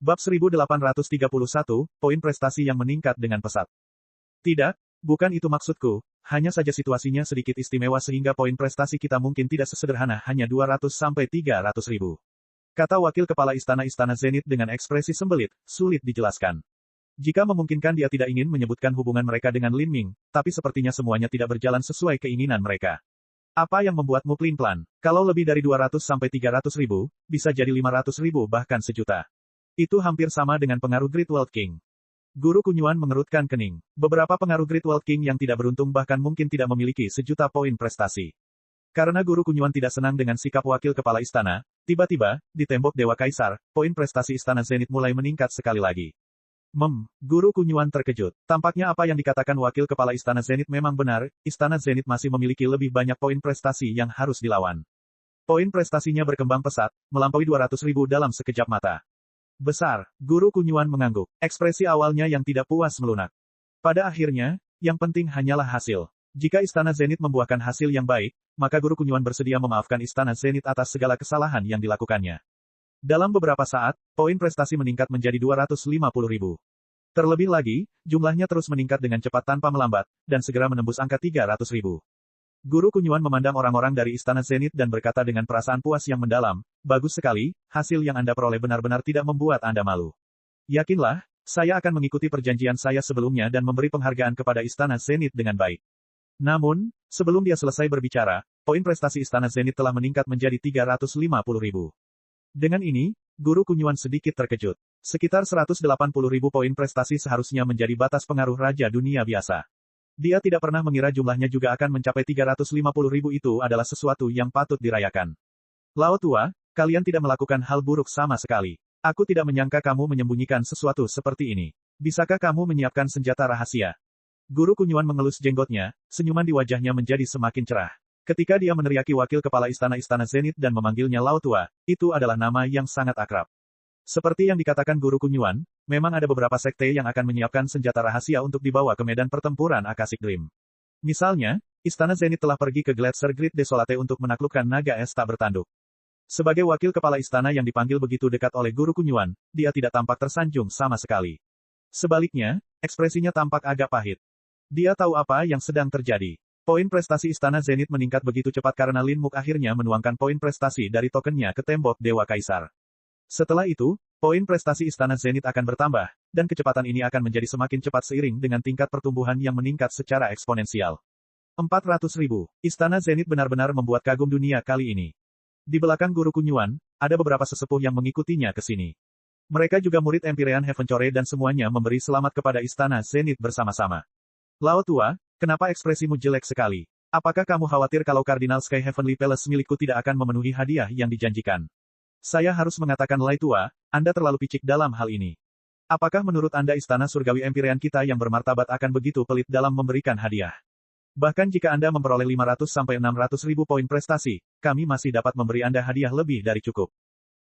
Bab 1831, poin prestasi yang meningkat dengan pesat. Tidak, bukan itu maksudku, hanya saja situasinya sedikit istimewa sehingga poin prestasi kita mungkin tidak sesederhana hanya 200 sampai 300 ribu. Kata wakil kepala Istana Zenith dengan ekspresi sembelit, sulit dijelaskan. Jika memungkinkan dia tidak ingin menyebutkan hubungan mereka dengan Lin Ming, tapi sepertinya semuanya tidak berjalan sesuai keinginan mereka. Apa yang membuatmu pelin-pelan? Kalau lebih dari 200 sampai 300 ribu, bisa jadi 500 ribu bahkan sejuta. Itu hampir sama dengan pengaruh Great World King. Guru Kunyuan mengerutkan kening. Beberapa pengaruh Great World King yang tidak beruntung bahkan mungkin tidak memiliki sejuta poin prestasi. Karena Guru Kunyuan tidak senang dengan sikap wakil kepala istana, tiba-tiba, di tembok Dewa Kaisar, poin prestasi Istana Zenith mulai meningkat sekali lagi. Guru Kunyuan terkejut. Tampaknya apa yang dikatakan wakil kepala Istana Zenith memang benar, Istana Zenith masih memiliki lebih banyak poin prestasi yang harus dilawan. Poin prestasinya berkembang pesat, melampaui 200 ribu dalam sekejap mata. Besar, Guru Kunyuan mengangguk. Ekspresi awalnya yang tidak puas melunak. Pada akhirnya, yang penting hanyalah hasil. Jika Istana Zenith membuahkan hasil yang baik, maka Guru Kunyuan bersedia memaafkan Istana Zenith atas segala kesalahan yang dilakukannya. Dalam beberapa saat, poin prestasi meningkat menjadi 250 ribu. Terlebih lagi, jumlahnya terus meningkat dengan cepat tanpa melambat, dan segera menembus angka 300 ribu. Guru Kunyuan memandang orang-orang dari Istana Zenith dan berkata dengan perasaan puas yang mendalam, bagus sekali, hasil yang Anda peroleh benar-benar tidak membuat Anda malu. Yakinlah, saya akan mengikuti perjanjian saya sebelumnya dan memberi penghargaan kepada Istana Zenith dengan baik. Namun, sebelum dia selesai berbicara, poin prestasi Istana Zenith telah meningkat menjadi 350 ribu. Dengan ini, Guru Kunyuan sedikit terkejut. Sekitar 180 ribu poin prestasi seharusnya menjadi batas pengaruh Raja Dunia biasa. Dia tidak pernah mengira jumlahnya juga akan mencapai 350 ribu itu adalah sesuatu yang patut dirayakan. Lao Tua, kalian tidak melakukan hal buruk sama sekali. Aku tidak menyangka kamu menyembunyikan sesuatu seperti ini. Bisakah kamu menyiapkan senjata rahasia? Guru Kunyuan mengelus jenggotnya, senyuman di wajahnya menjadi semakin cerah. Ketika dia meneriaki wakil kepala Istana Zenith dan memanggilnya Lao Tua, itu adalah nama yang sangat akrab. Seperti yang dikatakan Guru Kunyuan, memang ada beberapa sekte yang akan menyiapkan senjata rahasia untuk dibawa ke medan pertempuran Akashic Dream. Misalnya, Istana Zenith telah pergi ke Gletser Great Desolate untuk menaklukkan naga es tak bertanduk. Sebagai wakil kepala istana yang dipanggil begitu dekat oleh Guru Kunyuan, dia tidak tampak tersanjung sama sekali. Sebaliknya, ekspresinya tampak agak pahit. Dia tahu apa yang sedang terjadi. Poin prestasi Istana Zenith meningkat begitu cepat karena Lin Muk akhirnya menuangkan poin prestasi dari tokennya ke tembok Dewa Kaisar. Setelah itu, poin prestasi Istana Zenith akan bertambah, dan kecepatan ini akan menjadi semakin cepat seiring dengan tingkat pertumbuhan yang meningkat secara eksponensial. 400 ribu. Istana Zenith benar-benar membuat kagum dunia kali ini. Di belakang Guru Kunyuan, ada beberapa sesepuh yang mengikutinya ke sini. Mereka juga murid Empyrean Heavencore dan semuanya memberi selamat kepada Istana Zenith bersama-sama. Lao Tua, kenapa ekspresimu jelek sekali? Apakah kamu khawatir kalau Cardinal Sky Heavenly Palace milikku tidak akan memenuhi hadiah yang dijanjikan? Saya harus mengatakan Lai Tua, Anda terlalu picik dalam hal ini. Apakah menurut Anda Istana Surgawi Empyrean kita yang bermartabat akan begitu pelit dalam memberikan hadiah? Bahkan jika Anda memperoleh 500 sampai 600 ribu poin prestasi, kami masih dapat memberi Anda hadiah lebih dari cukup.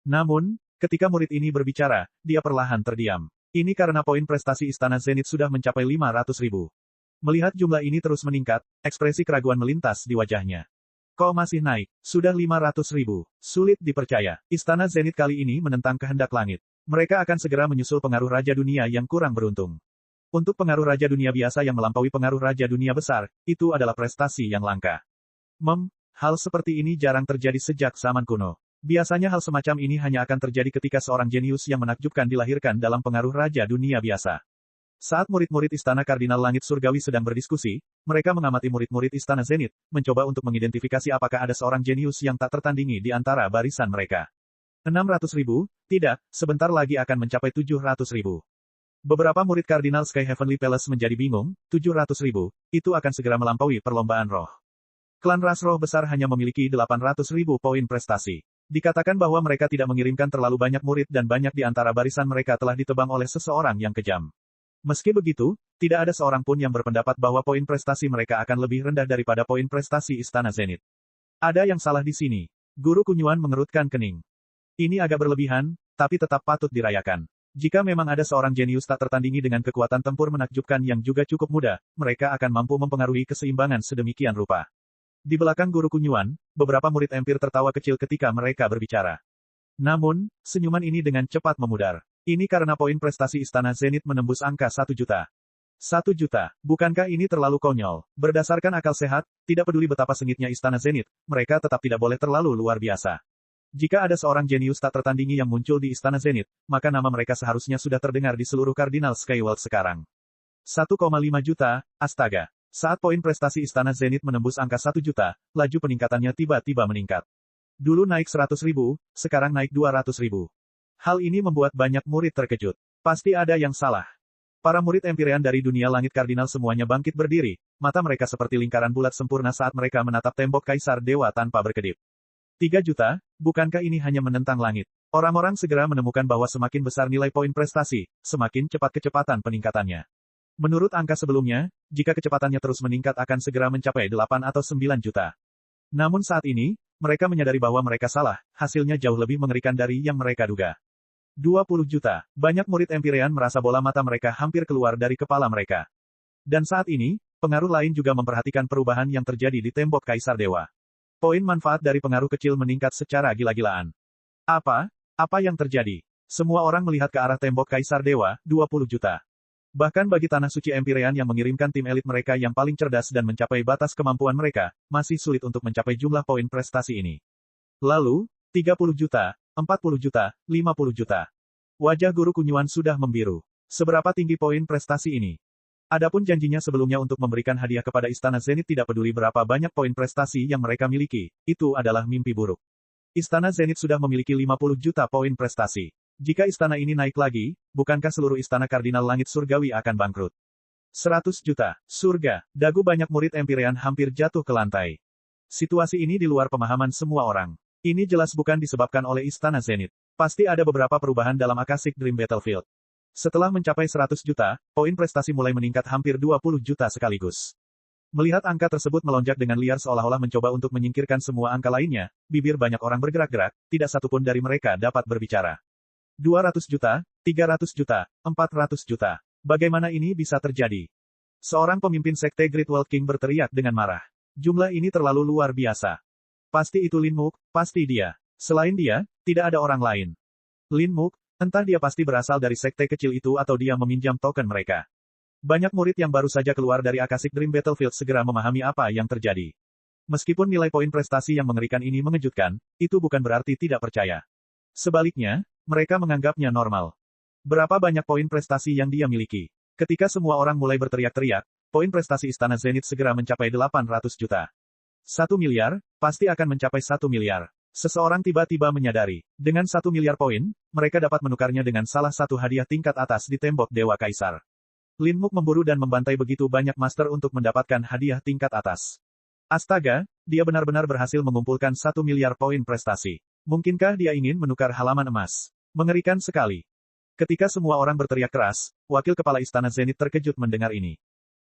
Namun, ketika murid ini berbicara, dia perlahan terdiam. Ini karena poin prestasi Istana Zenith sudah mencapai 500 ribu. Melihat jumlah ini terus meningkat, ekspresi keraguan melintas di wajahnya. Kok masih naik? Sudah 500 ribu. Sulit dipercaya. Istana Zenith kali ini menentang kehendak langit. Mereka akan segera menyusul pengaruh Raja Dunia yang kurang beruntung. Untuk pengaruh Raja Dunia biasa yang melampaui pengaruh Raja Dunia besar, itu adalah prestasi yang langka. Hal seperti ini jarang terjadi sejak zaman kuno. Biasanya hal semacam ini hanya akan terjadi ketika seorang jenius yang menakjubkan dilahirkan dalam pengaruh Raja Dunia biasa. Saat murid-murid Istana Kardinal Langit Surgawi sedang berdiskusi, mereka mengamati murid-murid Istana Zenith, mencoba untuk mengidentifikasi apakah ada seorang jenius yang tak tertandingi di antara barisan mereka. 600 ribu? Tidak, sebentar lagi akan mencapai 700 ribu. Beberapa murid Kardinal Sky Heavenly Palace menjadi bingung, 700 ribu, itu akan segera melampaui perlombaan roh. Klan ras roh besar hanya memiliki 800 ribu poin prestasi. Dikatakan bahwa mereka tidak mengirimkan terlalu banyak murid dan banyak di antara barisan mereka telah ditebang oleh seseorang yang kejam. Meski begitu, tidak ada seorang pun yang berpendapat bahwa poin prestasi mereka akan lebih rendah daripada poin prestasi Istana Zenith. Ada yang salah di sini. Guru Kunyuan mengerutkan kening. Ini agak berlebihan, tapi tetap patut dirayakan. Jika memang ada seorang jenius tak tertandingi dengan kekuatan tempur menakjubkan yang juga cukup muda, mereka akan mampu mempengaruhi keseimbangan sedemikian rupa. Di belakang Guru Kunyuan, beberapa murid Empire tertawa kecil ketika mereka berbicara. Namun, senyuman ini dengan cepat memudar. Ini karena poin prestasi Istana Zenith menembus angka 1 juta. 1 juta, bukankah ini terlalu konyol? Berdasarkan akal sehat, tidak peduli betapa sengitnya Istana Zenith, mereka tetap tidak boleh terlalu luar biasa. Jika ada seorang jenius tak tertandingi yang muncul di Istana Zenith, maka nama mereka seharusnya sudah terdengar di seluruh Cardinal Skyworld sekarang. 1,5 juta, astaga. Saat poin prestasi Istana Zenith menembus angka 1 juta, laju peningkatannya tiba-tiba meningkat. Dulu naik 100.000, sekarang naik 200.000. Hal ini membuat banyak murid terkejut. Pasti ada yang salah. Para murid Empyrean dari dunia langit kardinal semuanya bangkit berdiri, mata mereka seperti lingkaran bulat sempurna saat mereka menatap tembok Kaisar Dewa tanpa berkedip. 3 juta, bukankah ini hanya menentang langit? Orang-orang segera menemukan bahwa semakin besar nilai poin prestasi, semakin cepat kecepatan peningkatannya. Menurut angka sebelumnya, jika kecepatannya terus meningkat akan segera mencapai 8 atau 9 juta. Namun saat ini, mereka menyadari bahwa mereka salah, hasilnya jauh lebih mengerikan dari yang mereka duga. 20 juta. Banyak murid Empyrean merasa bola mata mereka hampir keluar dari kepala mereka. Dan saat ini, pengaruh lain juga memperhatikan perubahan yang terjadi di tembok Kaisar Dewa. Poin manfaat dari pengaruh kecil meningkat secara gila-gilaan. Apa yang terjadi? Semua orang melihat ke arah tembok Kaisar Dewa, 20 juta. Bahkan bagi Tanah Suci Empyrean yang mengirimkan tim elit mereka yang paling cerdas dan mencapai batas kemampuan mereka, masih sulit untuk mencapai jumlah poin prestasi ini. Lalu, 30 juta, 40 juta, 50 juta. Wajah Guru Kunyuan sudah membiru. Seberapa tinggi poin prestasi ini? Adapun janjinya sebelumnya untuk memberikan hadiah kepada Istana Zenith tidak peduli berapa banyak poin prestasi yang mereka miliki, itu adalah mimpi buruk. Istana Zenith sudah memiliki 50 juta poin prestasi. Jika istana ini naik lagi, bukankah seluruh istana kardinal langit surgawi akan bangkrut? 100 juta, surga, dagu banyak murid Empyrean hampir jatuh ke lantai. Situasi ini di luar pemahaman semua orang. Ini jelas bukan disebabkan oleh Istana Zenith. Pasti ada beberapa perubahan dalam Akashic Dream Battlefield. Setelah mencapai 100 juta, poin prestasi mulai meningkat hampir 20 juta sekaligus. Melihat angka tersebut melonjak dengan liar seolah-olah mencoba untuk menyingkirkan semua angka lainnya, bibir banyak orang bergerak-gerak, tidak satupun dari mereka dapat berbicara. 200 juta, 300 juta, 400 juta. Bagaimana ini bisa terjadi? Seorang pemimpin sekte Great World King berteriak dengan marah. Jumlah ini terlalu luar biasa. Pasti itu Lin Muk, pasti dia. Selain dia, tidak ada orang lain. Lin Muk, entah dia pasti berasal dari sekte kecil itu atau dia meminjam token mereka. Banyak murid yang baru saja keluar dari Akashic Dream Battlefield segera memahami apa yang terjadi. Meskipun nilai poin prestasi yang mengerikan ini mengejutkan, itu bukan berarti tidak percaya. Sebaliknya, mereka menganggapnya normal. Berapa banyak poin prestasi yang dia miliki? Ketika semua orang mulai berteriak-teriak, poin prestasi Istana Zenith segera mencapai 800 juta. 1 miliar, pasti akan mencapai 1 miliar. Seseorang tiba-tiba menyadari, dengan 1 miliar poin, mereka dapat menukarnya dengan salah satu hadiah tingkat atas di tembok Dewa Kaisar. Lin Muk memburu dan membantai begitu banyak master untuk mendapatkan hadiah tingkat atas. Astaga, dia benar-benar berhasil mengumpulkan 1 miliar poin prestasi. Mungkinkah dia ingin menukar halaman emas? Mengerikan sekali. Ketika semua orang berteriak keras, wakil kepala Istana Zenith terkejut mendengar ini.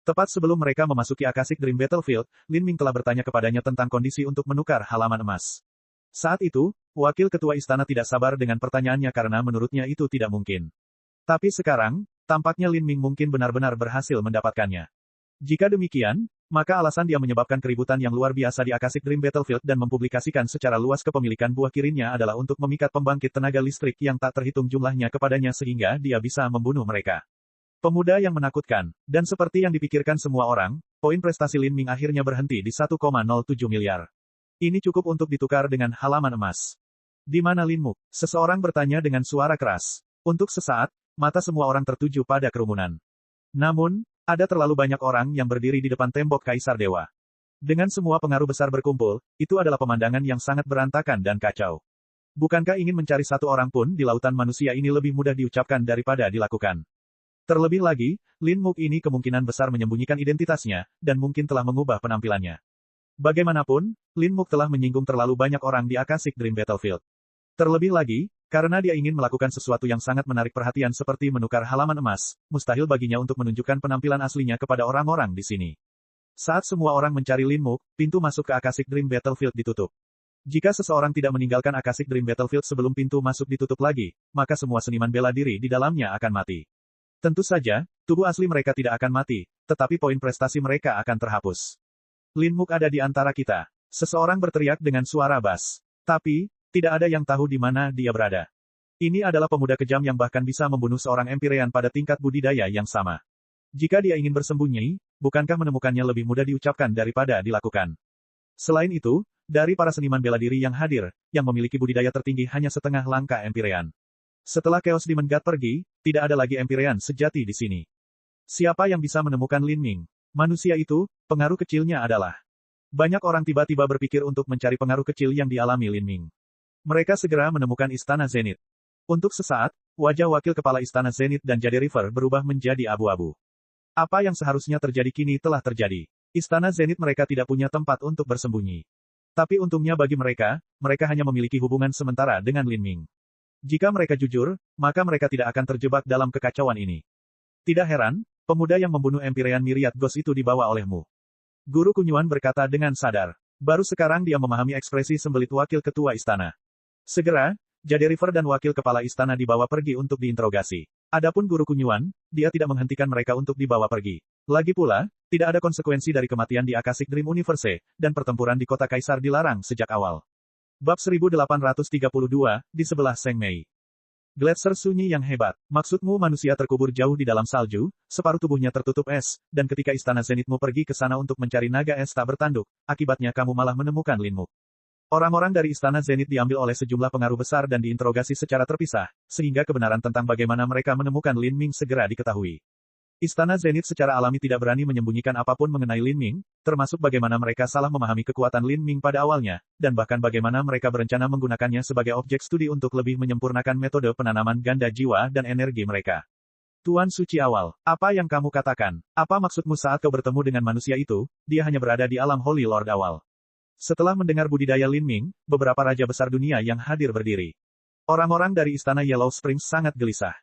Tepat sebelum mereka memasuki Akashic Dream Battlefield, Lin Ming telah bertanya kepadanya tentang kondisi untuk menukar halaman emas. Saat itu, wakil ketua istana tidak sabar dengan pertanyaannya karena menurutnya itu tidak mungkin. Tapi sekarang, tampaknya Lin Ming mungkin benar-benar berhasil mendapatkannya. Jika demikian, maka alasan dia menyebabkan keributan yang luar biasa di Akashic Dream Battlefield dan mempublikasikan secara luas kepemilikan buah kirinnya adalah untuk memikat pembangkit tenaga listrik yang tak terhitung jumlahnya kepadanya sehingga dia bisa membunuh mereka. Pemuda yang menakutkan, dan seperti yang dipikirkan semua orang, poin prestasi Lin Ming akhirnya berhenti di 1,07 miliar. Ini cukup untuk ditukar dengan halaman emas. Di mana Lin Muk? Seseorang bertanya dengan suara keras. Untuk sesaat, mata semua orang tertuju pada kerumunan. Namun, ada terlalu banyak orang yang berdiri di depan tembok Kaisar Dewa. Dengan semua pengaruh besar berkumpul, itu adalah pemandangan yang sangat berantakan dan kacau. Bukankah ingin mencari satu orang pun di lautan manusia ini lebih mudah diucapkan daripada dilakukan? Terlebih lagi, Lin Muk ini kemungkinan besar menyembunyikan identitasnya, dan mungkin telah mengubah penampilannya. Bagaimanapun, Lin Muk telah menyinggung terlalu banyak orang di Akashic Dream Battlefield. Terlebih lagi, karena dia ingin melakukan sesuatu yang sangat menarik perhatian seperti menukar halaman emas, mustahil baginya untuk menunjukkan penampilan aslinya kepada orang-orang di sini. Saat semua orang mencari Lin Muk, pintu masuk ke Akashic Dream Battlefield ditutup. Jika seseorang tidak meninggalkan Akashic Dream Battlefield sebelum pintu masuk ditutup lagi, maka semua seniman bela diri di dalamnya akan mati. Tentu saja, tubuh asli mereka tidak akan mati, tetapi poin prestasi mereka akan terhapus. Lin Muk ada di antara kita. Seseorang berteriak dengan suara bas. Tapi, tidak ada yang tahu di mana dia berada. Ini adalah pemuda kejam yang bahkan bisa membunuh seorang Empyrean pada tingkat budidaya yang sama. Jika dia ingin bersembunyi, bukankah menemukannya lebih mudah diucapkan daripada dilakukan? Selain itu, dari para seniman bela diri yang hadir, yang memiliki budidaya tertinggi hanya setengah langkah Empyrean. Setelah Chaos Demon God pergi, tidak ada lagi Empyrean sejati di sini. Siapa yang bisa menemukan Lin Ming? Manusia itu, pengaruh kecilnya adalah. Banyak orang tiba-tiba berpikir untuk mencari pengaruh kecil yang dialami Lin Ming. Mereka segera menemukan Istana Zenith. Untuk sesaat, wajah wakil kepala Istana Zenith dan Jade River berubah menjadi abu-abu. Apa yang seharusnya terjadi kini telah terjadi. Istana Zenith mereka tidak punya tempat untuk bersembunyi. Tapi untungnya bagi mereka, mereka hanya memiliki hubungan sementara dengan Lin Ming. Jika mereka jujur, maka mereka tidak akan terjebak dalam kekacauan ini. Tidak heran, pemuda yang membunuh Empyrean Myriad Ghost itu dibawa olehmu. Guru Kunyuan berkata dengan sadar. Baru sekarang dia memahami ekspresi sembelit wakil ketua istana. Segera, Jade River dan wakil kepala istana dibawa pergi untuk diinterogasi. Adapun Guru Kunyuan, dia tidak menghentikan mereka untuk dibawa pergi. Lagi pula, tidak ada konsekuensi dari kematian di Akashic Dream Universe, dan pertempuran di kota Kaisar dilarang sejak awal. Bab 1832, di sebelah Seng Mei. Gletser sunyi yang hebat. Maksudmu manusia terkubur jauh di dalam salju, separuh tubuhnya tertutup es, dan ketika istana Zenithmu pergi ke sana untuk mencari naga es tak bertanduk, akibatnya kamu malah menemukan Linmu. Orang-orang dari Istana Zenith diambil oleh sejumlah pengaruh besar dan diinterogasi secara terpisah, sehingga kebenaran tentang bagaimana mereka menemukan Lin Ming segera diketahui. Istana Zenith secara alami tidak berani menyembunyikan apapun mengenai Lin Ming, termasuk bagaimana mereka salah memahami kekuatan Lin Ming pada awalnya, dan bahkan bagaimana mereka berencana menggunakannya sebagai objek studi untuk lebih menyempurnakan metode penanaman ganda jiwa dan energi mereka. Tuan Suci Awal, apa yang kamu katakan? Apa maksudmu saat kau bertemu dengan manusia itu? Dia hanya berada di alam Holy Lord Awal. Setelah mendengar budidaya Lin Ming, beberapa raja besar dunia yang hadir berdiri. Orang-orang dari istana Yellow Springs sangat gelisah.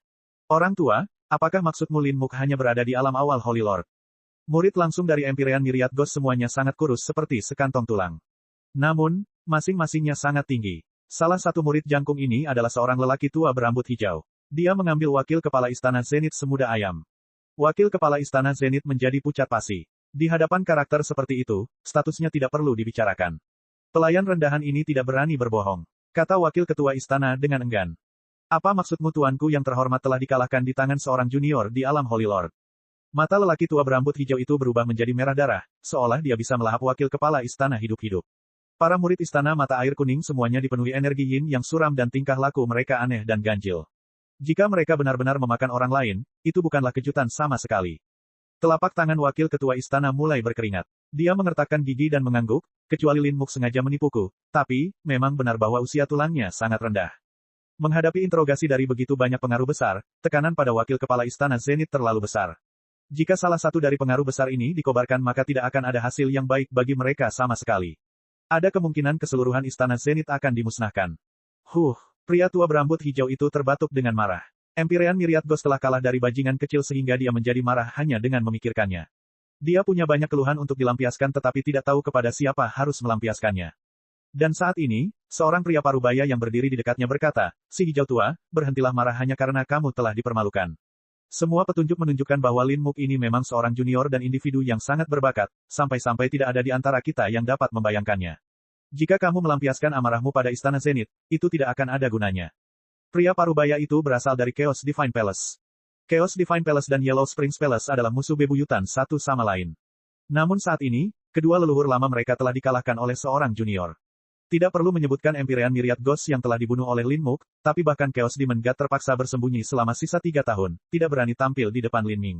Orang tua, apakah maksudmu Lin Muk hanya berada di alam awal Holy Lord? Murid langsung dari Empyrean Myriad Ghost semuanya sangat kurus seperti sekantong tulang. Namun, masing-masingnya sangat tinggi. Salah satu murid jangkung ini adalah seorang lelaki tua berambut hijau. Dia mengambil wakil kepala istana Zenith semuda ayam. Wakil kepala istana Zenith menjadi pucat pasi. Di hadapan karakter seperti itu, statusnya tidak perlu dibicarakan. Pelayan rendahan ini tidak berani berbohong. Kata wakil ketua istana dengan enggan. Apa maksudmu tuanku yang terhormat telah dikalahkan di tangan seorang junior di alam Holy Lord? Mata lelaki tua berambut hijau itu berubah menjadi merah darah, seolah dia bisa melahap wakil kepala istana hidup-hidup. Para murid istana mata air kuning semuanya dipenuhi energi yin yang suram dan tingkah laku mereka aneh dan ganjil. Jika mereka benar-benar memakan orang lain, itu bukanlah kejutan sama sekali. Telapak tangan wakil ketua istana mulai berkeringat. Dia mengertakkan gigi dan mengangguk, kecuali Lin Muk sengaja menipuku, tapi, memang benar bahwa usia tulangnya sangat rendah. Menghadapi interogasi dari begitu banyak pengaruh besar, tekanan pada wakil kepala istana Zenith terlalu besar. Jika salah satu dari pengaruh besar ini dikobarkan maka tidak akan ada hasil yang baik bagi mereka sama sekali. Ada kemungkinan keseluruhan istana Zenith akan dimusnahkan. Pria tua berambut hijau itu terbatuk dengan marah. Empyrean Myriad Ghost telah kalah dari bajingan kecil sehingga dia menjadi marah hanya dengan memikirkannya. Dia punya banyak keluhan untuk dilampiaskan tetapi tidak tahu kepada siapa harus melampiaskannya. Dan saat ini, seorang pria parubaya yang berdiri di dekatnya berkata, "Si hijau tua, berhentilah marah hanya karena kamu telah dipermalukan." Semua petunjuk menunjukkan bahwa Lin Muk ini memang seorang junior dan individu yang sangat berbakat, sampai-sampai tidak ada di antara kita yang dapat membayangkannya. Jika kamu melampiaskan amarahmu pada Istana Zenith, itu tidak akan ada gunanya. Pria parubaya itu berasal dari Chaos Divine Palace. Chaos Divine Palace dan Yellow Springs Palace adalah musuh bebuyutan satu sama lain. Namun saat ini, kedua leluhur lama mereka telah dikalahkan oleh seorang junior. Tidak perlu menyebutkan Empyrean Myriad Ghost yang telah dibunuh oleh Lin Muk, tapi bahkan Chaos Demon God terpaksa bersembunyi selama sisa 3 tahun, tidak berani tampil di depan Lin Ming.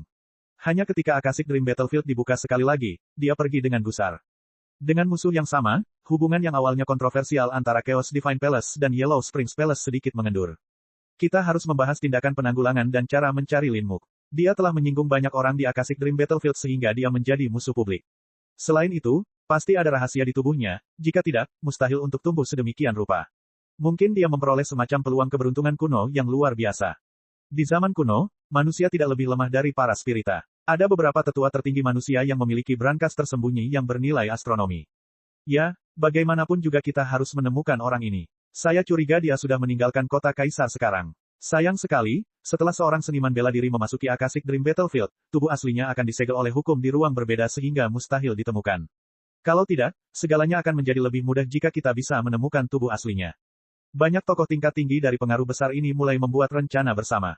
Hanya ketika Akashic Dream Battlefield dibuka sekali lagi, dia pergi dengan gusar. Dengan musuh yang sama, hubungan yang awalnya kontroversial antara Chaos Divine Palace dan Yellow Springs Palace sedikit mengendur. Kita harus membahas tindakan penanggulangan dan cara mencari Lin Muk. Dia telah menyinggung banyak orang di Akashic Dream Battlefield sehingga dia menjadi musuh publik. Selain itu, pasti ada rahasia di tubuhnya, jika tidak, mustahil untuk tumbuh sedemikian rupa. Mungkin dia memperoleh semacam peluang keberuntungan kuno yang luar biasa. Di zaman kuno, manusia tidak lebih lemah dari para spirita. Ada beberapa tetua tertinggi manusia yang memiliki brankas tersembunyi yang bernilai astronomi. Ya, bagaimanapun juga kita harus menemukan orang ini. Saya curiga dia sudah meninggalkan kota Kaisar sekarang. Sayang sekali, setelah seorang seniman bela diri memasuki Akashic Dream Battlefield, tubuh aslinya akan disegel oleh hukum di ruang berbeda sehingga mustahil ditemukan. Kalau tidak, segalanya akan menjadi lebih mudah jika kita bisa menemukan tubuh aslinya. Banyak tokoh tingkat tinggi dari pengaruh besar ini mulai membuat rencana bersama.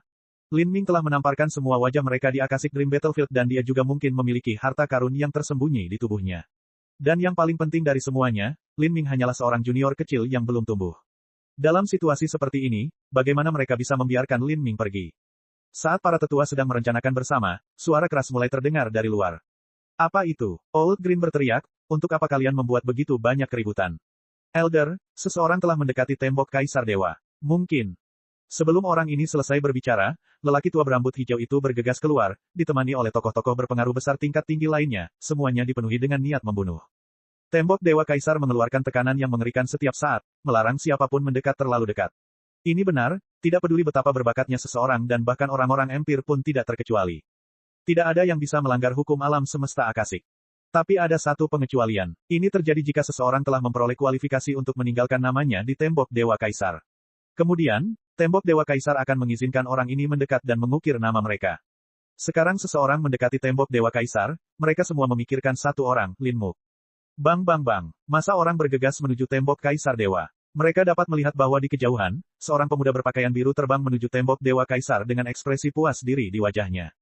Lin Ming telah menamparkan semua wajah mereka di Akashic Dream Battlefield dan dia juga mungkin memiliki harta karun yang tersembunyi di tubuhnya. Dan yang paling penting dari semuanya, Lin Ming hanyalah seorang junior kecil yang belum tumbuh. Dalam situasi seperti ini, bagaimana mereka bisa membiarkan Lin Ming pergi? Saat para tetua sedang merencanakan bersama, suara keras mulai terdengar dari luar. Apa itu? Old Green berteriak, untuk apa kalian membuat begitu banyak keributan? Elder, seseorang telah mendekati tembok Kaisar Dewa. Mungkin. Sebelum orang ini selesai berbicara, lelaki tua berambut hijau itu bergegas keluar, ditemani oleh tokoh-tokoh berpengaruh besar tingkat tinggi lainnya, semuanya dipenuhi dengan niat membunuh. Tembok Dewa Kaisar mengeluarkan tekanan yang mengerikan setiap saat, melarang siapapun mendekat terlalu dekat. Ini benar, tidak peduli betapa berbakatnya seseorang dan bahkan orang-orang empir pun tidak terkecuali. Tidak ada yang bisa melanggar hukum alam semesta Akashic. Tapi ada satu pengecualian. Ini terjadi jika seseorang telah memperoleh kualifikasi untuk meninggalkan namanya di tembok Dewa Kaisar. Kemudian, tembok Dewa Kaisar akan mengizinkan orang ini mendekat dan mengukir nama mereka. Sekarang seseorang mendekati tembok Dewa Kaisar, mereka semua memikirkan satu orang, Lin Muk. Bang bang bang, masa orang bergegas menuju tembok Kaisar Dewa. Mereka dapat melihat bahwa di kejauhan, seorang pemuda berpakaian biru terbang menuju tembok Dewa Kaisar dengan ekspresi puas diri di wajahnya.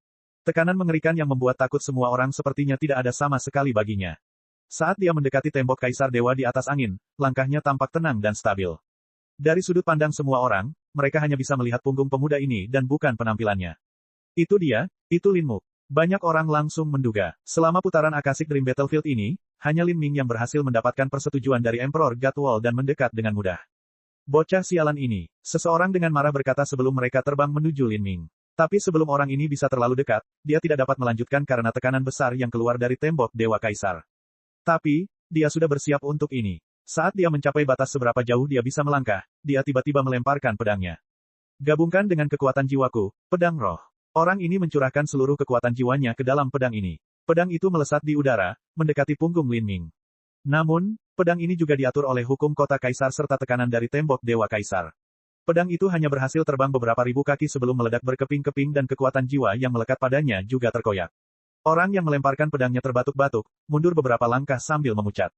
Tekanan mengerikan yang membuat takut semua orang sepertinya tidak ada sama sekali baginya. Saat dia mendekati tembok Kaisar Dewa di atas angin, langkahnya tampak tenang dan stabil. Dari sudut pandang semua orang, mereka hanya bisa melihat punggung pemuda ini dan bukan penampilannya. Itu dia, itu Lin Muk. Banyak orang langsung menduga, selama putaran Akashic Dream Battlefield ini, hanya Lin Ming yang berhasil mendapatkan persetujuan dari Emperor Gatwall dan mendekat dengan mudah. Bocah sialan ini, seseorang dengan marah berkata sebelum mereka terbang menuju Lin Ming. Tapi sebelum orang ini bisa terlalu dekat, dia tidak dapat melanjutkan karena tekanan besar yang keluar dari tembok Dewa Kaisar. Tapi, dia sudah bersiap untuk ini. Saat dia mencapai batas seberapa jauh dia bisa melangkah, dia tiba-tiba melemparkan pedangnya. Gabungkan dengan kekuatan jiwaku, pedang roh. Orang ini mencurahkan seluruh kekuatan jiwanya ke dalam pedang ini. Pedang itu melesat di udara, mendekati punggung Lin Ming. Namun, pedang ini juga diatur oleh hukum kota Kaisar serta tekanan dari tembok Dewa Kaisar. Pedang itu hanya berhasil terbang beberapa ribu kaki sebelum meledak berkeping-keping dan kekuatan jiwa yang melekat padanya juga terkoyak. Orang yang melemparkan pedangnya terbatuk-batuk, mundur beberapa langkah sambil memucat.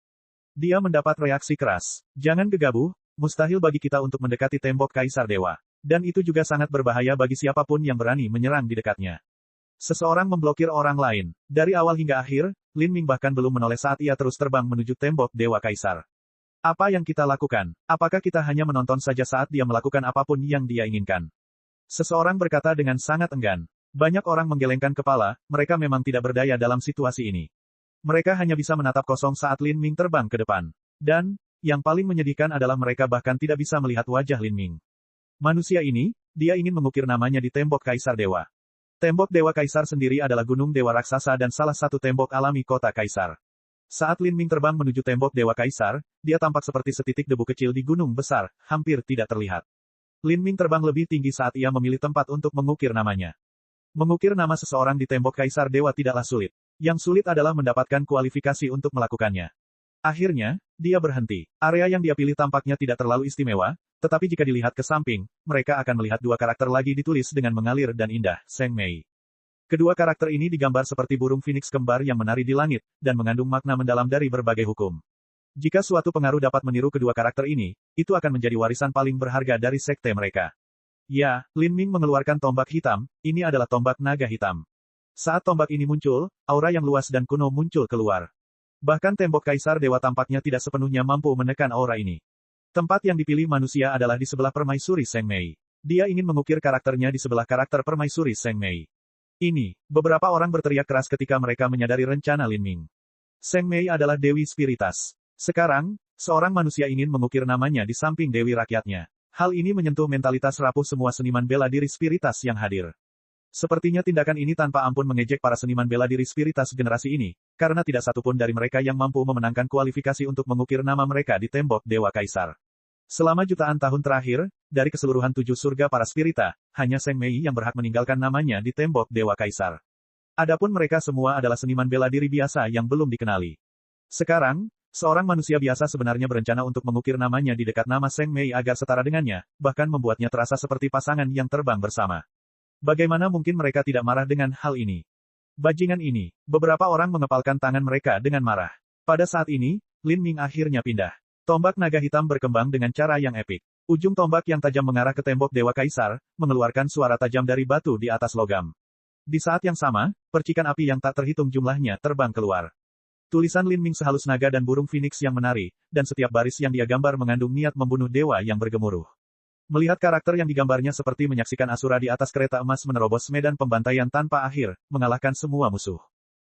Dia mendapat reaksi keras. Jangan gegabah, mustahil bagi kita untuk mendekati tembok Kaisar Dewa. Dan itu juga sangat berbahaya bagi siapapun yang berani menyerang di dekatnya. Seseorang memblokir orang lain. Dari awal hingga akhir, Lin Ming bahkan belum menoleh saat ia terus terbang menuju tembok Dewa Kaisar. Apa yang kita lakukan? Apakah kita hanya menonton saja saat dia melakukan apapun yang dia inginkan? Seseorang berkata dengan sangat enggan. Banyak orang menggelengkan kepala, mereka memang tidak berdaya dalam situasi ini. Mereka hanya bisa menatap kosong saat Lin Ming terbang ke depan. Dan, yang paling menyedihkan adalah mereka bahkan tidak bisa melihat wajah Lin Ming. Manusia ini, dia ingin mengukir namanya di tembok Kaisar Dewa. Tembok Dewa Kaisar sendiri adalah gunung Dewa Raksasa dan salah satu tembok alami kota Kaisar. Saat Lin Ming terbang menuju tembok Dewa Kaisar, dia tampak seperti setitik debu kecil di gunung besar, hampir tidak terlihat. Lin Ming terbang lebih tinggi saat ia memilih tempat untuk mengukir namanya. Mengukir nama seseorang di tembok Kaisar Dewa tidaklah sulit. Yang sulit adalah mendapatkan kualifikasi untuk melakukannya. Akhirnya, dia berhenti. Area yang dia pilih tampaknya tidak terlalu istimewa, tetapi jika dilihat ke samping, mereka akan melihat dua karakter lagi ditulis dengan mengalir dan indah, Seng Mei. Kedua karakter ini digambar seperti burung phoenix kembar yang menari di langit, dan mengandung makna mendalam dari berbagai hukum. Jika suatu pengaruh dapat meniru kedua karakter ini, itu akan menjadi warisan paling berharga dari sekte mereka. Ya, Lin Ming mengeluarkan tombak hitam, ini adalah tombak naga hitam. Saat tombak ini muncul, aura yang luas dan kuno muncul keluar. Bahkan tembok Kaisar Dewa tampaknya tidak sepenuhnya mampu menekan aura ini. Tempat yang dipilih manusia adalah di sebelah permaisuri Seng Mei. Dia ingin mengukir karakternya di sebelah karakter permaisuri Seng Mei. Ini, beberapa orang berteriak keras ketika mereka menyadari rencana Lin Ming. Seng Mei adalah Dewi Spiritas. Sekarang, seorang manusia ingin mengukir namanya di samping Dewi rakyatnya. Hal ini menyentuh mentalitas rapuh semua seniman bela diri Spiritas yang hadir. Sepertinya tindakan ini tanpa ampun mengejek para seniman bela diri Spiritas generasi ini, karena tidak satupun dari mereka yang mampu memenangkan kualifikasi untuk mengukir nama mereka di tembok Dewa Kaisar. Selama jutaan tahun terakhir, dari keseluruhan 7 surga para spirita, hanya Seng Mei yang berhak meninggalkan namanya di tembok Dewa Kaisar. Adapun mereka semua adalah seniman bela diri biasa yang belum dikenali. Sekarang, seorang manusia biasa sebenarnya berencana untuk mengukir namanya di dekat nama Seng Mei agar setara dengannya, bahkan membuatnya terasa seperti pasangan yang terbang bersama. Bagaimana mungkin mereka tidak marah dengan hal ini? Bajingan ini, beberapa orang mengepalkan tangan mereka dengan marah. Pada saat ini, Lin Ming akhirnya pindah. Tombak naga hitam berkembang dengan cara yang epik. Ujung tombak yang tajam mengarah ke tembok Dewa Kaisar, mengeluarkan suara tajam dari batu di atas logam. Di saat yang sama, percikan api yang tak terhitung jumlahnya terbang keluar. Tulisan Lin Ming sehalus naga dan burung phoenix yang menari, dan setiap baris yang dia gambar mengandung niat membunuh dewa yang bergemuruh. Melihat karakter yang digambarnya seperti menyaksikan Asura di atas kereta emas menerobos medan pembantaian tanpa akhir, mengalahkan semua musuh.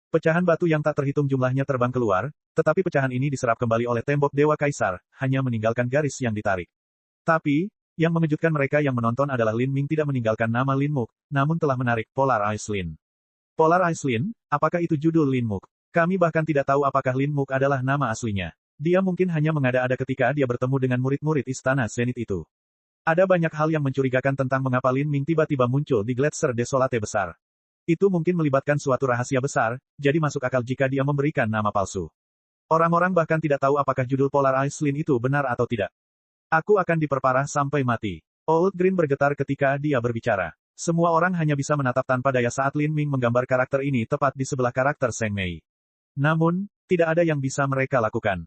Pecahan batu yang tak terhitung jumlahnya terbang keluar, tetapi pecahan ini diserap kembali oleh tembok Dewa Kaisar, hanya meninggalkan garis yang ditarik. Tapi, yang mengejutkan mereka yang menonton adalah Lin Ming tidak meninggalkan nama Lin Muk, namun telah menarik Polar Ice Lin. Polar Ice Lin, apakah itu judul Lin Muk? Kami bahkan tidak tahu apakah Lin Muk adalah nama aslinya. Dia mungkin hanya mengada-ada ketika dia bertemu dengan murid-murid Istana Zenith itu. Ada banyak hal yang mencurigakan tentang mengapa Lin Ming tiba-tiba muncul di Gletser Desolate besar. Itu mungkin melibatkan suatu rahasia besar, jadi masuk akal jika dia memberikan nama palsu. Orang-orang bahkan tidak tahu apakah judul Polar Ice Lin itu benar atau tidak. Aku akan diperparah sampai mati. Old Green bergetar ketika dia berbicara. Semua orang hanya bisa menatap tanpa daya saat Lin Ming menggambar karakter ini tepat di sebelah karakter Seng Mei. Namun, tidak ada yang bisa mereka lakukan.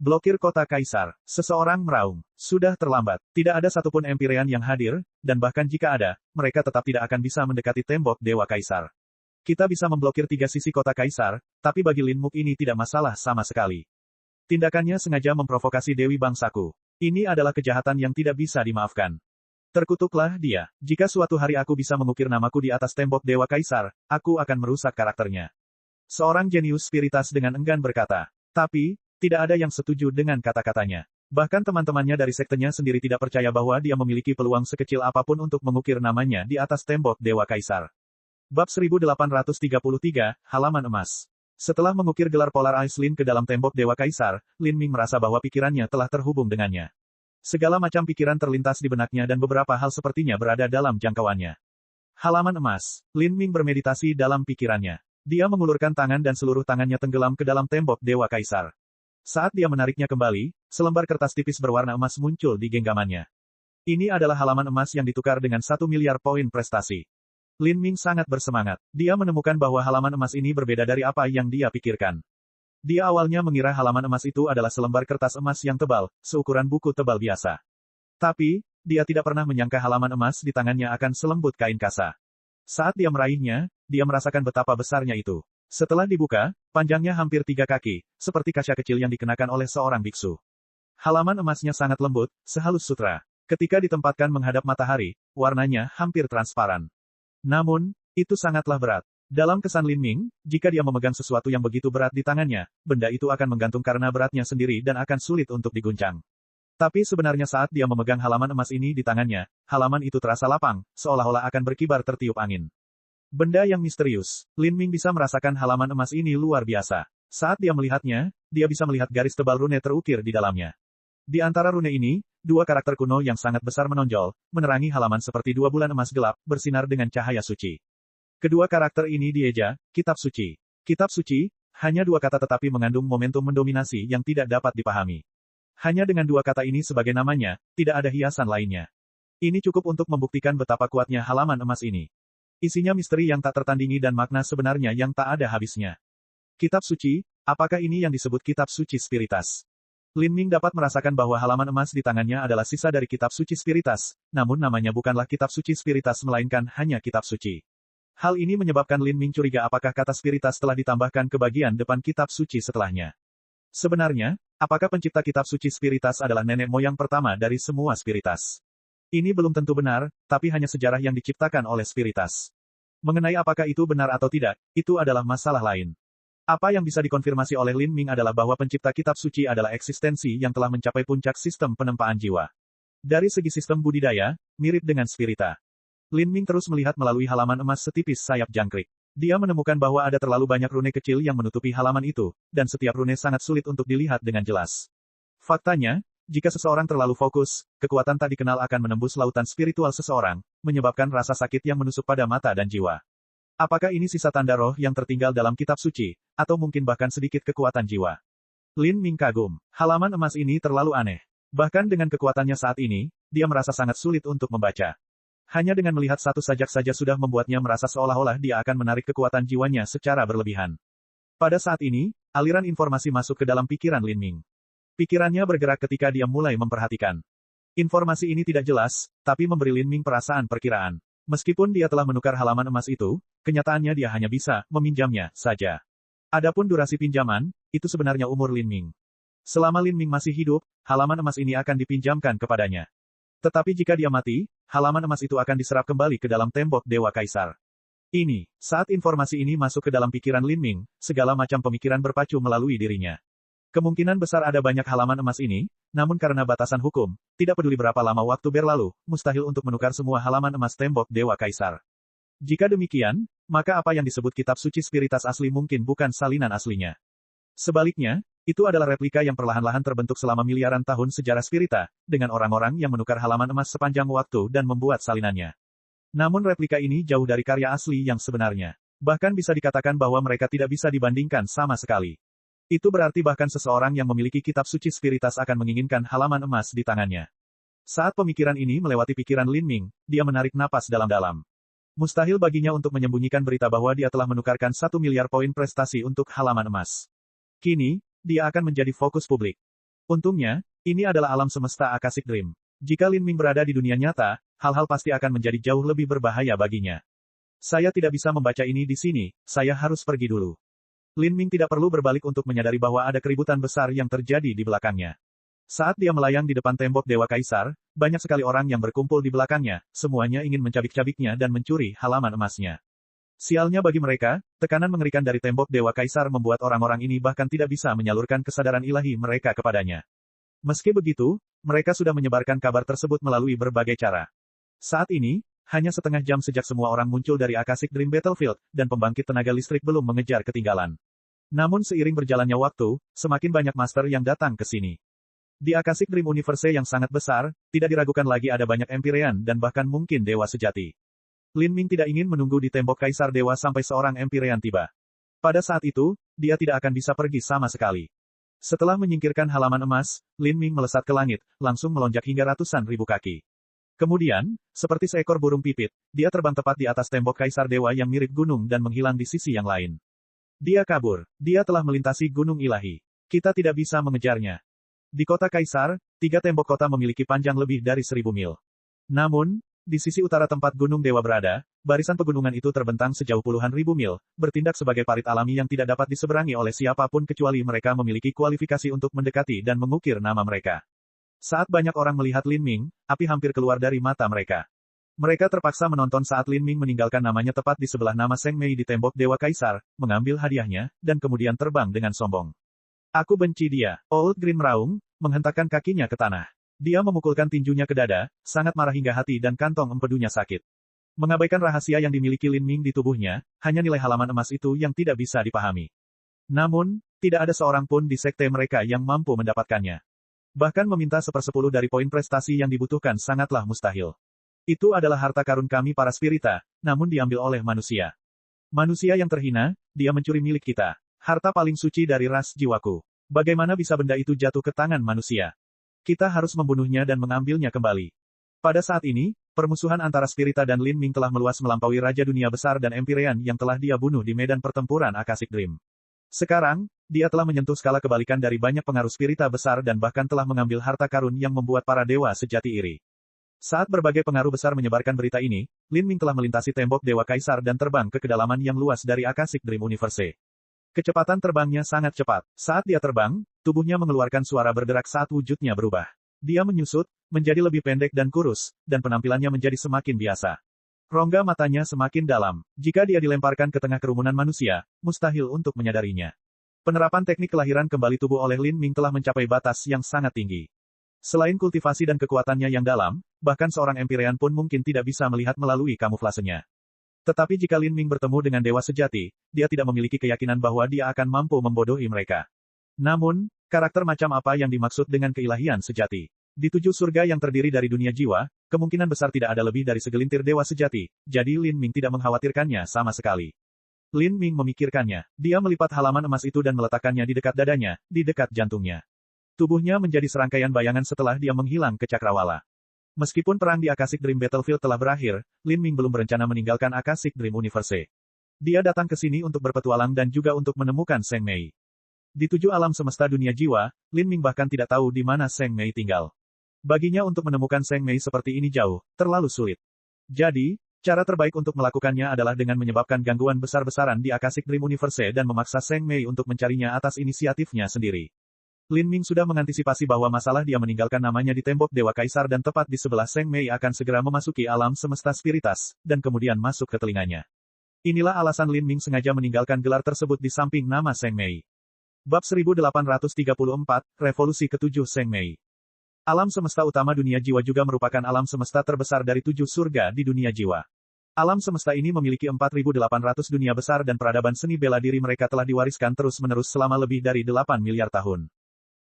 Blokir kota Kaisar. Seseorang meraung. Sudah terlambat. Tidak ada satupun Empyrean yang hadir, dan bahkan jika ada, mereka tetap tidak akan bisa mendekati tembok Dewa Kaisar. Kita bisa memblokir 3 sisi kota Kaisar, tapi bagi Lin Muk ini tidak masalah sama sekali. Tindakannya sengaja memprovokasi Dewi Bangsaku. Ini adalah kejahatan yang tidak bisa dimaafkan. Terkutuklah dia. Jika suatu hari aku bisa mengukir namaku di atas tembok Dewa Kaisar, aku akan merusak karakternya. Seorang jenius spiritas dengan enggan berkata. Tapi, tidak ada yang setuju dengan kata-katanya. Bahkan teman-temannya dari sektenya sendiri tidak percaya bahwa dia memiliki peluang sekecil apapun untuk mengukir namanya di atas tembok Dewa Kaisar. Bab 1833, Halaman Emas. Setelah mengukir gelar Polar Ice Lin ke dalam tembok Dewa Kaisar, Lin Ming merasa bahwa pikirannya telah terhubung dengannya. Segala macam pikiran terlintas di benaknya dan beberapa hal sepertinya berada dalam jangkauannya. Halaman Emas. Lin Ming bermeditasi dalam pikirannya. Dia mengulurkan tangan dan seluruh tangannya tenggelam ke dalam tembok Dewa Kaisar. Saat dia menariknya kembali, selembar kertas tipis berwarna emas muncul di genggamannya. Ini adalah halaman emas yang ditukar dengan 1 miliar poin prestasi. Lin Ming sangat bersemangat. Dia menemukan bahwa halaman emas ini berbeda dari apa yang dia pikirkan. Dia awalnya mengira halaman emas itu adalah selembar kertas emas yang tebal, seukuran buku tebal biasa. Tapi, dia tidak pernah menyangka halaman emas di tangannya akan selembut kain kasa. Saat dia meraihnya, dia merasakan betapa besarnya itu. Setelah dibuka, panjangnya hampir 3 kaki, seperti kaca kecil yang dikenakan oleh seorang biksu. Halaman emasnya sangat lembut, sehalus sutra. Ketika ditempatkan menghadap matahari, warnanya hampir transparan. Namun, itu sangatlah berat. Dalam kesan Lin Ming, jika dia memegang sesuatu yang begitu berat di tangannya, benda itu akan menggantung karena beratnya sendiri dan akan sulit untuk diguncang. Tapi sebenarnya saat dia memegang halaman emas ini di tangannya, halaman itu terasa lapang, seolah-olah akan berkibar tertiup angin. Benda yang misterius. Lin Ming bisa merasakan halaman emas ini luar biasa. Saat dia melihatnya, dia bisa melihat garis tebal rune terukir di dalamnya. Di antara rune ini, 2 karakter kuno yang sangat besar menonjol, menerangi halaman seperti 2 bulan emas gelap, bersinar dengan cahaya suci. Kedua karakter ini dieja, Kitab Suci. Kitab Suci, hanya 2 kata tetapi mengandung momentum mendominasi yang tidak dapat dipahami. Hanya dengan 2 kata ini sebagai namanya, tidak ada hiasan lainnya. Ini cukup untuk membuktikan betapa kuatnya halaman emas ini. Isinya misteri yang tak tertandingi dan makna sebenarnya yang tak ada habisnya. Kitab Suci, apakah ini yang disebut Kitab Suci Spiritas? Lin Ming dapat merasakan bahwa halaman emas di tangannya adalah sisa dari Kitab Suci Spiritas, namun namanya bukanlah Kitab Suci Spiritas melainkan hanya Kitab Suci. Hal ini menyebabkan Lin Ming curiga apakah kata Spiritas telah ditambahkan ke bagian depan Kitab Suci setelahnya. Sebenarnya, apakah pencipta Kitab Suci Spiritas adalah nenek moyang pertama dari semua Spiritas? Ini belum tentu benar, tapi hanya sejarah yang diciptakan oleh Spiritas. Mengenai apakah itu benar atau tidak, itu adalah masalah lain. Apa yang bisa dikonfirmasi oleh Lin Ming adalah bahwa pencipta Kitab Suci adalah eksistensi yang telah mencapai puncak sistem penempaan jiwa. Dari segi sistem budidaya, mirip dengan Spirita. Lin Ming terus melihat melalui halaman emas setipis sayap jangkrik. Dia menemukan bahwa ada terlalu banyak rune kecil yang menutupi halaman itu, dan setiap rune sangat sulit untuk dilihat dengan jelas. Faktanya, jika seseorang terlalu fokus, kekuatan tak dikenal akan menembus lautan spiritual seseorang, menyebabkan rasa sakit yang menusuk pada mata dan jiwa. Apakah ini sisa tanda roh yang tertinggal dalam Kitab Suci, atau mungkin bahkan sedikit kekuatan jiwa? Lin Ming kagum. Halaman emas ini terlalu aneh. Bahkan dengan kekuatannya saat ini, dia merasa sangat sulit untuk membaca. Hanya dengan melihat satu sajak saja sudah membuatnya merasa seolah-olah dia akan menarik kekuatan jiwanya secara berlebihan. Pada saat ini, aliran informasi masuk ke dalam pikiran Lin Ming. Pikirannya bergerak ketika dia mulai memperhatikan. Informasi ini tidak jelas, tapi memberi Lin Ming perasaan perkiraan. Meskipun dia telah menukar halaman emas itu, kenyataannya dia hanya bisa meminjamnya saja. Adapun durasi pinjaman, itu sebenarnya umur Lin Ming. Selama Lin Ming masih hidup, halaman emas ini akan dipinjamkan kepadanya. Tetapi jika dia mati, halaman emas itu akan diserap kembali ke dalam tembok Dewa Kaisar. Saat informasi ini masuk ke dalam pikiran Lin Ming, segala macam pemikiran berpacu melalui dirinya. Kemungkinan besar ada banyak halaman emas ini, namun karena batasan hukum, tidak peduli berapa lama waktu berlalu, mustahil untuk menukar semua halaman emas tembok Dewa Kaisar. Jika demikian, maka apa yang disebut kitab suci spiritas asli mungkin bukan salinan aslinya. Sebaliknya, itu adalah replika yang perlahan-lahan terbentuk selama miliaran tahun sejarah spirita, dengan orang-orang yang menukar halaman emas sepanjang waktu dan membuat salinannya. Namun replika ini jauh dari karya asli yang sebenarnya. Bahkan bisa dikatakan bahwa mereka tidak bisa dibandingkan sama sekali. Itu berarti bahkan seseorang yang memiliki kitab suci spiritas akan menginginkan halaman emas di tangannya. Saat pemikiran ini melewati pikiran Lin Ming, dia menarik napas dalam-dalam. Mustahil baginya untuk menyembunyikan berita bahwa dia telah menukarkan 1 miliar poin prestasi untuk halaman emas. Kini, dia akan menjadi fokus publik. Untungnya, ini adalah alam semesta Akashic Dream. Jika Lin Ming berada di dunia nyata, hal-hal pasti akan menjadi jauh lebih berbahaya baginya. Saya tidak bisa membaca ini di sini, saya harus pergi dulu. Lin Ming tidak perlu berbalik untuk menyadari bahwa ada keributan besar yang terjadi di belakangnya. Saat dia melayang di depan tembok Dewa Kaisar, banyak sekali orang yang berkumpul di belakangnya, semuanya ingin mencabik-cabiknya dan mencuri halaman emasnya. Sialnya bagi mereka, tekanan mengerikan dari tembok Dewa Kaisar membuat orang-orang ini bahkan tidak bisa menyalurkan kesadaran ilahi mereka kepadanya. Meski begitu, mereka sudah menyebarkan kabar tersebut melalui berbagai cara. Saat ini, hanya setengah jam sejak semua orang muncul dari Akashic Dream Battlefield, dan pembangkit tenaga listrik belum mengejar ketinggalan. Namun seiring berjalannya waktu, semakin banyak master yang datang ke sini. Di Akashic Dream Universe yang sangat besar, tidak diragukan lagi ada banyak Empyrean dan bahkan mungkin dewa sejati. Lin Ming tidak ingin menunggu di tembok Kaisar Dewa sampai seorang Empyrean tiba. Pada saat itu, dia tidak akan bisa pergi sama sekali. Setelah menyingkirkan halaman emas, Lin Ming melesat ke langit, langsung melonjak hingga ratusan ribu kaki. Kemudian, seperti seekor burung pipit, dia terbang tepat di atas tembok Kaisar Dewa yang mirip gunung dan menghilang di sisi yang lain. Dia kabur. Dia telah melintasi gunung ilahi. Kita tidak bisa mengejarnya. Di kota Kaisar, 3 tembok kota memiliki panjang lebih dari 1000 mil. Namun, di sisi utara tempat Gunung Dewa berada, barisan pegunungan itu terbentang sejauh puluhan ribu mil, bertindak sebagai parit alami yang tidak dapat diseberangi oleh siapapun kecuali mereka memiliki kualifikasi untuk mendekati dan mengukir nama mereka. Saat banyak orang melihat Lin Ming, api hampir keluar dari mata mereka. Mereka terpaksa menonton saat Lin Ming meninggalkan namanya tepat di sebelah nama Seng Mei di tembok Dewa Kaisar, mengambil hadiahnya, dan kemudian terbang dengan sombong. Aku benci dia. Old Green meraung, menghentakkan kakinya ke tanah. Dia memukulkan tinjunya ke dada, sangat marah hingga hati dan kantong empedunya sakit. Mengabaikan rahasia yang dimiliki Lin Ming di tubuhnya, hanya nilai halaman emas itu yang tidak bisa dipahami. Namun, tidak ada seorang pun di sekte mereka yang mampu mendapatkannya. Bahkan meminta 1/10 dari poin prestasi yang dibutuhkan sangatlah mustahil. Itu adalah harta karun kami para spirita, namun diambil oleh manusia. Manusia yang terhina, dia mencuri milik kita. Harta paling suci dari ras jiwaku. Bagaimana bisa benda itu jatuh ke tangan manusia? Kita harus membunuhnya dan mengambilnya kembali. Pada saat ini, permusuhan antara Spirita dan Lin Ming telah meluas melampaui Raja Dunia Besar dan Empyrean yang telah dia bunuh di medan pertempuran Akashic Dream. Sekarang, dia telah menyentuh skala kebalikan dari banyak pengaruh Spirita besar dan bahkan telah mengambil harta karun yang membuat para dewa sejati iri. Saat berbagai pengaruh besar menyebarkan berita ini, Lin Ming telah melintasi tembok Dewa Kaisar dan terbang ke kedalaman yang luas dari Akashic Dream Universe. Kecepatan terbangnya sangat cepat. Saat dia terbang, tubuhnya mengeluarkan suara berderak saat wujudnya berubah. Dia menyusut, menjadi lebih pendek dan kurus, dan penampilannya menjadi semakin biasa. Rongga matanya semakin dalam. Jika dia dilemparkan ke tengah kerumunan manusia, mustahil untuk menyadarinya. Penerapan teknik kelahiran kembali tubuh oleh Lin Ming telah mencapai batas yang sangat tinggi. Selain kultivasi dan kekuatannya yang dalam, bahkan seorang Empyrean pun mungkin tidak bisa melihat melalui kamuflasenya. Tetapi jika Lin Ming bertemu dengan dewa sejati, dia tidak memiliki keyakinan bahwa dia akan mampu membodohi mereka. Namun, karakter macam apa yang dimaksud dengan keilahian sejati? Di 7 surga yang terdiri dari dunia jiwa, kemungkinan besar tidak ada lebih dari segelintir dewa sejati, jadi Lin Ming tidak mengkhawatirkannya sama sekali. Lin Ming memikirkannya. Dia melipat halaman emas itu dan meletakkannya di dekat dadanya, di dekat jantungnya. Tubuhnya menjadi serangkaian bayangan setelah dia menghilang ke cakrawala. Meskipun perang di Akashic Dream Battlefield telah berakhir, Lin Ming belum berencana meninggalkan Akashic Dream Universe. Dia datang ke sini untuk berpetualang dan juga untuk menemukan Seng Mei. Di 7 alam semesta dunia jiwa, Lin Ming bahkan tidak tahu di mana Seng Mei tinggal. Baginya untuk menemukan Seng Mei seperti ini jauh, terlalu sulit. Jadi, cara terbaik untuk melakukannya adalah dengan menyebabkan gangguan besar-besaran di Akashic Dream Universe dan memaksa Seng Mei untuk mencarinya atas inisiatifnya sendiri. Lin Ming sudah mengantisipasi bahwa masalah dia meninggalkan namanya di tembok Dewa Kaisar dan tepat di sebelah Seng Mei akan segera memasuki alam semesta spiritas, dan kemudian masuk ke telinganya. Inilah alasan Lin Ming sengaja meninggalkan gelar tersebut di samping nama Seng Mei. Bab 1834, Revolusi ke-7 Seng Mei. Alam semesta utama dunia jiwa juga merupakan alam semesta terbesar dari 7 surga di dunia jiwa. Alam semesta ini memiliki 4.800 dunia besar dan peradaban seni bela diri mereka telah diwariskan terus-menerus selama lebih dari 8 miliar tahun.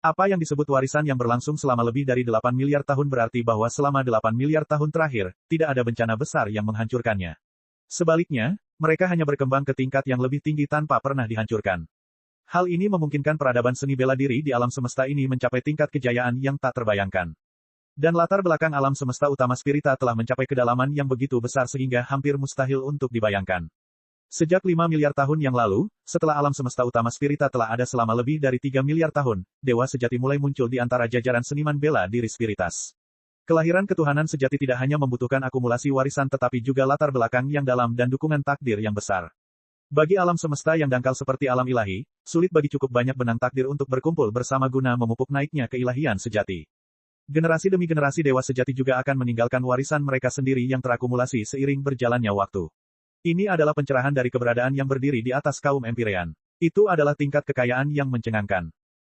Apa yang disebut warisan yang berlangsung selama lebih dari 8 miliar tahun berarti bahwa selama 8 miliar tahun terakhir, tidak ada bencana besar yang menghancurkannya. Sebaliknya, mereka hanya berkembang ke tingkat yang lebih tinggi tanpa pernah dihancurkan. Hal ini memungkinkan peradaban seni bela diri di alam semesta ini mencapai tingkat kejayaan yang tak terbayangkan. Dan latar belakang alam semesta utama spirita telah mencapai kedalaman yang begitu besar sehingga hampir mustahil untuk dibayangkan. Sejak 5 miliar tahun yang lalu, setelah alam semesta utama spirita telah ada selama lebih dari 3 miliar tahun, dewa sejati mulai muncul di antara jajaran seniman bela diri spiritas. Kelahiran ketuhanan sejati tidak hanya membutuhkan akumulasi warisan tetapi juga latar belakang yang dalam dan dukungan takdir yang besar. Bagi alam semesta yang dangkal seperti alam ilahi, sulit bagi cukup banyak benang takdir untuk berkumpul bersama guna memupuk naiknya keilahian sejati. Generasi demi generasi dewa sejati juga akan meninggalkan warisan mereka sendiri yang terakumulasi seiring berjalannya waktu. Ini adalah pencerahan dari keberadaan yang berdiri di atas kaum Empyrean. Itu adalah tingkat kekayaan yang mencengangkan.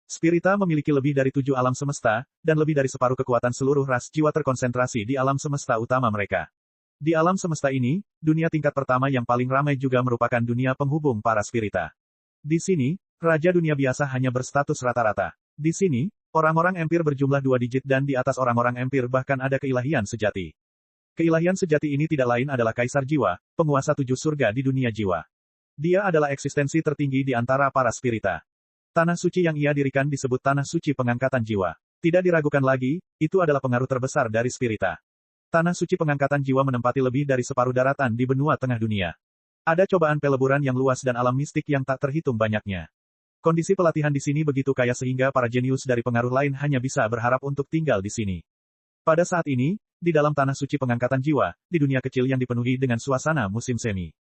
Spirita memiliki lebih dari 7 alam semesta, dan lebih dari separuh kekuatan seluruh ras jiwa terkonsentrasi di alam semesta utama mereka. Di alam semesta ini, dunia tingkat pertama yang paling ramai juga merupakan dunia penghubung para spirita. Di sini, raja dunia biasa hanya berstatus rata-rata. Di sini, orang-orang empir berjumlah 2 digit dan di atas orang-orang empir bahkan ada keilahian sejati. Keilahian sejati ini tidak lain adalah Kaisar Jiwa, penguasa 7 surga di dunia jiwa. Dia adalah eksistensi tertinggi di antara para spirita. Tanah suci yang ia dirikan disebut Tanah Suci Pengangkatan Jiwa. Tidak diragukan lagi, itu adalah pengaruh terbesar dari spirita. Tanah Suci Pengangkatan Jiwa menempati lebih dari separuh daratan di benua tengah dunia. Ada cobaan peleburan yang luas dan alam mistik yang tak terhitung banyaknya. Kondisi pelatihan di sini begitu kaya sehingga para jenius dari pengaruh lain hanya bisa berharap untuk tinggal di sini. Pada saat ini, di dalam Tanah Suci Pengangkatan Jiwa, di dunia kecil yang dipenuhi dengan suasana musim semi.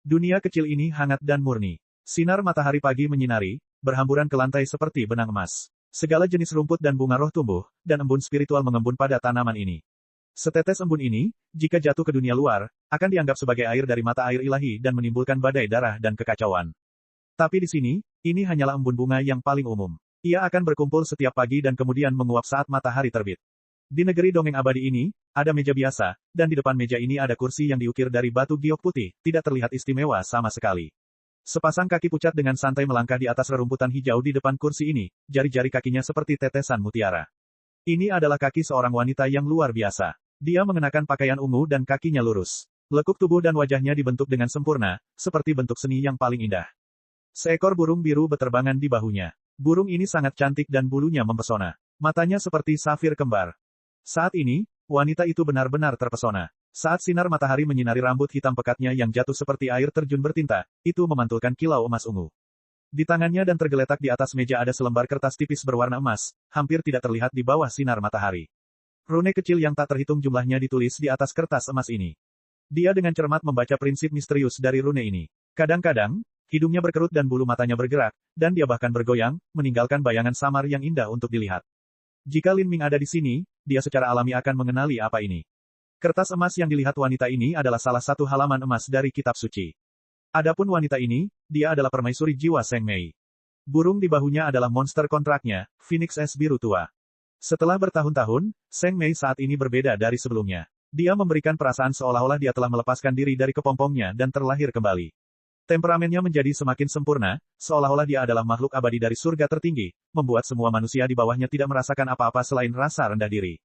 Dunia kecil ini hangat dan murni. Sinar matahari pagi menyinari, berhamburan ke lantai seperti benang emas. Segala jenis rumput dan bunga roh tumbuh, dan embun spiritual mengembun pada tanaman ini. Setetes embun ini, jika jatuh ke dunia luar, akan dianggap sebagai air dari mata air ilahi dan menimbulkan badai darah dan kekacauan. Tapi di sini, ini hanyalah embun bunga yang paling umum. Ia akan berkumpul setiap pagi dan kemudian menguap saat matahari terbit. Di negeri dongeng abadi ini, ada meja biasa, dan di depan meja ini ada kursi yang diukir dari batu giok putih, tidak terlihat istimewa sama sekali. Sepasang kaki pucat dengan santai melangkah di atas rerumputan hijau di depan kursi ini, jari-jari kakinya seperti tetesan mutiara. Ini adalah kaki seorang wanita yang luar biasa. Dia mengenakan pakaian ungu dan kakinya lurus. Lekuk tubuh dan wajahnya dibentuk dengan sempurna, seperti bentuk seni yang paling indah. Seekor burung biru beterbangan di bahunya. Burung ini sangat cantik dan bulunya mempesona. Matanya seperti safir kembar. Saat ini, wanita itu benar-benar terpesona. Saat sinar matahari menyinari rambut hitam pekatnya yang jatuh seperti air terjun bertinta, itu memantulkan kilau emas ungu. Di tangannya dan tergeletak di atas meja ada selembar kertas tipis berwarna emas, hampir tidak terlihat di bawah sinar matahari. Rune kecil yang tak terhitung jumlahnya ditulis di atas kertas emas ini. Dia dengan cermat membaca prinsip misterius dari rune ini. Kadang-kadang, hidungnya berkerut dan bulu matanya bergerak, dan dia bahkan bergoyang, meninggalkan bayangan samar yang indah untuk dilihat. Jika Lin Ming ada di sini, dia secara alami akan mengenali apa ini. Kertas emas yang dilihat wanita ini adalah salah satu halaman emas dari kitab suci. Adapun wanita ini, dia adalah permaisuri jiwa Seng Mei. Burung di bahunya adalah monster kontraknya, Phoenix S biru tua. Setelah bertahun-tahun, Seng Mei saat ini berbeda dari sebelumnya. Dia memberikan perasaan seolah-olah dia telah melepaskan diri dari kepompongnya dan terlahir kembali. Temperamennya menjadi semakin sempurna, seolah-olah dia adalah makhluk abadi dari surga tertinggi, membuat semua manusia di bawahnya tidak merasakan apa-apa selain rasa rendah diri.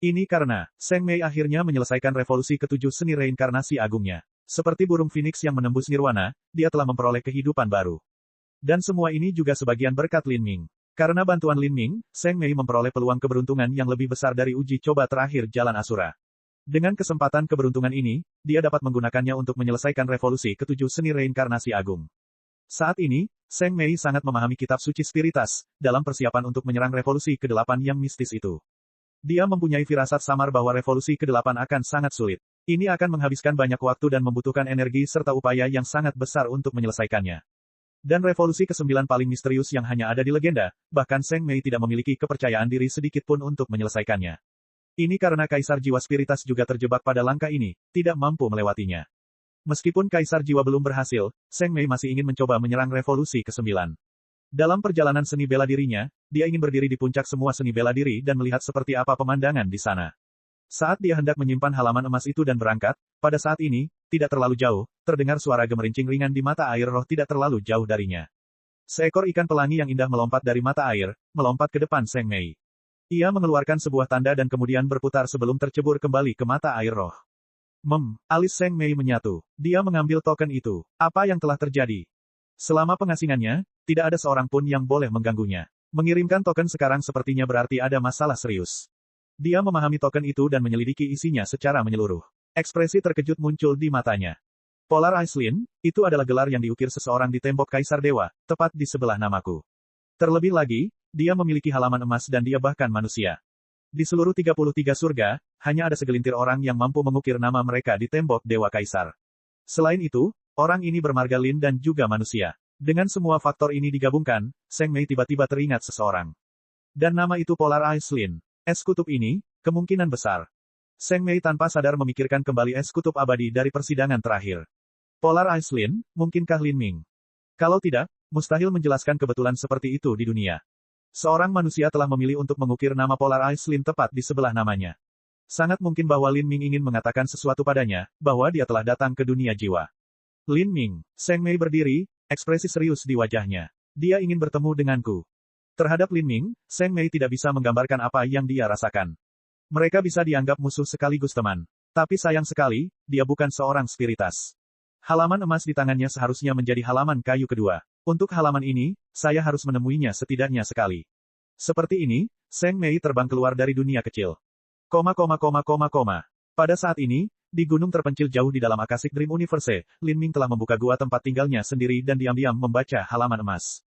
Ini karena, Seng Mei akhirnya menyelesaikan revolusi ke-7 seni reinkarnasi agungnya. Seperti burung Phoenix yang menembus nirwana, dia telah memperoleh kehidupan baru. Dan semua ini juga sebagian berkat Lin Ming. Karena bantuan Lin Ming, Seng Mei memperoleh peluang keberuntungan yang lebih besar dari uji coba terakhir Jalan Asura. Dengan kesempatan keberuntungan ini, dia dapat menggunakannya untuk menyelesaikan revolusi ke-7 seni reinkarnasi agung. Saat ini, Seng Mei sangat memahami kitab suci spiritas, dalam persiapan untuk menyerang revolusi ke-8 yang mistis itu. Dia mempunyai firasat samar bahwa revolusi ke-8 akan sangat sulit. Ini akan menghabiskan banyak waktu dan membutuhkan energi serta upaya yang sangat besar untuk menyelesaikannya. Dan revolusi ke-9 paling misterius yang hanya ada di legenda, bahkan Zheng Mei tidak memiliki kepercayaan diri sedikit pun untuk menyelesaikannya. Ini karena Kaisar Jiwa Spiritas juga terjebak pada langkah ini, tidak mampu melewatinya. Meskipun Kaisar Jiwa belum berhasil, Zheng Mei masih ingin mencoba menyerang revolusi ke-9. Dalam perjalanan seni bela dirinya, dia ingin berdiri di puncak semua seni bela diri dan melihat seperti apa pemandangan di sana. Saat dia hendak menyimpan halaman emas itu dan berangkat, pada saat ini, tidak terlalu jauh, terdengar suara gemerincing ringan di mata air roh tidak terlalu jauh darinya. Seekor ikan pelangi yang indah melompat dari mata air, melompat ke depan Zheng Mei. Ia mengeluarkan sebuah tanda dan kemudian berputar sebelum tercebur kembali ke mata air roh. Alis Zheng Mei menyatu. Dia mengambil token itu. Apa yang telah terjadi? Selama pengasingannya, tidak ada seorang pun yang boleh mengganggunya. Mengirimkan token sekarang sepertinya berarti ada masalah serius. Dia memahami token itu dan menyelidiki isinya secara menyeluruh. Ekspresi terkejut muncul di matanya. Polar Aislinn, itu adalah gelar yang diukir seseorang di tembok Kaisar Dewa, tepat di sebelah namaku. Terlebih lagi, dia memiliki halaman emas dan dia bahkan manusia. Di seluruh 33 surga, hanya ada segelintir orang yang mampu mengukir nama mereka di tembok Dewa Kaisar. Selain itu, orang ini bermarga Lin dan juga manusia. Dengan semua faktor ini digabungkan, Zheng Mei tiba-tiba teringat seseorang. Dan nama itu Polar Aislinn. Es kutub ini, kemungkinan besar. Zheng Mei tanpa sadar memikirkan kembali es kutub abadi dari persidangan terakhir. Polar Aislinn, mungkinkah Lin Ming? Kalau tidak, mustahil menjelaskan kebetulan seperti itu di dunia. Seorang manusia telah memilih untuk mengukir nama Polar Aislinn tepat di sebelah namanya. Sangat mungkin bahwa Lin Ming ingin mengatakan sesuatu padanya, bahwa dia telah datang ke dunia jiwa. Lin Ming, Zheng Mei berdiri, ekspresi serius di wajahnya. Dia ingin bertemu denganku. Terhadap Lin Ming, Zheng Mei tidak bisa menggambarkan apa yang dia rasakan. Mereka bisa dianggap musuh sekaligus teman. Tapi sayang sekali, dia bukan seorang spiritas. Halaman emas di tangannya seharusnya menjadi halaman kayu kedua. Untuk halaman ini, saya harus menemuinya setidaknya sekali. Seperti ini, Zheng Mei terbang keluar dari dunia kecil. Pada saat ini, di gunung terpencil jauh di dalam Akashic Dream Universe, Lin Ming telah membuka gua tempat tinggalnya sendiri dan diam-diam membaca halaman emas.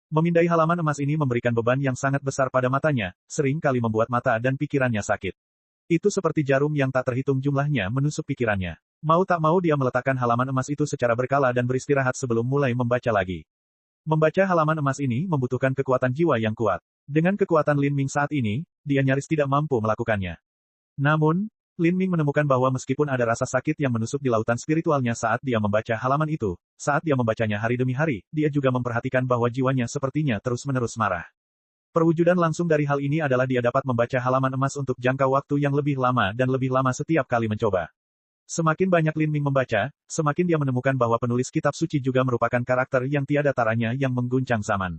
Memindai halaman emas ini memberikan beban yang sangat besar pada matanya, sering kali membuat mata dan pikirannya sakit. Itu seperti jarum yang tak terhitung jumlahnya menusuk pikirannya. Mau tak mau dia meletakkan halaman emas itu secara berkala dan beristirahat sebelum mulai membaca lagi. Membaca halaman emas ini membutuhkan kekuatan jiwa yang kuat. Dengan kekuatan Lin Ming saat ini, dia nyaris tidak mampu melakukannya. Namun, Lin Ming menemukan bahwa meskipun ada rasa sakit yang menusuk di lautan spiritualnya saat dia membaca halaman itu, saat dia membacanya hari demi hari, dia juga memperhatikan bahwa jiwanya sepertinya terus-menerus marah. Perwujudan langsung dari hal ini adalah dia dapat membaca halaman emas untuk jangka waktu yang lebih lama dan lebih lama setiap kali mencoba. Semakin banyak Lin Ming membaca, semakin dia menemukan bahwa penulis kitab suci juga merupakan karakter yang tiada taranya yang mengguncang zaman.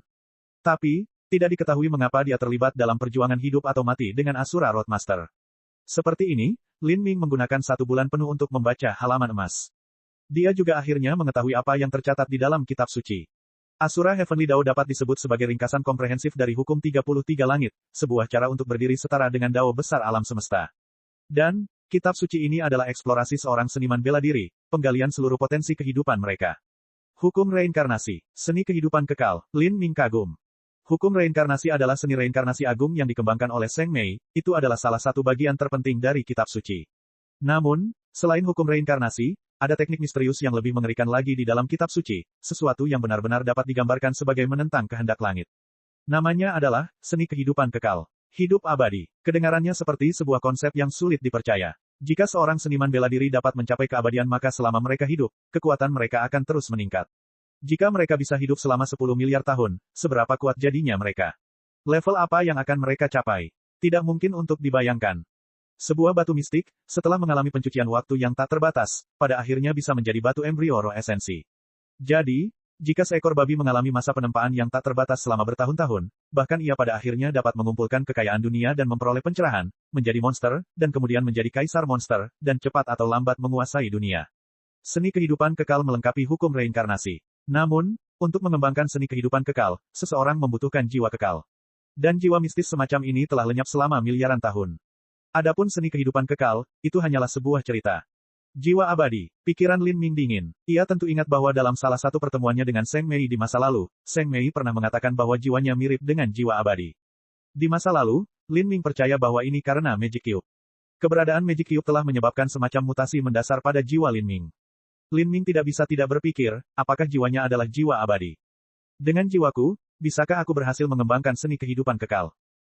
Tapi, tidak diketahui mengapa dia terlibat dalam perjuangan hidup atau mati dengan Asura Roadmaster. Seperti ini, Lin Ming menggunakan 1 bulan penuh untuk membaca halaman emas. Dia juga akhirnya mengetahui apa yang tercatat di dalam kitab suci. Asura Heavenly Dao dapat disebut sebagai ringkasan komprehensif dari hukum 33 langit, sebuah cara untuk berdiri setara dengan Dao besar alam semesta. Dan, kitab suci ini adalah eksplorasi seorang seniman bela diri, penggalian seluruh potensi kehidupan mereka. Hukum reinkarnasi, seni kehidupan kekal, Lin Ming kagum. Hukum reinkarnasi adalah seni reinkarnasi agung yang dikembangkan oleh Zheng Mei, itu adalah salah satu bagian terpenting dari kitab suci. Namun, selain hukum reinkarnasi, ada teknik misterius yang lebih mengerikan lagi di dalam kitab suci, sesuatu yang benar-benar dapat digambarkan sebagai menentang kehendak langit. Namanya adalah, seni kehidupan kekal. Hidup abadi. Kedengarannya seperti sebuah konsep yang sulit dipercaya. Jika seorang seniman bela diri dapat mencapai keabadian maka selama mereka hidup, kekuatan mereka akan terus meningkat. Jika mereka bisa hidup selama 10 miliar tahun, seberapa kuat jadinya mereka? Level apa yang akan mereka capai? Tidak mungkin untuk dibayangkan. Sebuah batu mistik, setelah mengalami pencucian waktu yang tak terbatas, pada akhirnya bisa menjadi batu embrio roh esensi. Jadi, jika seekor babi mengalami masa penempaan yang tak terbatas selama bertahun-tahun, bahkan ia pada akhirnya dapat mengumpulkan kekayaan dunia dan memperoleh pencerahan, menjadi monster, dan kemudian menjadi kaisar monster, dan cepat atau lambat menguasai dunia. Seni kehidupan kekal melengkapi hukum reinkarnasi. Namun, untuk mengembangkan seni kehidupan kekal, seseorang membutuhkan jiwa kekal. Dan jiwa mistis semacam ini telah lenyap selama miliaran tahun. Adapun seni kehidupan kekal, itu hanyalah sebuah cerita. Jiwa abadi, pikiran Lin Ming dingin. Ia tentu ingat bahwa dalam salah satu pertemuannya dengan Zheng Mei di masa lalu, Zheng Mei pernah mengatakan bahwa jiwanya mirip dengan jiwa abadi. Di masa lalu, Lin Ming percaya bahwa ini karena Magic Cube. Keberadaan Magic Cube telah menyebabkan semacam mutasi mendasar pada jiwa Lin Ming. Lin Ming tidak bisa tidak berpikir, apakah jiwanya adalah jiwa abadi. Dengan jiwaku, bisakah aku berhasil mengembangkan seni kehidupan kekal?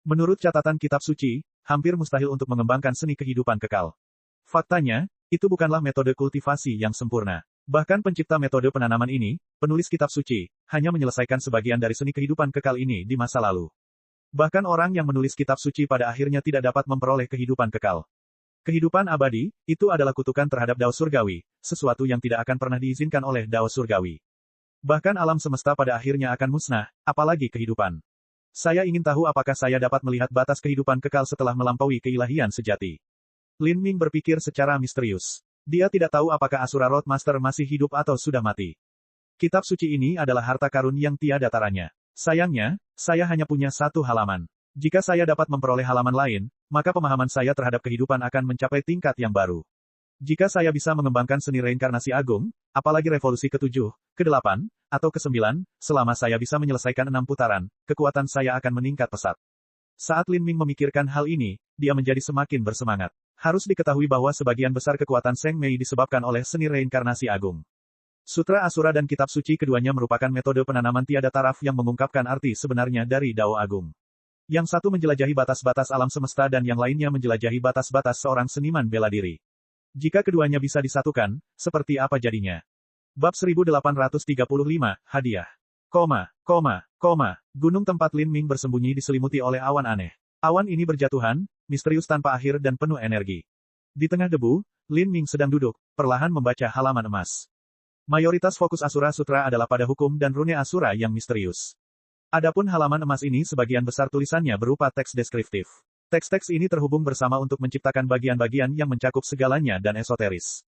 Menurut catatan kitab suci, hampir mustahil untuk mengembangkan seni kehidupan kekal. Faktanya, itu bukanlah metode kultivasi yang sempurna. Bahkan pencipta metode penanaman ini, penulis kitab suci, hanya menyelesaikan sebagian dari seni kehidupan kekal ini di masa lalu. Bahkan orang yang menulis kitab suci pada akhirnya tidak dapat memperoleh kehidupan kekal. Kehidupan abadi, itu adalah kutukan terhadap Dao Surgawi, sesuatu yang tidak akan pernah diizinkan oleh Dao Surgawi. Bahkan alam semesta pada akhirnya akan musnah, apalagi kehidupan. Saya ingin tahu apakah saya dapat melihat batas kehidupan kekal setelah melampaui keilahian sejati. Lin Ming berpikir secara misterius. Dia tidak tahu apakah Asura Roadmaster masih hidup atau sudah mati. Kitab suci ini adalah harta karun yang tiada taranya. Sayangnya, saya hanya punya satu halaman. Jika saya dapat memperoleh halaman lain, maka pemahaman saya terhadap kehidupan akan mencapai tingkat yang baru. Jika saya bisa mengembangkan seni reinkarnasi agung, apalagi revolusi ke-7, ke-8, atau ke-9, selama saya bisa menyelesaikan 6 putaran, kekuatan saya akan meningkat pesat. Saat Lin Ming memikirkan hal ini, dia menjadi semakin bersemangat. Harus diketahui bahwa sebagian besar kekuatan Seng Mei disebabkan oleh seni reinkarnasi agung. Sutra Asura dan kitab suci keduanya merupakan metode penanaman tiada taraf yang mengungkapkan arti sebenarnya dari Dao Agung. Yang satu menjelajahi batas-batas alam semesta dan yang lainnya menjelajahi batas-batas seorang seniman bela diri. Jika keduanya bisa disatukan, seperti apa jadinya? Bab 1835, Hadiah. Gunung tempat Lin Ming bersembunyi diselimuti oleh awan aneh. Awan ini berjatuhan, misterius tanpa akhir dan penuh energi. Di tengah debu, Lin Ming sedang duduk, perlahan membaca halaman emas. Mayoritas fokus Asura Sutra adalah pada hukum dan rune Asura yang misterius. Adapun halaman emas ini sebagian besar tulisannya berupa teks deskriptif. Teks-teks ini terhubung bersama untuk menciptakan bagian-bagian yang mencakup segalanya dan esoteris.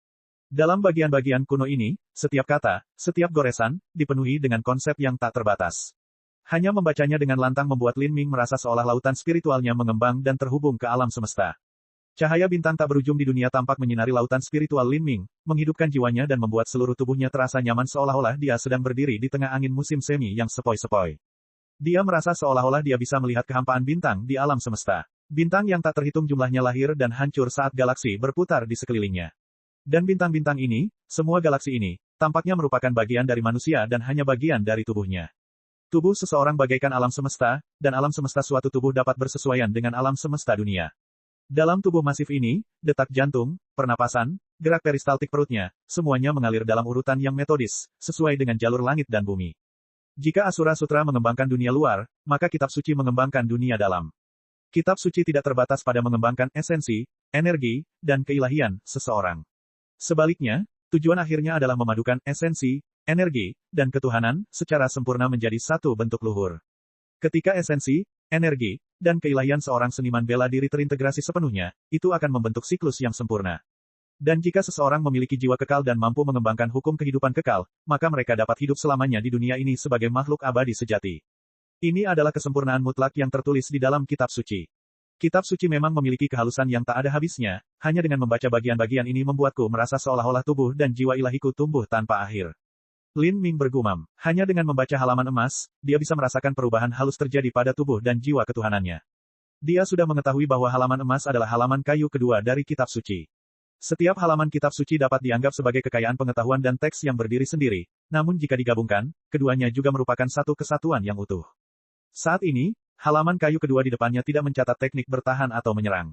Dalam bagian-bagian kuno ini, setiap kata, setiap goresan, dipenuhi dengan konsep yang tak terbatas. Hanya membacanya dengan lantang membuat Lin Ming merasa seolah lautan spiritualnya mengembang dan terhubung ke alam semesta. Cahaya bintang tak berujung di dunia tampak menyinari lautan spiritual Lin Ming, menghidupkan jiwanya dan membuat seluruh tubuhnya terasa nyaman seolah-olah dia sedang berdiri di tengah angin musim semi yang sepoi-sepoi. Dia merasa seolah-olah dia bisa melihat kehampaan bintang di alam semesta. Bintang yang tak terhitung jumlahnya lahir dan hancur saat galaksi berputar di sekelilingnya. Dan bintang-bintang ini, semua galaksi ini, tampaknya merupakan bagian dari manusia dan hanya bagian dari tubuhnya. Tubuh seseorang bagaikan alam semesta, dan alam semesta suatu tubuh dapat bersesuaian dengan alam semesta dunia. Dalam tubuh masif ini, detak jantung, pernapasan, gerak peristaltik perutnya, semuanya mengalir dalam urutan yang metodis, sesuai dengan jalur langit dan bumi. Jika Asura Sutra mengembangkan dunia luar, maka kitab suci mengembangkan dunia dalam. Kitab suci tidak terbatas pada mengembangkan esensi, energi, dan keilahian seseorang. Sebaliknya, tujuan akhirnya adalah memadukan esensi, energi, dan ketuhanan secara sempurna menjadi satu bentuk luhur. Ketika esensi, energi, dan keilahian seorang seniman bela diri terintegrasi sepenuhnya, itu akan membentuk siklus yang sempurna. Dan jika seseorang memiliki jiwa kekal dan mampu mengembangkan hukum kehidupan kekal, maka mereka dapat hidup selamanya di dunia ini sebagai makhluk abadi sejati. Ini adalah kesempurnaan mutlak yang tertulis di dalam kitab suci. Kitab suci memang memiliki kehalusan yang tak ada habisnya, hanya dengan membaca bagian-bagian ini membuatku merasa seolah-olah tubuh dan jiwa ilahiku tumbuh tanpa akhir. Lin Ming bergumam. Hanya dengan membaca halaman emas, dia bisa merasakan perubahan halus terjadi pada tubuh dan jiwa ketuhanannya. Dia sudah mengetahui bahwa halaman emas adalah halaman kayu kedua dari kitab suci. Setiap halaman kitab suci dapat dianggap sebagai kekayaan pengetahuan dan teks yang berdiri sendiri, namun jika digabungkan, keduanya juga merupakan satu kesatuan yang utuh. Saat ini, halaman kayu kedua di depannya tidak mencatat teknik bertahan atau menyerang.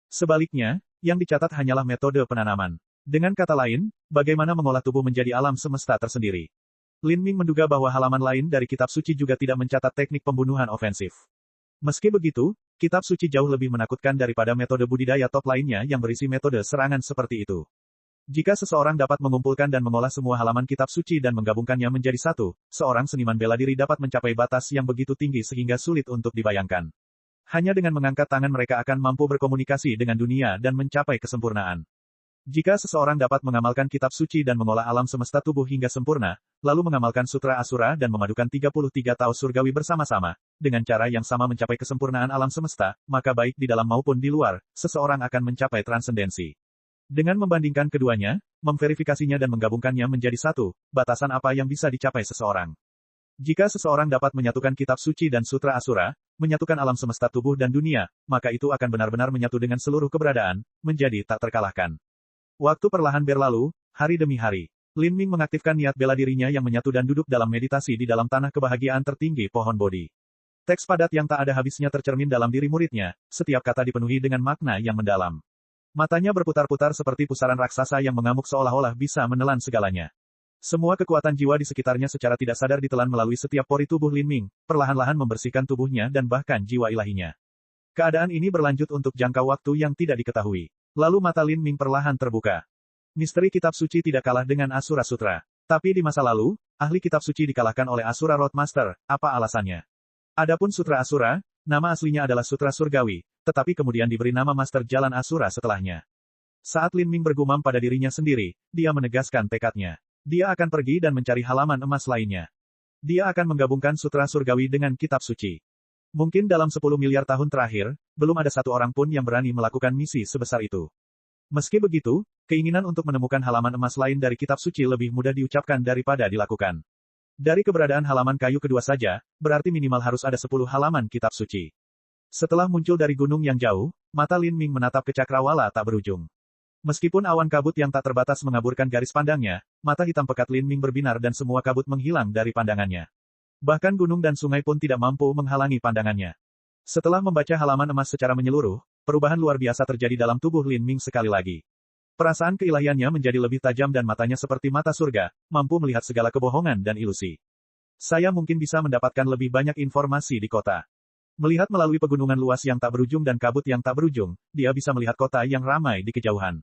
Sebaliknya, yang dicatat hanyalah metode penanaman. Dengan kata lain, bagaimana mengolah tubuh menjadi alam semesta tersendiri. Lin Ming menduga bahwa halaman lain dari kitab suci juga tidak mencatat teknik pembunuhan ofensif. Meski begitu, kitab suci jauh lebih menakutkan daripada metode budidaya top lainnya yang berisi metode serangan seperti itu. Jika seseorang dapat mengumpulkan dan mengolah semua halaman kitab suci dan menggabungkannya menjadi satu, seorang seniman bela diri dapat mencapai batas yang begitu tinggi sehingga sulit untuk dibayangkan. Hanya dengan mengangkat tangan mereka akan mampu berkomunikasi dengan dunia dan mencapai kesempurnaan. Jika seseorang dapat mengamalkan kitab suci dan mengolah alam semesta tubuh hingga sempurna, lalu mengamalkan sutra Asura dan memadukan 33 Tao surgawi bersama-sama, dengan cara yang sama mencapai kesempurnaan alam semesta, maka baik di dalam maupun di luar, seseorang akan mencapai transendensi. Dengan membandingkan keduanya, memverifikasinya dan menggabungkannya menjadi satu, batasan apa yang bisa dicapai seseorang. Jika seseorang dapat menyatukan kitab suci dan sutra Asura, menyatukan alam semesta tubuh dan dunia, maka itu akan benar-benar menyatu dengan seluruh keberadaan, menjadi tak terkalahkan. Waktu perlahan berlalu, hari demi hari. Lin Ming mengaktifkan niat bela dirinya yang menyatu dan duduk dalam meditasi di dalam tanah kebahagiaan tertinggi pohon Bodhi. Teks padat yang tak ada habisnya tercermin dalam diri muridnya, setiap kata dipenuhi dengan makna yang mendalam. Matanya berputar-putar seperti pusaran raksasa yang mengamuk seolah-olah bisa menelan segalanya. Semua kekuatan jiwa di sekitarnya secara tidak sadar ditelan melalui setiap pori tubuh Lin Ming, perlahan-lahan membersihkan tubuhnya dan bahkan jiwa ilahinya. Keadaan ini berlanjut untuk jangka waktu yang tidak diketahui. Lalu mata Lin Ming perlahan terbuka. Misteri kitab suci tidak kalah dengan Asura Sutra. Tapi di masa lalu, ahli kitab suci dikalahkan oleh Asura Roadmaster, apa alasannya? Adapun Sutra Asura, nama aslinya adalah Sutra Surgawi, tetapi kemudian diberi nama Master Jalan Asura setelahnya. Saat Lin Ming bergumam pada dirinya sendiri, dia menegaskan tekadnya. Dia akan pergi dan mencari halaman emas lainnya. Dia akan menggabungkan Sutra Surgawi dengan kitab suci. Mungkin dalam 10 miliar tahun terakhir, belum ada satu orang pun yang berani melakukan misi sebesar itu. Meski begitu, keinginan untuk menemukan halaman emas lain dari kitab suci lebih mudah diucapkan daripada dilakukan. Dari keberadaan halaman kayu kedua saja, berarti minimal harus ada 10 halaman kitab suci. Setelah muncul dari gunung yang jauh, mata Lin Ming menatap ke cakrawala tak berujung. Meskipun awan kabut yang tak terbatas mengaburkan garis pandangnya, mata hitam pekat Lin Ming berbinar dan semua kabut menghilang dari pandangannya. Bahkan gunung dan sungai pun tidak mampu menghalangi pandangannya. Setelah membaca halaman emas secara menyeluruh, perubahan luar biasa terjadi dalam tubuh Lin Ming sekali lagi. Perasaan keilahiannya menjadi lebih tajam dan matanya seperti mata surga, mampu melihat segala kebohongan dan ilusi. Saya mungkin bisa mendapatkan lebih banyak informasi di kota. Melihat melalui pegunungan luas yang tak berujung dan kabut yang tak berujung, dia bisa melihat kota yang ramai di kejauhan.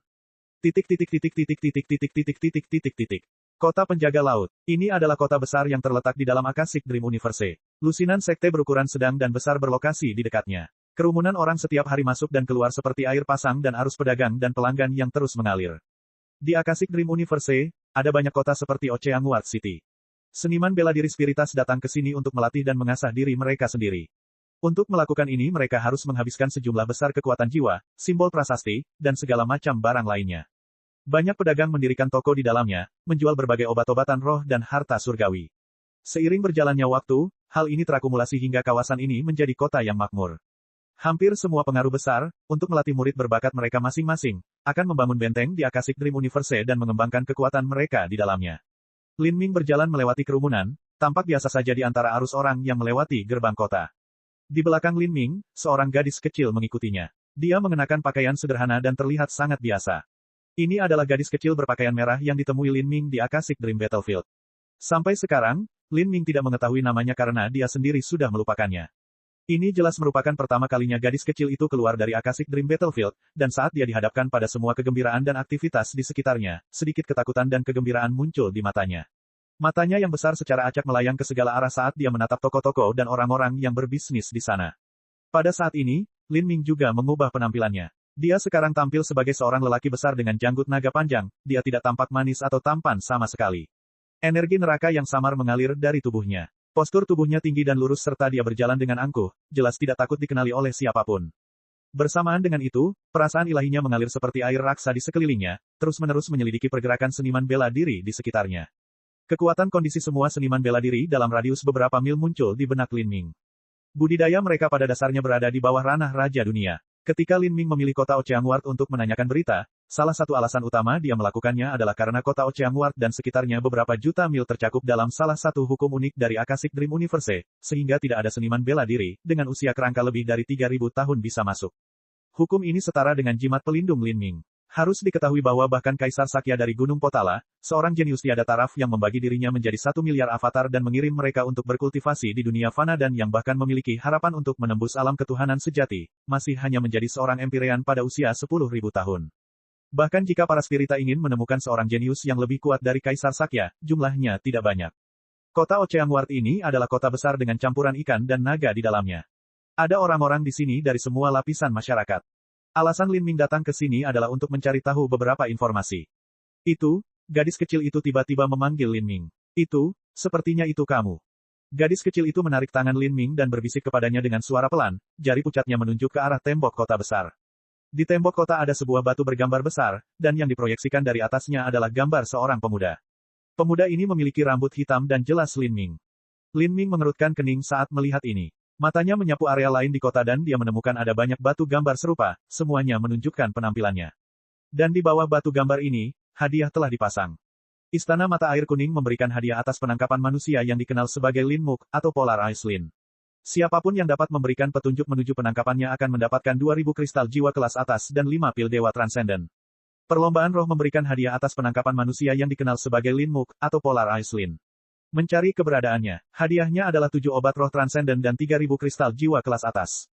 Kota penjaga laut. Ini adalah kota besar yang terletak di dalam Akashic Dream Universe. Lusinan sekte berukuran sedang dan besar berlokasi di dekatnya. Kerumunan orang setiap hari masuk dan keluar seperti air pasang dan arus pedagang dan pelanggan yang terus mengalir. Di Akashic Dream Universe, ada banyak kota seperti Oceanguard City. Seniman bela diri spiritas datang ke sini untuk melatih dan mengasah diri mereka sendiri. Untuk melakukan ini mereka harus menghabiskan sejumlah besar kekuatan jiwa, simbol prasasti, dan segala macam barang lainnya. Banyak pedagang mendirikan toko di dalamnya, menjual berbagai obat-obatan roh dan harta surgawi. Seiring berjalannya waktu, hal ini terakumulasi hingga kawasan ini menjadi kota yang makmur. Hampir semua pengaruh besar, untuk melatih murid berbakat mereka masing-masing, akan membangun benteng di Akashic Dream Universe dan mengembangkan kekuatan mereka di dalamnya. Lin Ming berjalan melewati kerumunan, tampak biasa saja di antara arus orang yang melewati gerbang kota. Di belakang Lin Ming, seorang gadis kecil mengikutinya. Dia mengenakan pakaian sederhana dan terlihat sangat biasa. Ini adalah gadis kecil berpakaian merah yang ditemui Lin Ming di Akashic Dream Battlefield. Sampai sekarang, Lin Ming tidak mengetahui namanya karena dia sendiri sudah melupakannya. Ini jelas merupakan pertama kalinya gadis kecil itu keluar dari Akashic Dream Battlefield, dan saat dia dihadapkan pada semua kegembiraan dan aktivitas di sekitarnya, sedikit ketakutan dan kegembiraan muncul di matanya. Matanya yang besar secara acak melayang ke segala arah saat dia menatap toko-toko dan orang-orang yang berbisnis di sana. Pada saat ini, Lin Ming juga mengubah penampilannya. Dia sekarang tampil sebagai seorang lelaki besar dengan janggut naga panjang, dia tidak tampak manis atau tampan sama sekali. Energi neraka yang samar mengalir dari tubuhnya. Postur tubuhnya tinggi dan lurus serta dia berjalan dengan angkuh, jelas tidak takut dikenali oleh siapapun. Bersamaan dengan itu, perasaan ilahinya mengalir seperti air raksa di sekelilingnya, terus-menerus menyelidiki pergerakan seniman bela diri di sekitarnya. Kekuatan kondisi semua seniman bela diri dalam radius beberapa mil muncul di benak Lin Ming. Budidaya mereka pada dasarnya berada di bawah ranah Raja Dunia. Ketika Lin Ming memilih kota Oceanguard untuk menanyakan berita, salah satu alasan utama dia melakukannya adalah karena kota Oceanguard dan sekitarnya beberapa juta mil tercakup dalam salah satu hukum unik dari Akashic Dream Universe, sehingga tidak ada seniman bela diri, dengan usia kerangka lebih dari 3.000 tahun bisa masuk. Hukum ini setara dengan jimat pelindung Lin Ming. Harus diketahui bahwa bahkan Kaisar Sakya dari Gunung Potala, seorang jenius tiada taraf yang membagi dirinya menjadi 1 miliar avatar dan mengirim mereka untuk berkultivasi di dunia fana dan yang bahkan memiliki harapan untuk menembus alam ketuhanan sejati, masih hanya menjadi seorang Empyrean pada usia 10.000 tahun. Bahkan jika para spirita ingin menemukan seorang jenius yang lebih kuat dari Kaisar Sakya, jumlahnya tidak banyak. Kota Oceanguard ini adalah kota besar dengan campuran ikan dan naga di dalamnya. Ada orang-orang di sini dari semua lapisan masyarakat. Alasan Lin Ming datang ke sini adalah untuk mencari tahu beberapa informasi. Gadis kecil itu tiba-tiba memanggil Lin Ming. Sepertinya itu kamu. Gadis kecil itu menarik tangan Lin Ming dan berbisik kepadanya dengan suara pelan, jari pucatnya menunjuk ke arah tembok kota besar. Di tembok kota ada sebuah batu bergambar besar, dan yang diproyeksikan dari atasnya adalah gambar seorang pemuda. Pemuda ini memiliki rambut hitam dan jelas Lin Ming. Lin Ming mengerutkan kening saat melihat ini. Matanya menyapu area lain di kota dan dia menemukan ada banyak batu gambar serupa, semuanya menunjukkan penampilannya. Dan di bawah batu gambar ini, hadiah telah dipasang. Istana Mata Air Kuning memberikan hadiah atas penangkapan manusia yang dikenal sebagai Lin Mook, atau Polar Ice Lin. Siapapun yang dapat memberikan petunjuk menuju penangkapannya akan mendapatkan 2000 kristal jiwa kelas atas dan 5 pil dewa transenden. Perlombaan roh memberikan hadiah atas penangkapan manusia yang dikenal sebagai Lin Mook, atau Polar Ice Lin. Mencari keberadaannya, hadiahnya adalah 7 obat roh transenden dan 3000 kristal jiwa kelas atas.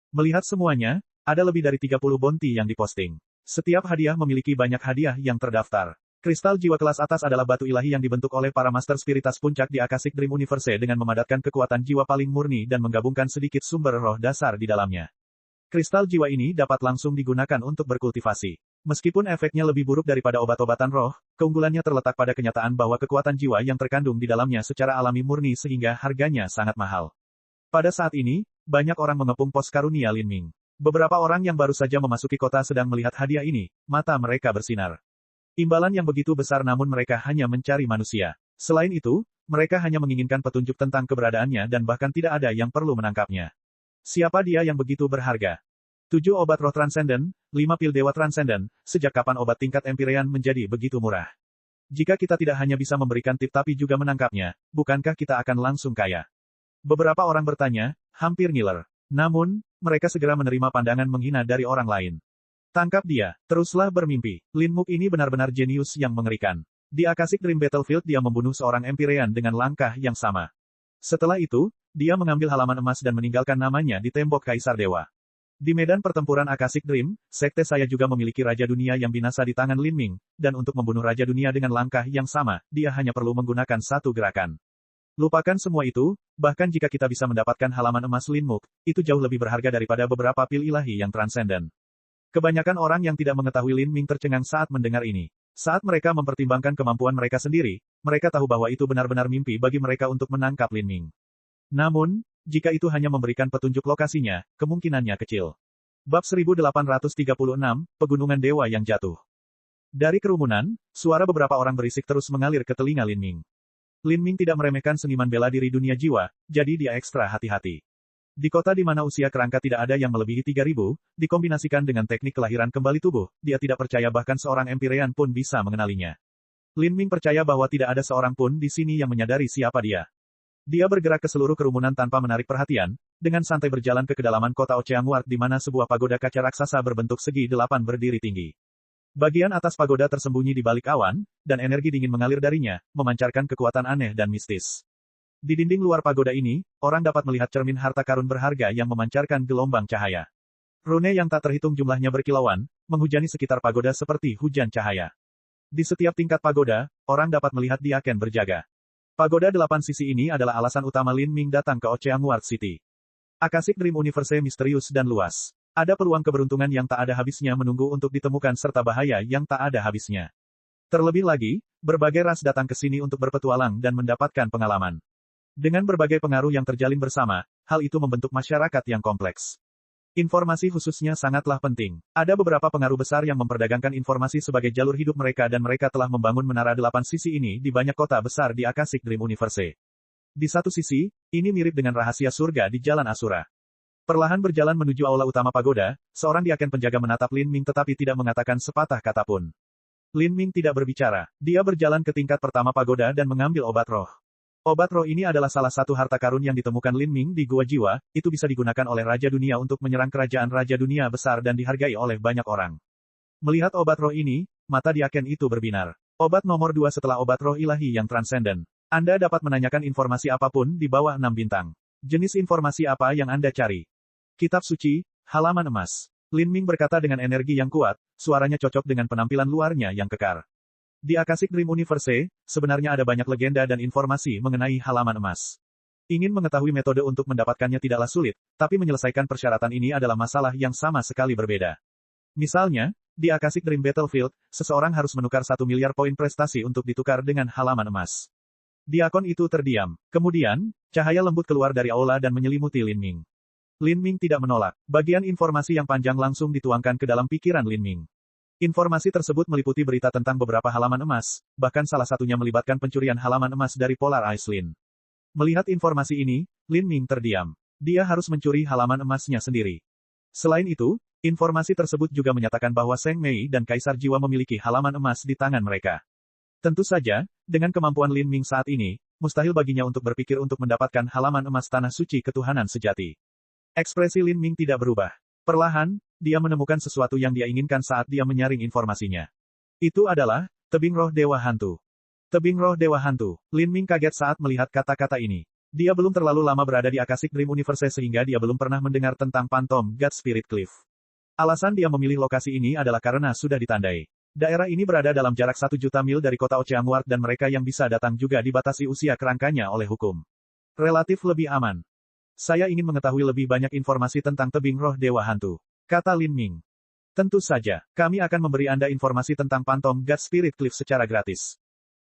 Melihat semuanya, ada lebih dari 30 bounty yang diposting. Setiap hadiah memiliki banyak hadiah yang terdaftar. Kristal jiwa kelas atas adalah batu ilahi yang dibentuk oleh para Master Spiritas Puncak di Akashic Dream Universe dengan memadatkan kekuatan jiwa paling murni dan menggabungkan sedikit sumber roh dasar di dalamnya. Kristal jiwa ini dapat langsung digunakan untuk berkultivasi. Meskipun efeknya lebih buruk daripada obat-obatan roh, keunggulannya terletak pada kenyataan bahwa kekuatan jiwa yang terkandung di dalamnya secara alami murni sehingga harganya sangat mahal. Pada saat ini, banyak orang mengepung pos karunia Lin Ming. Beberapa orang yang baru saja memasuki kota sedang melihat hadiah ini, mata mereka bersinar. Imbalan yang begitu besar namun mereka hanya mencari manusia. Selain itu, mereka hanya menginginkan petunjuk tentang keberadaannya dan bahkan tidak ada yang perlu menangkapnya. Siapa dia yang begitu berharga? 7 obat roh transenden, 5 pil dewa transenden, sejak kapan obat tingkat Empyrean menjadi begitu murah? Jika kita tidak hanya bisa memberikan tip tapi juga menangkapnya, bukankah kita akan langsung kaya? Beberapa orang bertanya, hampir ngiler. Namun, mereka segera menerima pandangan menghina dari orang lain. Tangkap dia, teruslah bermimpi. Lin Mook ini benar-benar jenius yang mengerikan. Di Akashic Dream Battlefield dia membunuh seorang Empyrean dengan langkah yang sama. Setelah itu, dia mengambil halaman emas dan meninggalkan namanya di tembok Kaisar Dewa. Di medan pertempuran Akashic Dream, sekte saya juga memiliki Raja Dunia yang binasa di tangan Lin Ming, dan untuk membunuh Raja Dunia dengan langkah yang sama, dia hanya perlu menggunakan satu gerakan. Lupakan semua itu, bahkan jika kita bisa mendapatkan halaman emas Lin Mook, itu jauh lebih berharga daripada beberapa pil ilahi yang transenden. Kebanyakan orang yang tidak mengetahui Lin Ming tercengang saat mendengar ini. Saat mereka mempertimbangkan kemampuan mereka sendiri, mereka tahu bahwa itu benar-benar mimpi bagi mereka untuk menangkap Lin Ming. Namun, jika itu hanya memberikan petunjuk lokasinya, kemungkinannya kecil. Bab 1836, Pegunungan Dewa yang Jatuh. Dari kerumunan, suara beberapa orang berisik terus mengalir ke telinga Lin Ming. Lin Ming tidak meremehkan seniman bela diri dunia jiwa, jadi dia ekstra hati-hati. Di kota di mana usia kerangka tidak ada yang melebihi 3000, dikombinasikan dengan teknik kelahiran kembali tubuh, dia tidak percaya bahkan seorang Empyrean pun bisa mengenalinya. Lin Ming percaya bahwa tidak ada seorang pun di sini yang menyadari siapa dia. Dia bergerak ke seluruh kerumunan tanpa menarik perhatian, dengan santai berjalan ke kedalaman kota Oceanguard di mana sebuah pagoda kaca raksasa berbentuk segi 8 berdiri tinggi. Bagian atas pagoda tersembunyi di balik awan, dan energi dingin mengalir darinya, memancarkan kekuatan aneh dan mistis. Di dinding luar pagoda ini, orang dapat melihat cermin harta karun berharga yang memancarkan gelombang cahaya. Rune yang tak terhitung jumlahnya berkilauan, menghujani sekitar pagoda seperti hujan cahaya. Di setiap tingkat pagoda, orang dapat melihat diaken berjaga. Pagoda 8 sisi ini adalah alasan utama Lin Ming datang ke Oceanguard City. Akashic Dream Universe misterius dan luas. Ada peluang keberuntungan yang tak ada habisnya menunggu untuk ditemukan serta bahaya yang tak ada habisnya. Terlebih lagi, berbagai ras datang ke sini untuk berpetualang dan mendapatkan pengalaman. Dengan berbagai pengaruh yang terjalin bersama, hal itu membentuk masyarakat yang kompleks. Informasi khususnya sangatlah penting. Ada beberapa pengaruh besar yang memperdagangkan informasi sebagai jalur hidup mereka dan mereka telah membangun menara 8 sisi ini di banyak kota besar di Akashic Dream Universe. Di satu sisi, ini mirip dengan rahasia surga di Jalan Asura. Perlahan berjalan menuju aula utama pagoda, seorang diaken penjaga menatap Lin Ming tetapi tidak mengatakan sepatah kata pun. Lin Ming tidak berbicara. Dia berjalan ke tingkat pertama pagoda dan mengambil obat roh. Obat roh ini adalah salah satu harta karun yang ditemukan Lin Ming di Gua Jiwa, itu bisa digunakan oleh Raja Dunia untuk menyerang kerajaan Raja Dunia besar dan dihargai oleh banyak orang. Melihat obat roh ini, mata diaken itu berbinar. Obat nomor 2 setelah obat roh ilahi yang transenden. Anda dapat menanyakan informasi apapun di bawah 6 bintang. Jenis informasi apa yang Anda cari? Kitab suci, halaman emas. Lin Ming berkata dengan energi yang kuat, suaranya cocok dengan penampilan luarnya yang kekar. Di Akashic Dream Universe, sebenarnya ada banyak legenda dan informasi mengenai halaman emas. Ingin mengetahui metode untuk mendapatkannya tidaklah sulit, tapi menyelesaikan persyaratan ini adalah masalah yang sama sekali berbeda. Misalnya, di Akashic Dream Battlefield, seseorang harus menukar 1 miliar poin prestasi untuk ditukar dengan halaman emas. Diakon itu terdiam. Kemudian, cahaya lembut keluar dari aula dan menyelimuti Lin Ming. Lin Ming tidak menolak. Bagian informasi yang panjang langsung dituangkan ke dalam pikiran Lin Ming. Informasi tersebut meliputi berita tentang beberapa halaman emas, bahkan salah satunya melibatkan pencurian halaman emas dari Polar Ice Lin. Melihat informasi ini, Lin Ming terdiam. Dia harus mencuri halaman emasnya sendiri. Selain itu, informasi tersebut juga menyatakan bahwa Seng Mei dan Kaisar Jiwa memiliki halaman emas di tangan mereka. Tentu saja, dengan kemampuan Lin Ming saat ini, mustahil baginya untuk berpikir untuk mendapatkan halaman emas tanah suci ketuhanan sejati. Ekspresi Lin Ming tidak berubah. Perlahan, dia menemukan sesuatu yang dia inginkan saat dia menyaring informasinya. Itu adalah tebing roh Dewa Hantu. Tebing roh Dewa Hantu. Lin Ming kaget saat melihat kata-kata ini. Dia belum terlalu lama berada di Akashic Dream Universe sehingga dia belum pernah mendengar tentang Phantom God Spirit Cliff. Alasan dia memilih lokasi ini adalah karena sudah ditandai. Daerah ini berada dalam jarak 1 juta mil dari kota Oceanward dan mereka yang bisa datang juga dibatasi usia kerangkanya oleh hukum. Relatif lebih aman. Saya ingin mengetahui lebih banyak informasi tentang tebing roh Dewa Hantu, kata Lin Ming. Tentu saja, kami akan memberi Anda informasi tentang Phantom God Spirit Cliff secara gratis.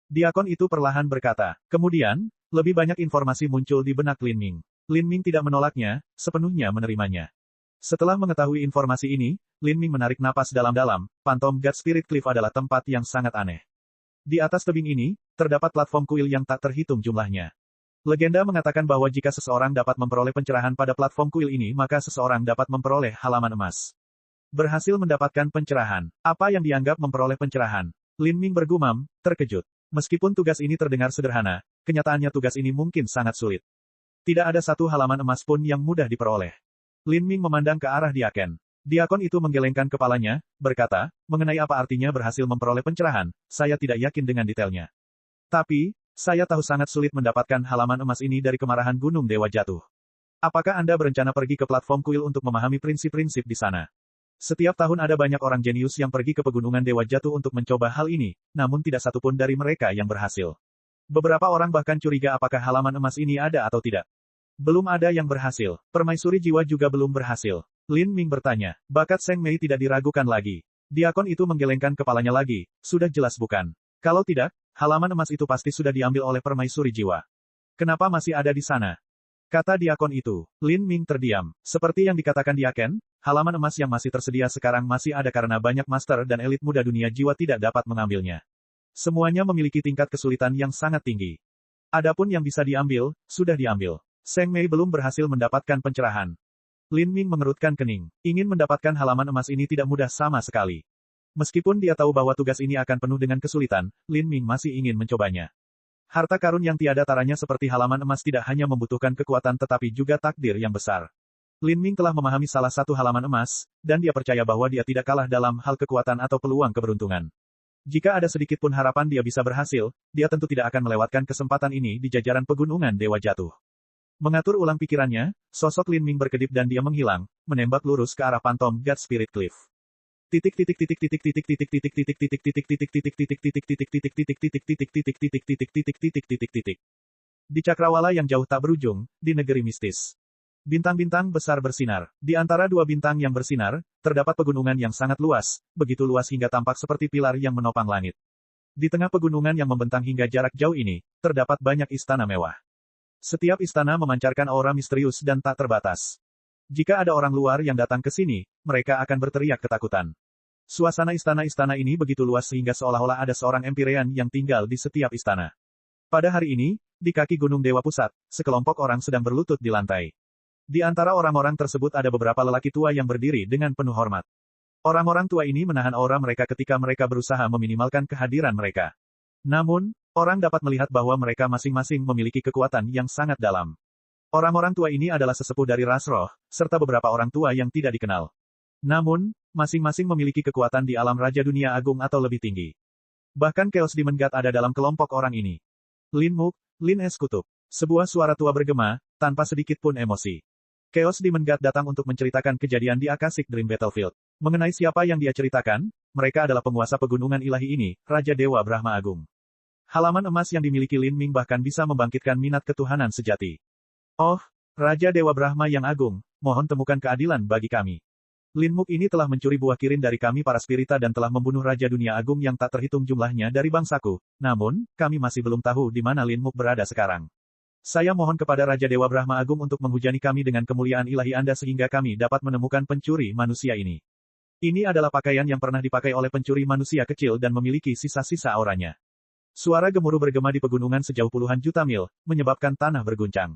Diakon itu perlahan berkata. Kemudian, lebih banyak informasi muncul di benak Lin Ming. Lin Ming tidak menolaknya, sepenuhnya menerimanya. Setelah mengetahui informasi ini, Lin Ming menarik napas dalam-dalam. Phantom God Spirit Cliff adalah tempat yang sangat aneh. Di atas tebing ini, terdapat platform kuil yang tak terhitung jumlahnya. Legenda mengatakan bahwa jika seseorang dapat memperoleh pencerahan pada platform kuil ini maka seseorang dapat memperoleh halaman emas. Berhasil mendapatkan pencerahan. Apa yang dianggap memperoleh pencerahan? Lin Ming bergumam, terkejut. Meskipun tugas ini terdengar sederhana, kenyataannya tugas ini mungkin sangat sulit. Tidak ada satu halaman emas pun yang mudah diperoleh. Lin Ming memandang ke arah Diaken. Diakon itu menggelengkan kepalanya, berkata, mengenai apa artinya berhasil memperoleh pencerahan, saya tidak yakin dengan detailnya. Tapi, saya tahu sangat sulit mendapatkan halaman emas ini dari kemarahan Gunung Dewa Jatuh. Apakah Anda berencana pergi ke platform kuil untuk memahami prinsip-prinsip di sana? Setiap tahun ada banyak orang jenius yang pergi ke pegunungan Dewa Jatuh untuk mencoba hal ini, namun tidak satupun dari mereka yang berhasil. Beberapa orang bahkan curiga apakah halaman emas ini ada atau tidak. Belum ada yang berhasil. Permaisuri jiwa juga belum berhasil. Lin Ming bertanya. Bakat Seng Mei tidak diragukan lagi. Diakon itu menggelengkan kepalanya lagi. Sudah jelas bukan. Kalau tidak, halaman emas itu pasti sudah diambil oleh permaisuri jiwa. Kenapa masih ada di sana? Kata Diakon itu. Lin Ming terdiam. Seperti yang dikatakan Diaken, halaman emas yang masih tersedia sekarang masih ada karena banyak master dan elit muda dunia jiwa tidak dapat mengambilnya. Semuanya memiliki tingkat kesulitan yang sangat tinggi. Adapun yang bisa diambil, sudah diambil. Seng Mei belum berhasil mendapatkan pencerahan. Lin Ming mengerutkan kening. Ingin mendapatkan halaman emas ini tidak mudah sama sekali. Meskipun dia tahu bahwa tugas ini akan penuh dengan kesulitan, Lin Ming masih ingin mencobanya. Harta karun yang tiada taranya seperti halaman emas tidak hanya membutuhkan kekuatan tetapi juga takdir yang besar. Lin Ming telah memahami salah satu halaman emas, dan dia percaya bahwa dia tidak kalah dalam hal kekuatan atau peluang keberuntungan. Jika ada sedikit pun harapan dia bisa berhasil, dia tentu tidak akan melewatkan kesempatan ini di jajaran pegunungan Dewa Jatuh. Mengatur ulang pikirannya, sosok Lin Ming berkedip dan dia menghilang, menembak lurus ke arah Phantom God Spirit Cliff. Di cakrawala yang jauh tak berujung, di negeri mistis. Bintang-bintang besar bersinar. Di antara dua bintang yang bersinar, terdapat pegunungan yang sangat luas, begitu luas hingga tampak seperti pilar yang menopang langit. Di tengah pegunungan yang membentang hingga jarak jauh ini, terdapat banyak istana mewah. Setiap istana memancarkan aura misterius dan tak terbatas. Jika ada orang luar yang datang ke sini, mereka akan berteriak ketakutan. Suasana istana-istana ini begitu luas sehingga seolah-olah ada seorang Empyrean yang tinggal di setiap istana. Pada hari ini, di kaki Gunung Dewa Pusat, sekelompok orang sedang berlutut di lantai. Di antara orang-orang tersebut ada beberapa lelaki tua yang berdiri dengan penuh hormat. Orang-orang tua ini menahan aura mereka ketika mereka berusaha meminimalkan kehadiran mereka. Namun, orang dapat melihat bahwa mereka masing-masing memiliki kekuatan yang sangat dalam. Orang-orang tua ini adalah sesepuh dari ras roh, serta beberapa orang tua yang tidak dikenal. Namun, masing-masing memiliki kekuatan di alam Raja Dunia Agung atau lebih tinggi. Bahkan Chaos Demon God ada dalam kelompok orang ini. Lin Muk, Lin Es Kutub. Sebuah suara tua bergema, tanpa sedikit pun emosi. Chaos Demon God datang untuk menceritakan kejadian di Akashic Dream Battlefield. Mengenai siapa yang dia ceritakan, mereka adalah penguasa pegunungan ilahi ini, Raja Dewa Brahma Agung. Halaman emas yang dimiliki Lin Ming bahkan bisa membangkitkan minat ketuhanan sejati. Oh, Raja Dewa Brahma yang agung, mohon temukan keadilan bagi kami. Lin Muk ini telah mencuri buah kirin dari kami para spirita dan telah membunuh Raja Dunia Agung yang tak terhitung jumlahnya dari bangsaku. Namun, kami masih belum tahu di mana Lin Muk berada sekarang. Saya mohon kepada Raja Dewa Brahma Agung untuk menghujani kami dengan kemuliaan ilahi Anda sehingga kami dapat menemukan pencuri manusia ini. Ini adalah pakaian yang pernah dipakai oleh pencuri manusia kecil dan memiliki sisa-sisa auranya. Suara gemuruh bergema di pegunungan sejauh puluhan juta mil, menyebabkan tanah berguncang.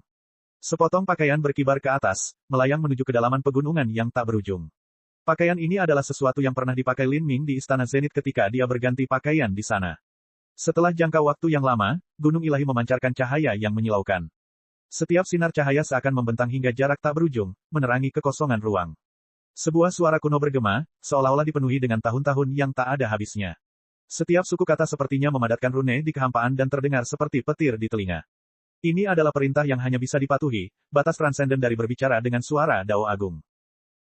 Sepotong pakaian berkibar ke atas, melayang menuju kedalaman pegunungan yang tak berujung. Pakaian ini adalah sesuatu yang pernah dipakai Lin Ming di Istana Zenith ketika dia berganti pakaian di sana. Setelah jangka waktu yang lama, gunung ilahi memancarkan cahaya yang menyilaukan. Setiap sinar cahaya seakan membentang hingga jarak tak berujung, menerangi kekosongan ruang. Sebuah suara kuno bergema, seolah-olah dipenuhi dengan tahun-tahun yang tak ada habisnya. Setiap suku kata sepertinya memadatkan rune di kehampaan dan terdengar seperti petir di telinga. Ini adalah perintah yang hanya bisa dipatuhi, batas transenden dari berbicara dengan suara Dao Agung.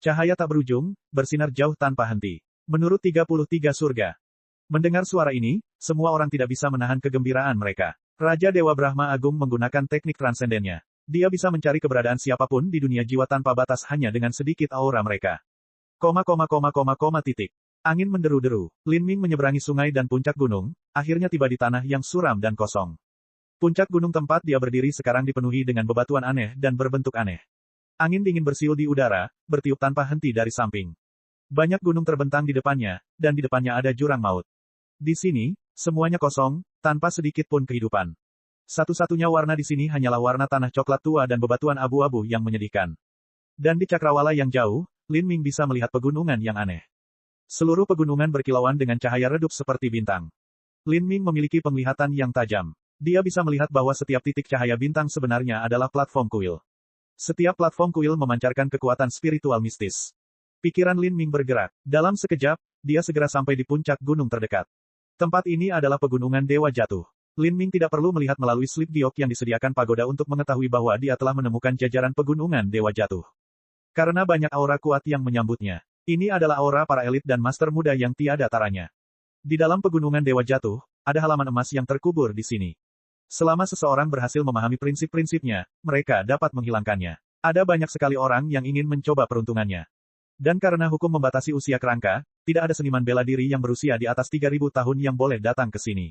Cahaya tak berujung, bersinar jauh tanpa henti. Menurut 33 surga. Mendengar suara ini, semua orang tidak bisa menahan kegembiraan mereka. Raja Dewa Brahma Agung menggunakan teknik transendennya. Dia bisa mencari keberadaan siapapun di dunia jiwa tanpa batas hanya dengan sedikit aura mereka. Titik. Angin menderu-deru. Lin Ming menyeberangi sungai dan puncak gunung, akhirnya tiba di tanah yang suram dan kosong. Puncak gunung tempat dia berdiri sekarang dipenuhi dengan bebatuan aneh dan berbentuk aneh. Angin dingin bersiul di udara, bertiup tanpa henti dari samping. Banyak gunung terbentang di depannya, dan di depannya ada jurang maut. Di sini, semuanya kosong, tanpa sedikit pun kehidupan. Satu-satunya warna di sini hanyalah warna tanah coklat tua dan bebatuan abu-abu yang menyedihkan. Dan di cakrawala yang jauh, Lin Ming bisa melihat pegunungan yang aneh. Seluruh pegunungan berkilauan dengan cahaya redup seperti bintang. Lin Ming memiliki penglihatan yang tajam. Dia bisa melihat bahwa setiap titik cahaya bintang sebenarnya adalah platform kuil. Setiap platform kuil memancarkan kekuatan spiritual mistis. Pikiran Lin Ming bergerak. Dalam sekejap, dia segera sampai di puncak gunung terdekat. Tempat ini adalah pegunungan Dewa Jatuh. Lin Ming tidak perlu melihat melalui slip giok yang disediakan pagoda untuk mengetahui bahwa dia telah menemukan jajaran pegunungan Dewa Jatuh. Karena banyak aura kuat yang menyambutnya. Ini adalah aura para elit dan master muda yang tiada taranya. Di dalam pegunungan Dewa Jatuh, ada halaman emas yang terkubur di sini. Selama seseorang berhasil memahami prinsip-prinsipnya, mereka dapat menghilangkannya. Ada banyak sekali orang yang ingin mencoba peruntungannya. Dan karena hukum membatasi usia kerangka, tidak ada seniman bela diri yang berusia di atas 3000 tahun yang boleh datang ke sini.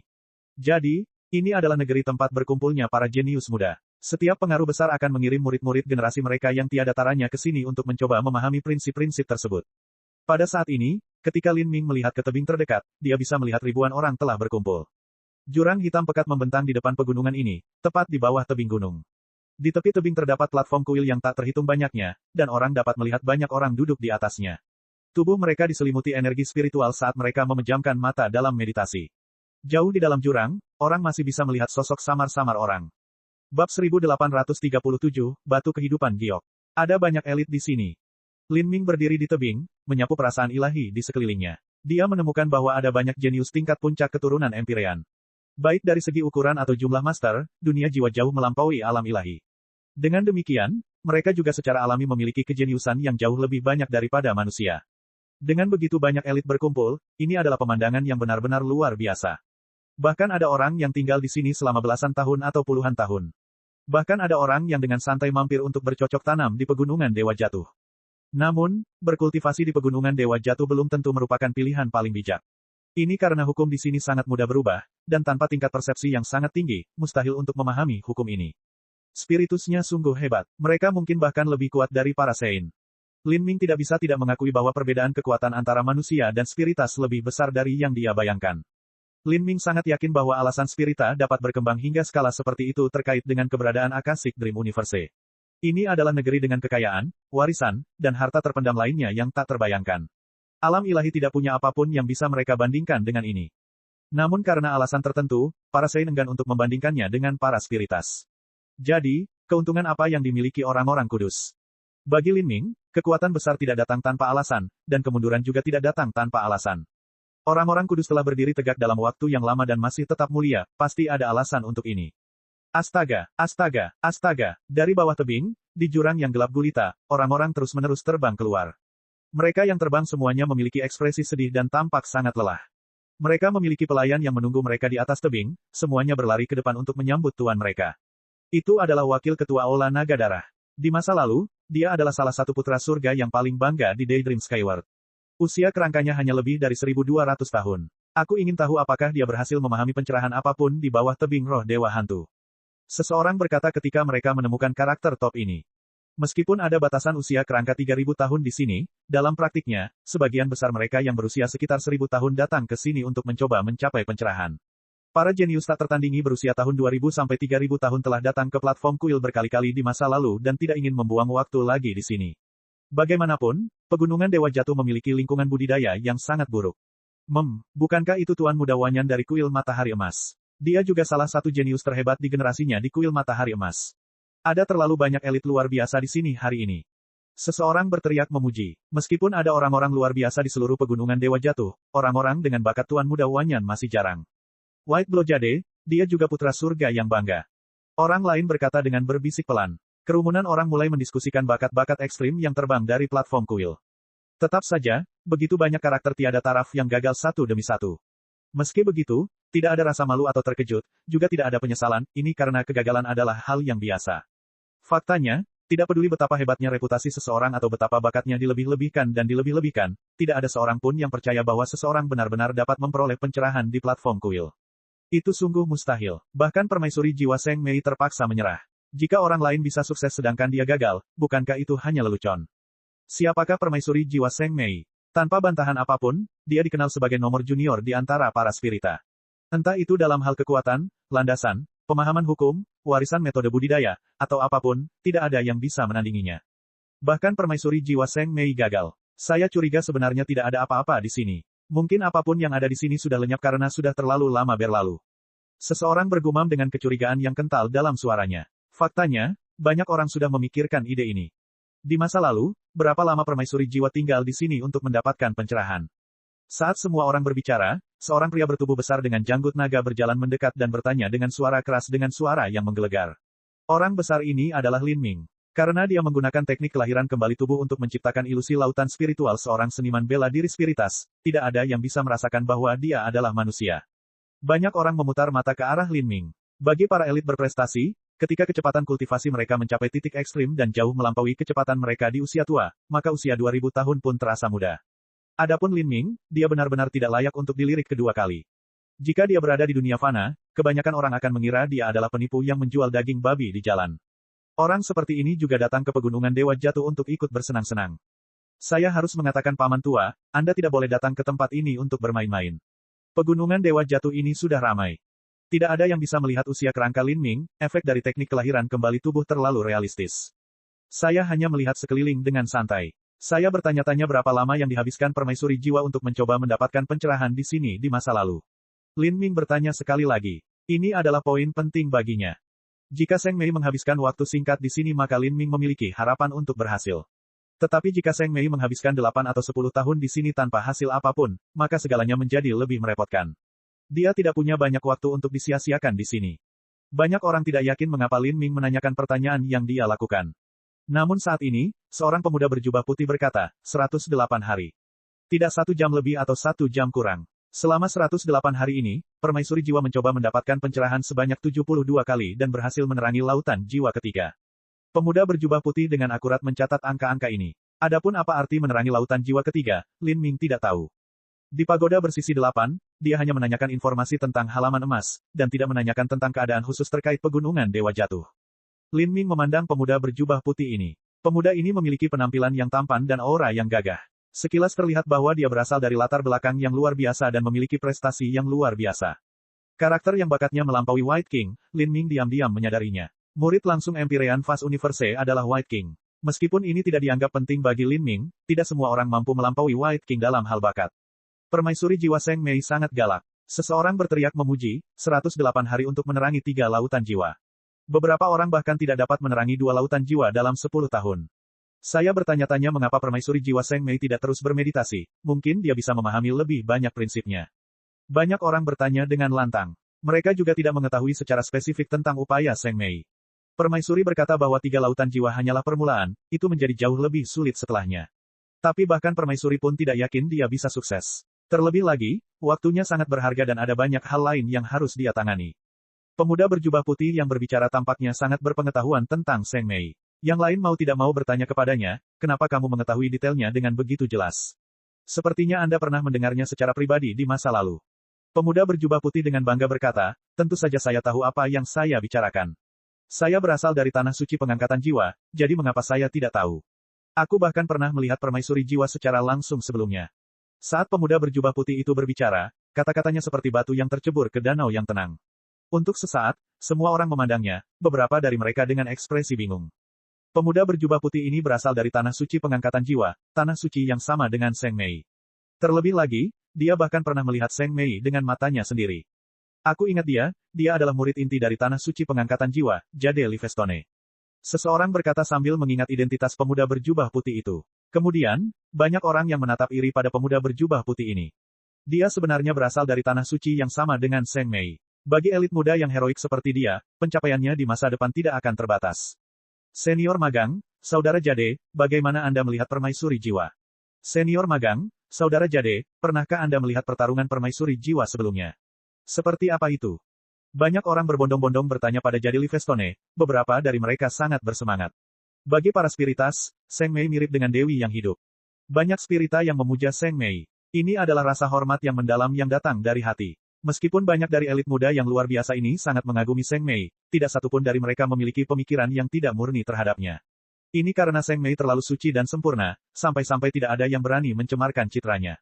Jadi, ini adalah negeri tempat berkumpulnya para jenius muda. Setiap pengaruh besar akan mengirim murid-murid generasi mereka yang tiada taranya ke sini untuk mencoba memahami prinsip-prinsip tersebut. Pada saat ini, ketika Lin Ming melihat ke tebing terdekat, dia bisa melihat ribuan orang telah berkumpul. Jurang hitam pekat membentang di depan pegunungan ini, tepat di bawah tebing gunung. Di tepi tebing terdapat platform kuil yang tak terhitung banyaknya, dan orang dapat melihat banyak orang duduk di atasnya. Tubuh mereka diselimuti energi spiritual saat mereka memejamkan mata dalam meditasi. Jauh di dalam jurang, orang masih bisa melihat sosok samar-samar orang. Bab 1837, Batu Kehidupan Giok. Ada banyak elit di sini. Lin Ming berdiri di tebing, menyapu perasaan ilahi di sekelilingnya. Dia menemukan bahwa ada banyak jenius tingkat puncak keturunan Empyrean. Baik dari segi ukuran atau jumlah master, dunia jiwa jauh melampaui alam ilahi. Dengan demikian, mereka juga secara alami memiliki kejeniusan yang jauh lebih banyak daripada manusia. Dengan begitu banyak elit berkumpul, ini adalah pemandangan yang benar-benar luar biasa. Bahkan ada orang yang tinggal di sini selama belasan tahun atau puluhan tahun. Bahkan ada orang yang dengan santai mampir untuk bercocok tanam di pegunungan Dewa Jatuh. Namun, berkultivasi di pegunungan Dewa Jatuh belum tentu merupakan pilihan paling bijak. Ini karena hukum di sini sangat mudah berubah, dan tanpa tingkat persepsi yang sangat tinggi, mustahil untuk memahami hukum ini. Spiritusnya sungguh hebat. Mereka mungkin bahkan lebih kuat dari para Sein. Lin Ming tidak bisa tidak mengakui bahwa perbedaan kekuatan antara manusia dan spiritas lebih besar dari yang dia bayangkan. Lin Ming sangat yakin bahwa alasan spirita dapat berkembang hingga skala seperti itu terkait dengan keberadaan Akashic Dream Universe. Ini adalah negeri dengan kekayaan, warisan, dan harta terpendam lainnya yang tak terbayangkan. Alam ilahi tidak punya apapun yang bisa mereka bandingkan dengan ini. Namun karena alasan tertentu, para Sein enggan untuk membandingkannya dengan para spiritas. Jadi, keuntungan apa yang dimiliki orang-orang kudus? Bagi Lin Ming, kekuatan besar tidak datang tanpa alasan, dan kemunduran juga tidak datang tanpa alasan. Orang-orang kudus telah berdiri tegak dalam waktu yang lama dan masih tetap mulia, pasti ada alasan untuk ini. Astaga, astaga, astaga, dari bawah tebing, di jurang yang gelap gulita, orang-orang terus-menerus terbang keluar. Mereka yang terbang semuanya memiliki ekspresi sedih dan tampak sangat lelah. Mereka memiliki pelayan yang menunggu mereka di atas tebing, semuanya berlari ke depan untuk menyambut tuan mereka. Itu adalah wakil ketua Aula Naga Darah. Di masa lalu, dia adalah salah satu putra surga yang paling bangga di Daydream Skyward. Usia kerangkanya hanya lebih dari 1200 tahun. Aku ingin tahu apakah dia berhasil memahami pencerahan apapun di bawah tebing roh Dewa Hantu. Seseorang berkata ketika mereka menemukan karakter top ini. Meskipun ada batasan usia kerangka 3000 tahun di sini, dalam praktiknya, sebagian besar mereka yang berusia sekitar 1000 tahun datang ke sini untuk mencoba mencapai pencerahan. Para jenius tak tertandingi berusia tahun 2000 sampai 3000 tahun telah datang ke platform kuil berkali-kali di masa lalu dan tidak ingin membuang waktu lagi di sini. Bagaimanapun, Pegunungan Dewa Jatuh memiliki lingkungan budidaya yang sangat buruk. Bukankah itu Tuan Muda Wanyan dari kuil Matahari Emas? Dia juga salah satu jenius terhebat di generasinya di kuil Matahari Emas. Ada terlalu banyak elit luar biasa di sini hari ini. Seseorang berteriak memuji. Meskipun ada orang-orang luar biasa di seluruh Pegunungan Dewa Jatuh, orang-orang dengan bakat Tuan Muda Wanyan masih jarang. White Blodgade, dia juga putra surga yang bangga. Orang lain berkata dengan berbisik pelan. Kerumunan orang mulai mendiskusikan bakat-bakat ekstrim yang terbang dari platform kuil. Tetap saja, begitu banyak karakter tiada taraf yang gagal satu demi satu. Meski begitu, tidak ada rasa malu atau terkejut, juga tidak ada penyesalan, ini karena kegagalan adalah hal yang biasa. Faktanya, tidak peduli betapa hebatnya reputasi seseorang atau betapa bakatnya dilebih-lebihkan dan dilebih-lebihkan, tidak ada seorang pun yang percaya bahwa seseorang benar-benar dapat memperoleh pencerahan di platform kuil. Itu sungguh mustahil. Bahkan permaisuri jiwa Seng Mei terpaksa menyerah. Jika orang lain bisa sukses sedangkan dia gagal, bukankah itu hanya lelucon? Siapakah permaisuri jiwa Seng Mei? Tanpa bantahan apapun, dia dikenal sebagai nomor junior di antara para spirita. Entah itu dalam hal kekuatan, landasan, pemahaman hukum, warisan metode budidaya, atau apapun, tidak ada yang bisa menandinginya. Bahkan permaisuri jiwa Seng Mei gagal. Saya curiga sebenarnya tidak ada apa-apa di sini. Mungkin apapun yang ada di sini sudah lenyap karena sudah terlalu lama berlalu. Seseorang bergumam dengan kecurigaan yang kental dalam suaranya. Faktanya, banyak orang sudah memikirkan ide ini. Di masa lalu, berapa lama permaisuri jiwa tinggal di sini untuk mendapatkan pencerahan? Saat semua orang berbicara, seorang pria bertubuh besar dengan janggut naga berjalan mendekat dan bertanya dengan suara keras dengan suara yang menggelegar. Orang besar ini adalah Lin Ming. Karena dia menggunakan teknik kelahiran kembali tubuh untuk menciptakan ilusi lautan spiritual seorang seniman bela diri spiritas, tidak ada yang bisa merasakan bahwa dia adalah manusia. Banyak orang memutar mata ke arah Lin Ming. Bagi para elit berprestasi, ketika kecepatan kultivasi mereka mencapai titik ekstrim dan jauh melampaui kecepatan mereka di usia tua, maka usia 2000 tahun pun terasa muda. Adapun Lin Ming, dia benar-benar tidak layak untuk dilirik kedua kali. Jika dia berada di dunia fana, kebanyakan orang akan mengira dia adalah penipu yang menjual daging babi di jalan. Orang seperti ini juga datang ke Pegunungan Dewa Jatuh untuk ikut bersenang-senang. Saya harus mengatakan paman tua, Anda tidak boleh datang ke tempat ini untuk bermain-main. Pegunungan Dewa Jatuh ini sudah ramai. Tidak ada yang bisa melihat usia kerangka Lin Ming, efek dari teknik kelahiran kembali tubuh terlalu realistis. Saya hanya melihat sekeliling dengan santai. Saya bertanya-tanya berapa lama yang dihabiskan permaisuri jiwa untuk mencoba mendapatkan pencerahan di sini di masa lalu. Lin Ming bertanya sekali lagi. Ini adalah poin penting baginya. Jika Seng Mei menghabiskan waktu singkat di sini maka Lin Ming memiliki harapan untuk berhasil. Tetapi jika Seng Mei menghabiskan 8 atau 10 tahun di sini tanpa hasil apapun, maka segalanya menjadi lebih merepotkan. Dia tidak punya banyak waktu untuk disia-siakan di sini. Banyak orang tidak yakin mengapa Lin Ming menanyakan pertanyaan yang dia lakukan. Namun saat ini, seorang pemuda berjubah putih berkata, 108 hari. Tidak 1 jam lebih atau 1 jam kurang. Selama 108 hari ini, permaisuri jiwa mencoba mendapatkan pencerahan sebanyak 72 kali dan berhasil menerangi lautan jiwa ketiga. Pemuda berjubah putih dengan akurat mencatat angka-angka ini. Adapun apa arti menerangi lautan jiwa ketiga, Lin Ming tidak tahu. Di pagoda bersisi 8, dia hanya menanyakan informasi tentang halaman emas, dan tidak menanyakan tentang keadaan khusus terkait Pegunungan Dewa Jatuh. Lin Ming memandang pemuda berjubah putih ini. Pemuda ini memiliki penampilan yang tampan dan aura yang gagah. Sekilas terlihat bahwa dia berasal dari latar belakang yang luar biasa dan memiliki prestasi yang luar biasa. Karakter yang bakatnya melampaui White King, Lin Ming diam-diam menyadarinya. Murid langsung Empyrean Fast Universe adalah White King. Meskipun ini tidak dianggap penting bagi Lin Ming, tidak semua orang mampu melampaui White King dalam hal bakat. Permaisuri jiwa Seng Mei sangat galak. Seseorang berteriak memuji, 108 hari untuk menerangi 3 lautan jiwa. Beberapa orang bahkan tidak dapat menerangi 2 lautan jiwa dalam 10 tahun. Saya bertanya-tanya mengapa permaisuri jiwa Seng Mei tidak terus bermeditasi, mungkin dia bisa memahami lebih banyak prinsipnya. Banyak orang bertanya dengan lantang. Mereka juga tidak mengetahui secara spesifik tentang upaya Seng Mei. Permaisuri berkata bahwa 3 lautan jiwa hanyalah permulaan, itu menjadi jauh lebih sulit setelahnya. Tapi bahkan permaisuri pun tidak yakin dia bisa sukses. Terlebih lagi, waktunya sangat berharga dan ada banyak hal lain yang harus dia tangani. Pemuda berjubah putih yang berbicara tampaknya sangat berpengetahuan tentang Seng Mei. Yang lain mau tidak mau bertanya kepadanya, kenapa kamu mengetahui detailnya dengan begitu jelas? Sepertinya Anda pernah mendengarnya secara pribadi di masa lalu. Pemuda berjubah putih dengan bangga berkata, tentu saja saya tahu apa yang saya bicarakan. Saya berasal dari tanah suci pengangkatan jiwa, jadi mengapa saya tidak tahu? Aku bahkan pernah melihat permaisuri jiwa secara langsung sebelumnya. Saat pemuda berjubah putih itu berbicara, kata-katanya seperti batu yang tercebur ke danau yang tenang. Untuk sesaat, semua orang memandangnya, beberapa dari mereka dengan ekspresi bingung. Pemuda berjubah putih ini berasal dari tanah suci pengangkatan jiwa, tanah suci yang sama dengan Seng Mei. Terlebih lagi, dia bahkan pernah melihat Seng Mei dengan matanya sendiri. Aku ingat dia adalah murid inti dari tanah suci pengangkatan jiwa, Jade Livestone. Seseorang berkata sambil mengingat identitas pemuda berjubah putih itu. Kemudian, banyak orang yang menatap iri pada pemuda berjubah putih ini. Dia sebenarnya berasal dari tanah suci yang sama dengan Seng Mei. Bagi elit muda yang heroik seperti dia, pencapaiannya di masa depan tidak akan terbatas. Senior magang, Saudara Jade, bagaimana Anda melihat permaisuri jiwa? Senior magang, Saudara Jade, pernahkah Anda melihat pertarungan permaisuri jiwa sebelumnya? Seperti apa itu? Banyak orang berbondong-bondong bertanya pada Jade Livestone, beberapa dari mereka sangat bersemangat. Bagi para spiritas, Seng Mei mirip dengan dewi yang hidup. Banyak spirita yang memuja Seng Mei. Ini adalah rasa hormat yang mendalam yang datang dari hati. Meskipun banyak dari elit muda yang luar biasa ini sangat mengagumi Seng Mei, tidak satupun dari mereka memiliki pemikiran yang tidak murni terhadapnya. Ini karena Seng Mei terlalu suci dan sempurna, sampai-sampai tidak ada yang berani mencemarkan citranya.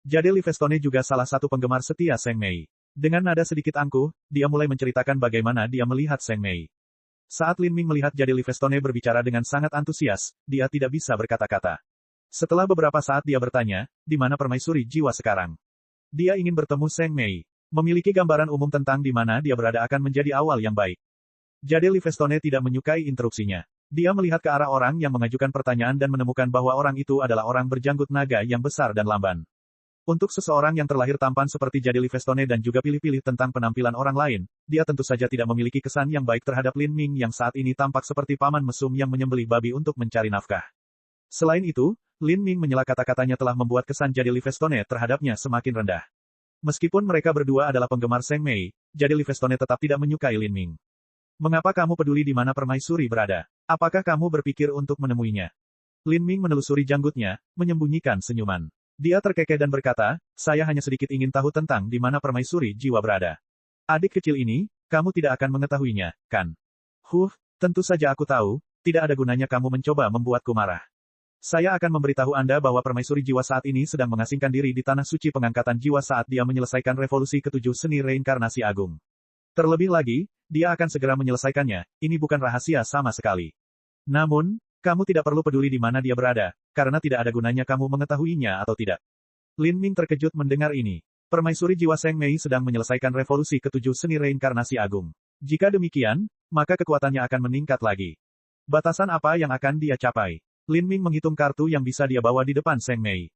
Jade Livestone juga salah satu penggemar setia Seng Mei. Dengan nada sedikit angkuh, dia mulai menceritakan bagaimana dia melihat Seng Mei. Saat Lin Ming melihat Jade Livestone berbicara dengan sangat antusias, dia tidak bisa berkata-kata. Setelah beberapa saat dia bertanya, di mana permaisuri jiwa sekarang? Dia ingin bertemu Seng Mei. Memiliki gambaran umum tentang di mana dia berada akan menjadi awal yang baik. Jade Livestone tidak menyukai interupsinya. Dia melihat ke arah orang yang mengajukan pertanyaan dan menemukan bahwa orang itu adalah orang berjanggut naga yang besar dan lamban. Untuk seseorang yang terlahir tampan seperti Jade Livestone dan juga pilih-pilih tentang penampilan orang lain, dia tentu saja tidak memiliki kesan yang baik terhadap Lin Ming yang saat ini tampak seperti paman mesum yang menyembelih babi untuk mencari nafkah. Selain itu, Lin Ming menyela kata-katanya telah membuat kesan Jade Livestone terhadapnya semakin rendah. Meskipun mereka berdua adalah penggemar Seng Mei, Jade Livestone tetap tidak menyukai Lin Ming. Mengapa kamu peduli di mana permaisuri berada? Apakah kamu berpikir untuk menemuinya? Lin Ming menelusuri janggutnya, menyembunyikan senyuman. Dia terkekeh dan berkata, saya hanya sedikit ingin tahu tentang di mana permaisuri jiwa berada. Adik kecil ini, kamu tidak akan mengetahuinya, kan? Tentu saja aku tahu, tidak ada gunanya kamu mencoba membuatku marah. Saya akan memberitahu Anda bahwa permaisuri jiwa saat ini sedang mengasingkan diri di tanah suci pengangkatan jiwa saat dia menyelesaikan revolusi ketujuh seni reinkarnasi agung. Terlebih lagi, dia akan segera menyelesaikannya, ini bukan rahasia sama sekali. Namun, kamu tidak perlu peduli di mana dia berada, karena tidak ada gunanya kamu mengetahuinya atau tidak. Lin Ming terkejut mendengar ini. Permaisuri jiwa Seng Mei sedang menyelesaikan revolusi ketujuh seni reinkarnasi agung. Jika demikian, maka kekuatannya akan meningkat lagi. Batasan apa yang akan dia capai? Lin Ming menghitung kartu yang bisa dia bawa di depan Seng Mei.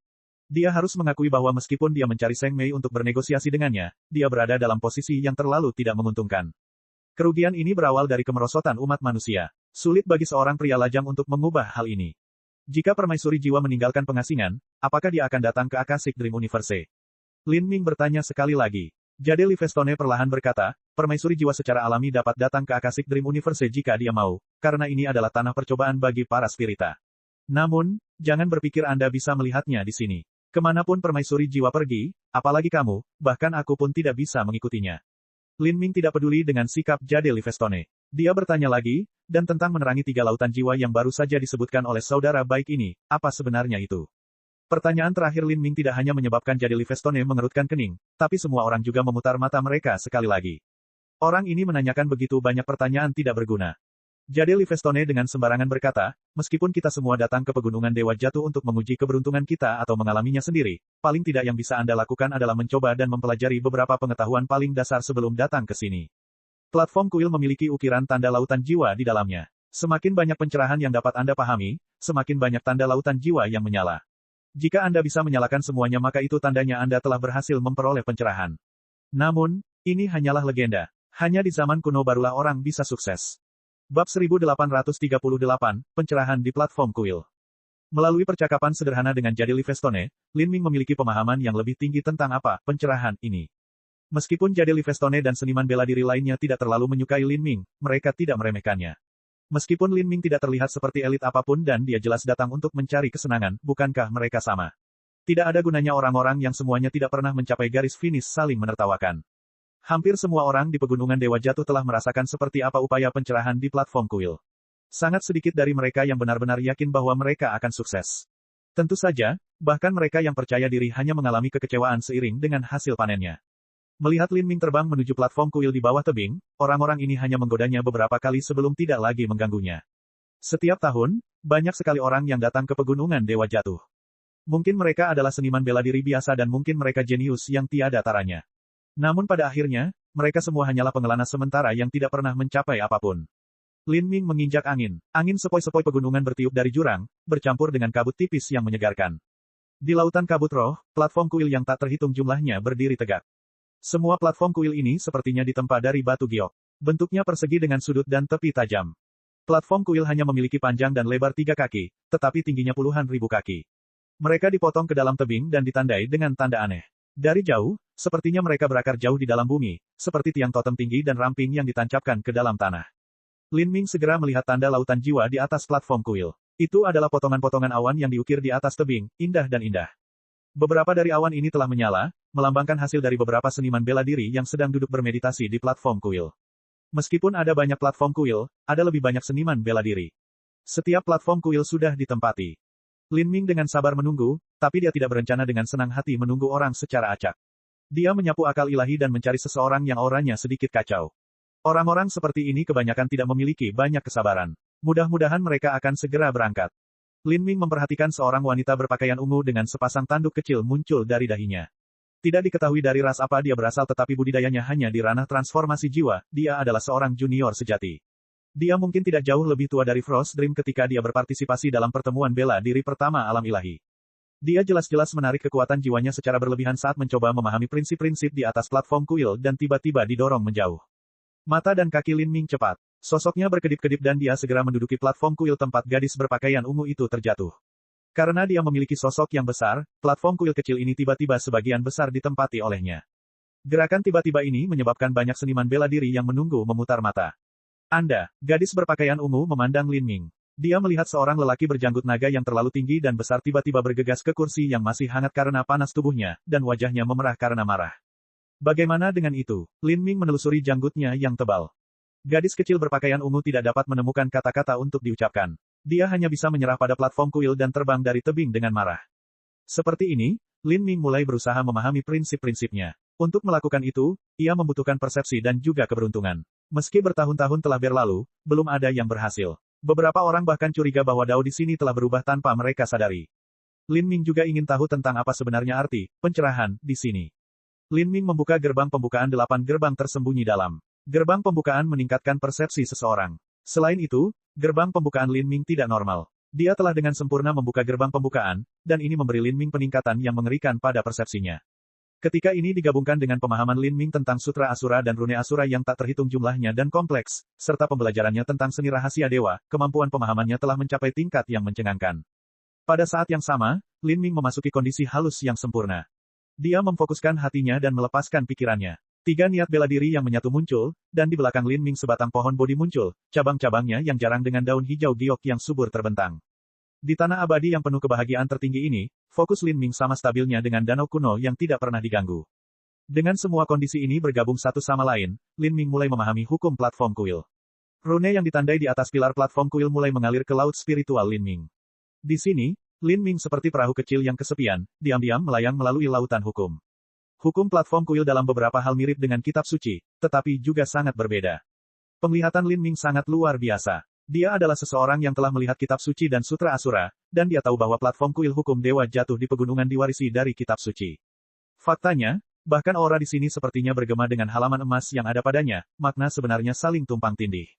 Dia harus mengakui bahwa meskipun dia mencari Seng Mei untuk bernegosiasi dengannya, dia berada dalam posisi yang terlalu tidak menguntungkan. Kerugian ini berawal dari kemerosotan umat manusia. Sulit bagi seorang pria lajang untuk mengubah hal ini. Jika permaisuri jiwa meninggalkan pengasingan, apakah dia akan datang ke Akashic Dream Universe? Lin Ming bertanya sekali lagi. Jade Livestone perlahan berkata, permaisuri jiwa secara alami dapat datang ke Akashic Dream Universe jika dia mau, karena ini adalah tanah percobaan bagi para spirita. Namun, jangan berpikir Anda bisa melihatnya di sini. Kemanapun permaisuri jiwa pergi, apalagi kamu, bahkan aku pun tidak bisa mengikutinya. Lin Ming tidak peduli dengan sikap Jade Livestone. Dia bertanya lagi, dan tentang menerangi 3 lautan jiwa yang baru saja disebutkan oleh saudara baik ini, apa sebenarnya itu? Pertanyaan terakhir Lin Ming tidak hanya menyebabkan Jade Livestone mengerutkan kening, tapi semua orang juga memutar mata mereka sekali lagi. Orang ini menanyakan begitu banyak pertanyaan tidak berguna. Jade Livestone dengan sembarangan berkata, meskipun kita semua datang ke pegunungan Dewa Jatuh untuk menguji keberuntungan kita atau mengalaminya sendiri, paling tidak yang bisa Anda lakukan adalah mencoba dan mempelajari beberapa pengetahuan paling dasar sebelum datang ke sini. Platform kuil memiliki ukiran tanda lautan jiwa di dalamnya. Semakin banyak pencerahan yang dapat Anda pahami, semakin banyak tanda lautan jiwa yang menyala. Jika Anda bisa menyalakan semuanya maka itu tandanya Anda telah berhasil memperoleh pencerahan. Namun, ini hanyalah legenda. Hanya di zaman kuno barulah orang bisa sukses. Bab 1838, Pencerahan di Platform Kuil. Melalui percakapan sederhana dengan Jade Livestone, Lin Ming memiliki pemahaman yang lebih tinggi tentang apa pencerahan ini. Meskipun Jade Livestone dan seniman bela diri lainnya tidak terlalu menyukai Lin Ming, mereka tidak meremehkannya. Meskipun Lin Ming tidak terlihat seperti elit apapun dan dia jelas datang untuk mencari kesenangan, bukankah mereka sama? Tidak ada gunanya orang-orang yang semuanya tidak pernah mencapai garis finish saling menertawakan. Hampir semua orang di Pegunungan Dewa Jatuh telah merasakan seperti apa upaya pencerahan di platform kuil. Sangat sedikit dari mereka yang benar-benar yakin bahwa mereka akan sukses. Tentu saja, bahkan mereka yang percaya diri hanya mengalami kekecewaan seiring dengan hasil panennya. Melihat Lin Ming terbang menuju platform kuil di bawah tebing, orang-orang ini hanya menggodanya beberapa kali sebelum tidak lagi mengganggunya. Setiap tahun, banyak sekali orang yang datang ke pegunungan Dewa Jatuh. Mungkin mereka adalah seniman bela diri biasa dan mungkin mereka jenius yang tiada taranya. Namun pada akhirnya, mereka semua hanyalah pengelana sementara yang tidak pernah mencapai apapun. Lin Ming menginjak angin. Angin sepoi-sepoi pegunungan bertiup dari jurang, bercampur dengan kabut tipis yang menyegarkan. Di lautan kabut roh, platform kuil yang tak terhitung jumlahnya berdiri tegak. Semua platform kuil ini sepertinya ditempa dari batu giok. Bentuknya persegi dengan sudut dan tepi tajam. Platform kuil hanya memiliki panjang dan lebar 3 kaki, tetapi tingginya puluhan ribu kaki. Mereka dipotong ke dalam tebing dan ditandai dengan tanda aneh. Dari jauh, sepertinya mereka berakar jauh di dalam bumi, seperti tiang totem tinggi dan ramping yang ditancapkan ke dalam tanah. Lin Ming segera melihat tanda lautan jiwa di atas platform kuil. Itu adalah potongan-potongan awan yang diukir di atas tebing, indah dan indah. Beberapa dari awan ini telah menyala, melambangkan hasil dari beberapa seniman bela diri yang sedang duduk bermeditasi di platform kuil. Meskipun ada banyak platform kuil, ada lebih banyak seniman bela diri. Setiap platform kuil sudah ditempati. Lin Ming dengan sabar menunggu, tapi dia tidak berencana dengan senang hati menunggu orang secara acak. Dia menyapu akal ilahi dan mencari seseorang yang auranya sedikit kacau. Orang-orang seperti ini kebanyakan tidak memiliki banyak kesabaran. Mudah-mudahan mereka akan segera berangkat. Lin Ming memperhatikan seorang wanita berpakaian ungu dengan sepasang tanduk kecil muncul dari dahinya. Tidak diketahui dari ras apa dia berasal tetapi budidayanya hanya di ranah transformasi jiwa, dia adalah seorang junior sejati. Dia mungkin tidak jauh lebih tua dari Frost Dream ketika dia berpartisipasi dalam pertemuan bela diri pertama alam ilahi. Dia jelas-jelas menarik kekuatan jiwanya secara berlebihan saat mencoba memahami prinsip-prinsip di atas platform kuil dan tiba-tiba didorong menjauh. Mata dan kaki Lin Ming cepat. Sosoknya berkedip-kedip dan dia segera menduduki platform kuil tempat gadis berpakaian ungu itu terjatuh. Karena dia memiliki sosok yang besar, platform kuil kecil ini tiba-tiba sebagian besar ditempati olehnya. Gerakan tiba-tiba ini menyebabkan banyak seniman bela diri yang menunggu memutar mata. Anda, gadis berpakaian ungu memandang Lin Ming. Dia melihat seorang lelaki berjanggut naga yang terlalu tinggi dan besar tiba-tiba bergegas ke kursi yang masih hangat karena panas tubuhnya, dan wajahnya memerah karena marah. Bagaimana dengan itu? Lin Ming menelusuri janggutnya yang tebal. Gadis kecil berpakaian ungu tidak dapat menemukan kata-kata untuk diucapkan. Dia hanya bisa menyerah pada platform kuil dan terbang dari tebing dengan marah. Seperti ini, Lin Ming mulai berusaha memahami prinsip-prinsipnya. Untuk melakukan itu, ia membutuhkan persepsi dan juga keberuntungan. Meski bertahun-tahun telah berlalu, belum ada yang berhasil. Beberapa orang bahkan curiga bahwa Dao di sini telah berubah tanpa mereka sadari. Lin Ming juga ingin tahu tentang apa sebenarnya arti pencerahan di sini. Lin Ming membuka gerbang pembukaan 8 gerbang tersembunyi dalam. Gerbang pembukaan meningkatkan persepsi seseorang. Selain itu, gerbang pembukaan Lin Ming tidak normal. Dia telah dengan sempurna membuka gerbang pembukaan, dan ini memberi Lin Ming peningkatan yang mengerikan pada persepsinya. Ketika ini digabungkan dengan pemahaman Lin Ming tentang Sutra Asura dan Rune Asura yang tak terhitung jumlahnya dan kompleks, serta pembelajarannya tentang seni rahasia dewa, kemampuan pemahamannya telah mencapai tingkat yang mencengangkan. Pada saat yang sama, Lin Ming memasuki kondisi halus yang sempurna. Dia memfokuskan hatinya dan melepaskan pikirannya. 3 niat bela diri yang menyatu muncul, dan di belakang Lin Ming sebatang pohon bodi muncul, cabang-cabangnya yang jarang dengan daun hijau giok yang subur terbentang. Di tanah abadi yang penuh kebahagiaan tertinggi ini, fokus Lin Ming sama stabilnya dengan danau kuno yang tidak pernah diganggu. Dengan semua kondisi ini bergabung satu sama lain, Lin Ming mulai memahami hukum platform kuil. Rune yang ditandai di atas pilar platform kuil mulai mengalir ke laut spiritual Lin Ming. Di sini, Lin Ming seperti perahu kecil yang kesepian, diam-diam melayang melalui lautan hukum. Hukum platform kuil dalam beberapa hal mirip dengan kitab suci, tetapi juga sangat berbeda. Penglihatan Lin Ming sangat luar biasa. Dia adalah seseorang yang telah melihat kitab suci dan sutra Asura, dan dia tahu bahwa platform kuil hukum dewa jatuh di pegunungan diwarisi dari kitab suci. Faktanya, bahkan aura di sini sepertinya bergema dengan halaman emas yang ada padanya, makna sebenarnya saling tumpang tindih.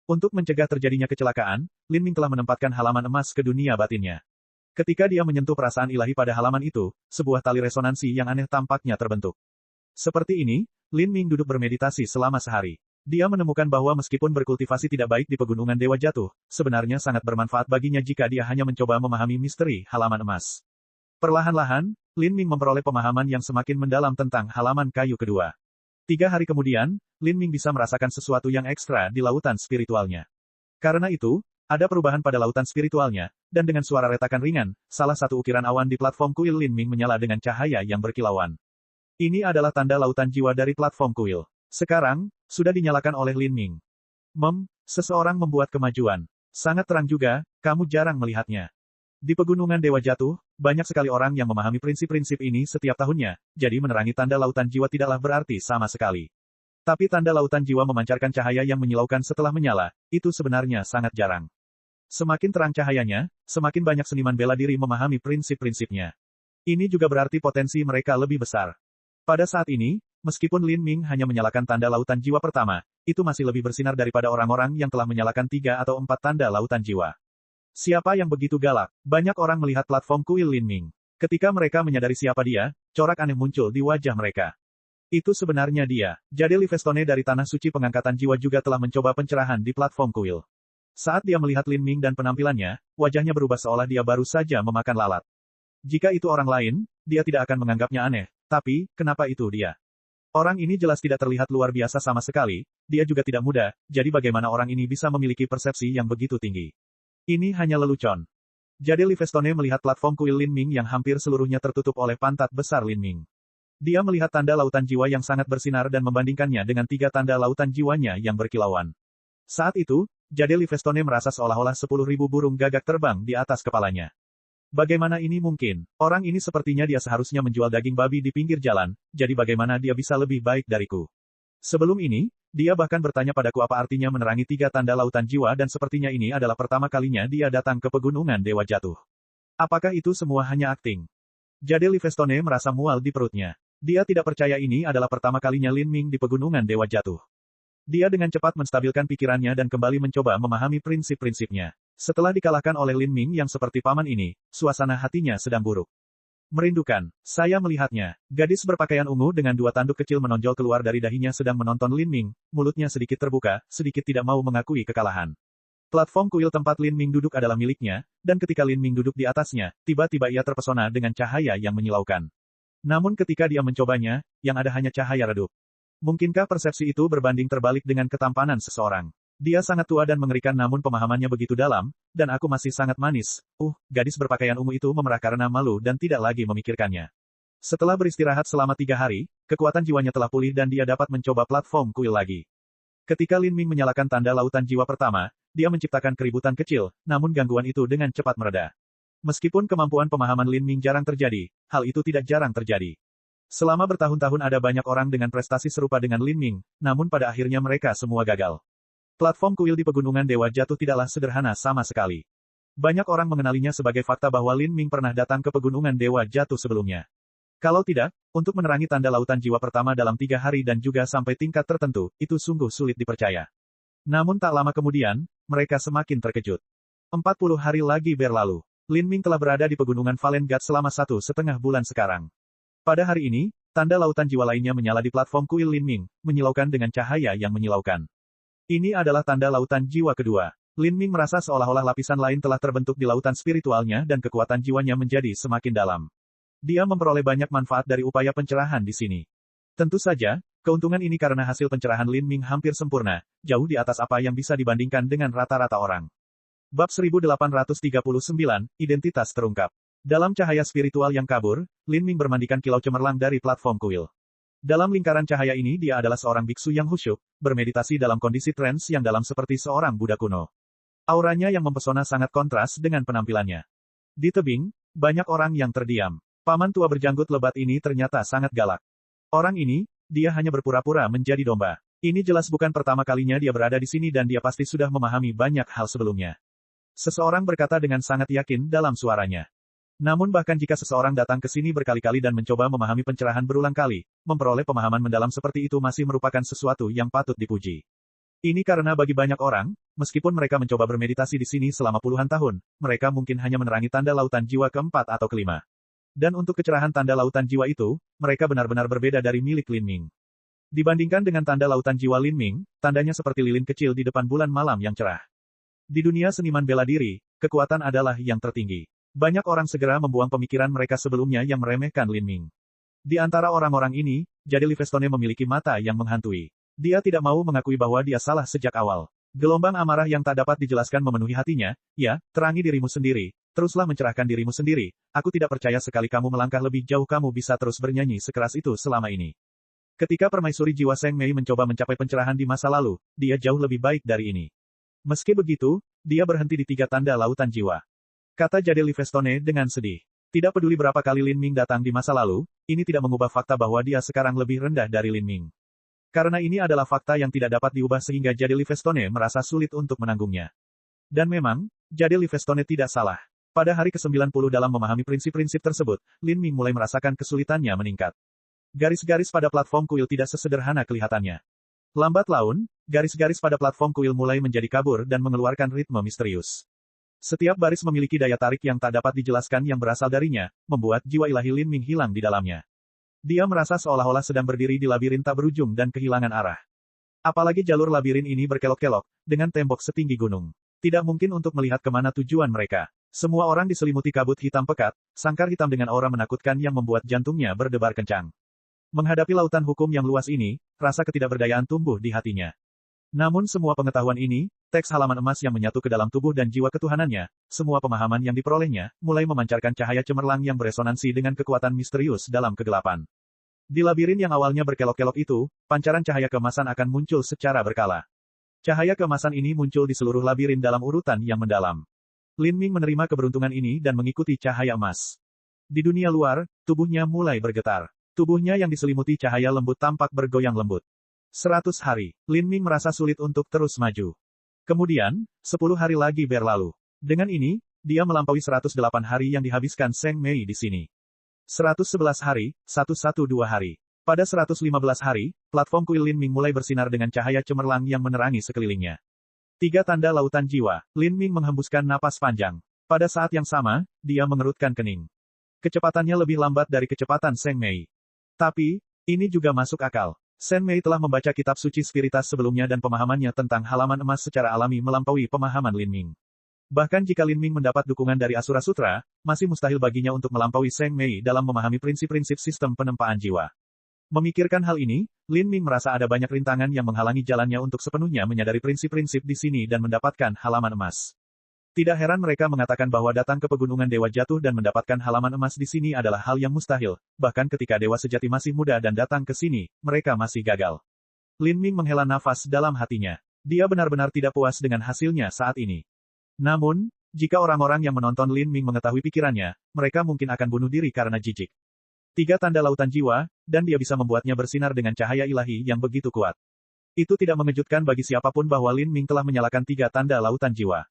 Untuk mencegah terjadinya kecelakaan, Lin Ming telah menempatkan halaman emas ke dunia batinnya. Ketika dia menyentuh perasaan ilahi pada halaman itu, sebuah tali resonansi yang aneh tampaknya terbentuk. Seperti ini, Lin Ming duduk bermeditasi selama sehari. Dia menemukan bahwa meskipun berkultivasi tidak baik di pegunungan Dewa Jatuh, sebenarnya sangat bermanfaat baginya jika dia hanya mencoba memahami misteri halaman emas. Perlahan-lahan, Lin Ming memperoleh pemahaman yang semakin mendalam tentang halaman kayu kedua. 3 hari kemudian, Lin Ming bisa merasakan sesuatu yang ekstra di lautan spiritualnya. Karena itu, ada perubahan pada lautan spiritualnya, dan dengan suara retakan ringan, salah satu ukiran awan di platform kuil Lin Ming menyala dengan cahaya yang berkilauan. Ini adalah tanda lautan jiwa dari platform kuil. Sekarang, sudah dinyalakan oleh Lin Ming. Seseorang membuat kemajuan. Sangat terang juga, kamu jarang melihatnya. Di Pegunungan Dewa Jatuh, banyak sekali orang yang memahami prinsip-prinsip ini setiap tahunnya, jadi menerangi tanda lautan jiwa tidaklah berarti sama sekali. Tapi tanda lautan jiwa memancarkan cahaya yang menyilaukan setelah menyala, itu sebenarnya sangat jarang. Semakin terang cahayanya, semakin banyak seniman bela diri memahami prinsip-prinsipnya. Ini juga berarti potensi mereka lebih besar. Pada saat ini, meskipun Lin Ming hanya menyalakan tanda lautan jiwa pertama, itu masih lebih bersinar daripada orang-orang yang telah menyalakan 3 atau 4 tanda lautan jiwa. Siapa yang begitu galak? Banyak orang melihat platform kuil Lin Ming. Ketika mereka menyadari siapa dia, corak aneh muncul di wajah mereka. Itu sebenarnya dia. Jade Livestone dari Tanah Suci Pengangkatan Jiwa juga telah mencoba pencerahan di platform kuil. Saat dia melihat Lin Ming dan penampilannya, wajahnya berubah seolah dia baru saja memakan lalat. Jika itu orang lain, dia tidak akan menganggapnya aneh. Tapi, kenapa itu dia? Orang ini jelas tidak terlihat luar biasa sama sekali, dia juga tidak muda, jadi bagaimana orang ini bisa memiliki persepsi yang begitu tinggi? Ini hanya lelucon. Jade Livestone melihat platform kuil Lin Ming yang hampir seluruhnya tertutup oleh pantat besar Lin Ming. Dia melihat tanda lautan jiwa yang sangat bersinar dan membandingkannya dengan 3 tanda lautan jiwanya yang berkilauan. Saat itu, Jade Livestone merasa seolah-olah 10.000 burung gagak terbang di atas kepalanya. Bagaimana ini mungkin? Orang ini sepertinya dia seharusnya menjual daging babi di pinggir jalan, jadi bagaimana dia bisa lebih baik dariku? Sebelum ini, dia bahkan bertanya padaku apa artinya menerangi 3 tanda lautan jiwa dan sepertinya ini adalah pertama kalinya dia datang ke Pegunungan Dewa Jatuh. Apakah itu semua hanya akting? Jade Livestone merasa mual di perutnya. Dia tidak percaya ini adalah pertama kalinya Lin Ming di Pegunungan Dewa Jatuh. Dia dengan cepat menstabilkan pikirannya dan kembali mencoba memahami prinsip-prinsipnya. Setelah dikalahkan oleh Lin Ming yang seperti paman ini, suasana hatinya sedang buruk. Merindukan. Saya melihatnya. Gadis berpakaian ungu dengan 2 tanduk kecil menonjol keluar dari dahinya sedang menonton Lin Ming, mulutnya sedikit terbuka, sedikit tidak mau mengakui kekalahan. Platform kuil tempat Lin Ming duduk adalah miliknya, dan ketika Lin Ming duduk di atasnya, tiba-tiba ia terpesona dengan cahaya yang menyilaukan. Namun ketika dia mencobanya, yang ada hanya cahaya redup. Mungkinkah persepsi itu berbanding terbalik dengan ketampanan seseorang? Dia sangat tua dan mengerikan namun pemahamannya begitu dalam, dan aku masih sangat manis. Gadis berpakaian ungu itu memerah karena malu dan tidak lagi memikirkannya. Setelah beristirahat selama 3 hari, kekuatan jiwanya telah pulih dan dia dapat mencoba platform kuil lagi. Ketika Lin Ming menyalakan tanda lautan jiwa pertama, dia menciptakan keributan kecil, namun gangguan itu dengan cepat mereda. Meskipun kemampuan pemahaman Lin Ming jarang terjadi, hal itu tidak jarang terjadi. Selama bertahun-tahun ada banyak orang dengan prestasi serupa dengan Lin Ming, namun pada akhirnya mereka semua gagal. Platform kuil di Pegunungan Dewa Jatuh tidaklah sederhana sama sekali. Banyak orang mengenalinya sebagai fakta bahwa Lin Ming pernah datang ke Pegunungan Dewa Jatuh sebelumnya. Kalau tidak, untuk menerangi tanda lautan jiwa pertama dalam 3 hari dan juga sampai tingkat tertentu, itu sungguh sulit dipercaya. Namun tak lama kemudian, mereka semakin terkejut. 40 hari lagi berlalu. Lin Ming telah berada di Pegunungan Valengard selama 1,5 bulan sekarang. Pada hari ini, tanda lautan jiwa lainnya menyala di platform kuil Lin Ming, menyilaukan dengan cahaya yang menyilaukan. Ini adalah tanda lautan jiwa kedua. Lin Ming merasa seolah-olah lapisan lain telah terbentuk di lautan spiritualnya dan kekuatan jiwanya menjadi semakin dalam. Dia memperoleh banyak manfaat dari upaya pencerahan di sini. Tentu saja, keuntungan ini karena hasil pencerahan Lin Ming hampir sempurna, jauh di atas apa yang bisa dibandingkan dengan rata-rata orang. Bab 1839, Identitas terungkap. Dalam cahaya spiritual yang kabur, Lin Ming bermandikan kilau cemerlang dari platform kuil. Dalam lingkaran cahaya ini dia adalah seorang biksu yang khusyuk, bermeditasi dalam kondisi trance yang dalam seperti seorang Buddha kuno. Auranya yang mempesona sangat kontras dengan penampilannya. Di tebing, banyak orang yang terdiam. Paman tua berjanggut lebat ini ternyata sangat galak. Orang ini, dia hanya berpura-pura menjadi domba. Ini jelas bukan pertama kalinya dia berada di sini dan dia pasti sudah memahami banyak hal sebelumnya. Seseorang berkata dengan sangat yakin dalam suaranya. Namun bahkan jika seseorang datang ke sini berkali-kali dan mencoba memahami pencerahan berulang kali, memperoleh pemahaman mendalam seperti itu masih merupakan sesuatu yang patut dipuji. Ini karena bagi banyak orang, meskipun mereka mencoba bermeditasi di sini selama puluhan tahun, mereka mungkin hanya menerangi tanda lautan jiwa keempat atau kelima. Dan untuk kecerahan tanda lautan jiwa itu, mereka benar-benar berbeda dari milik Lin Ming. Dibandingkan dengan tanda lautan jiwa Lin Ming, tandanya seperti lilin kecil di depan bulan malam yang cerah. Di dunia seniman bela diri, kekuatan adalah yang tertinggi. Banyak orang segera membuang pemikiran mereka sebelumnya yang meremehkan Lin Ming. Di antara orang-orang ini, Jade Livestone memiliki mata yang menghantui. Dia tidak mau mengakui bahwa dia salah sejak awal. Gelombang amarah yang tak dapat dijelaskan memenuhi hatinya. Ya, terangi dirimu sendiri. Teruslah mencerahkan dirimu sendiri. Aku tidak percaya sekali kamu melangkah lebih jauh kamu bisa terus bernyanyi sekeras itu selama ini. Ketika permaisuri jiwa Seng Mei mencoba mencapai pencerahan di masa lalu, dia jauh lebih baik dari ini. Meski begitu, dia berhenti di 3 tanda lautan jiwa. Kata Jade Livestone dengan sedih. Tidak peduli berapa kali Lin Ming datang di masa lalu, ini tidak mengubah fakta bahwa dia sekarang lebih rendah dari Lin Ming. Karena ini adalah fakta yang tidak dapat diubah sehingga Jade Livestone merasa sulit untuk menanggungnya. Dan memang, Jade Livestone tidak salah. Pada hari ke-90 dalam memahami prinsip-prinsip tersebut, Lin Ming mulai merasakan kesulitannya meningkat. Garis-garis pada platform kuil tidak sesederhana kelihatannya. Lambat laun, garis-garis pada platform kuil mulai menjadi kabur dan mengeluarkan ritme misterius. Setiap baris memiliki daya tarik yang tak dapat dijelaskan yang berasal darinya, membuat jiwa ilahi Lin Ming hilang di dalamnya. Dia merasa seolah-olah sedang berdiri di labirin tak berujung dan kehilangan arah. Apalagi jalur labirin ini berkelok-kelok, dengan tembok setinggi gunung. Tidak mungkin untuk melihat kemana tujuan mereka. Semua orang diselimuti kabut hitam pekat, sangkar hitam dengan aura menakutkan yang membuat jantungnya berdebar kencang. Menghadapi lautan hukum yang luas ini, rasa ketidakberdayaan tumbuh di hatinya. Namun semua pengetahuan ini, teks halaman emas yang menyatu ke dalam tubuh dan jiwa ketuhanannya, semua pemahaman yang diperolehnya, mulai memancarkan cahaya cemerlang yang beresonansi dengan kekuatan misterius dalam kegelapan. Di labirin yang awalnya berkelok-kelok itu, pancaran cahaya keemasan akan muncul secara berkala. Cahaya keemasan ini muncul di seluruh labirin dalam urutan yang mendalam. Lin Ming menerima keberuntungan ini dan mengikuti cahaya emas. Di dunia luar, tubuhnya mulai bergetar. Tubuhnya yang diselimuti cahaya lembut tampak bergoyang lembut. 100 hari, Lin Ming merasa sulit untuk terus maju. Kemudian, 10 hari lagi berlalu. Dengan ini, dia melampaui 108 hari yang dihabiskan Seng Mei di sini. 111 hari, 112 hari. Pada 115 hari, platform kuil Lin Ming mulai bersinar dengan cahaya cemerlang yang menerangi sekelilingnya. 3 tanda lautan jiwa, Lin Ming menghembuskan napas panjang. Pada saat yang sama, dia mengerutkan kening. Kecepatannya lebih lambat dari kecepatan Seng Mei. Tapi, ini juga masuk akal. Seng Mei telah membaca kitab suci spiritas sebelumnya dan pemahamannya tentang halaman emas secara alami melampaui pemahaman Lin Ming. Bahkan jika Lin Ming mendapat dukungan dari Asura Sutra, masih mustahil baginya untuk melampaui Seng Mei dalam memahami prinsip-prinsip sistem penempaan jiwa. Memikirkan hal ini, Lin Ming merasa ada banyak rintangan yang menghalangi jalannya untuk sepenuhnya menyadari prinsip-prinsip di sini dan mendapatkan halaman emas. Tidak heran mereka mengatakan bahwa datang ke pegunungan Dewa Jatuh dan mendapatkan halaman emas di sini adalah hal yang mustahil, bahkan ketika Dewa Sejati masih muda dan datang ke sini, mereka masih gagal. Lin Ming menghela nafas dalam hatinya. Dia benar-benar tidak puas dengan hasilnya saat ini. Namun, jika orang-orang yang menonton Lin Ming mengetahui pikirannya, mereka mungkin akan bunuh diri karena jijik. 3 tanda lautan jiwa, dan dia bisa membuatnya bersinar dengan cahaya ilahi yang begitu kuat. Itu tidak mengejutkan bagi siapapun bahwa Lin Ming telah menyalakan 3 tanda lautan jiwa.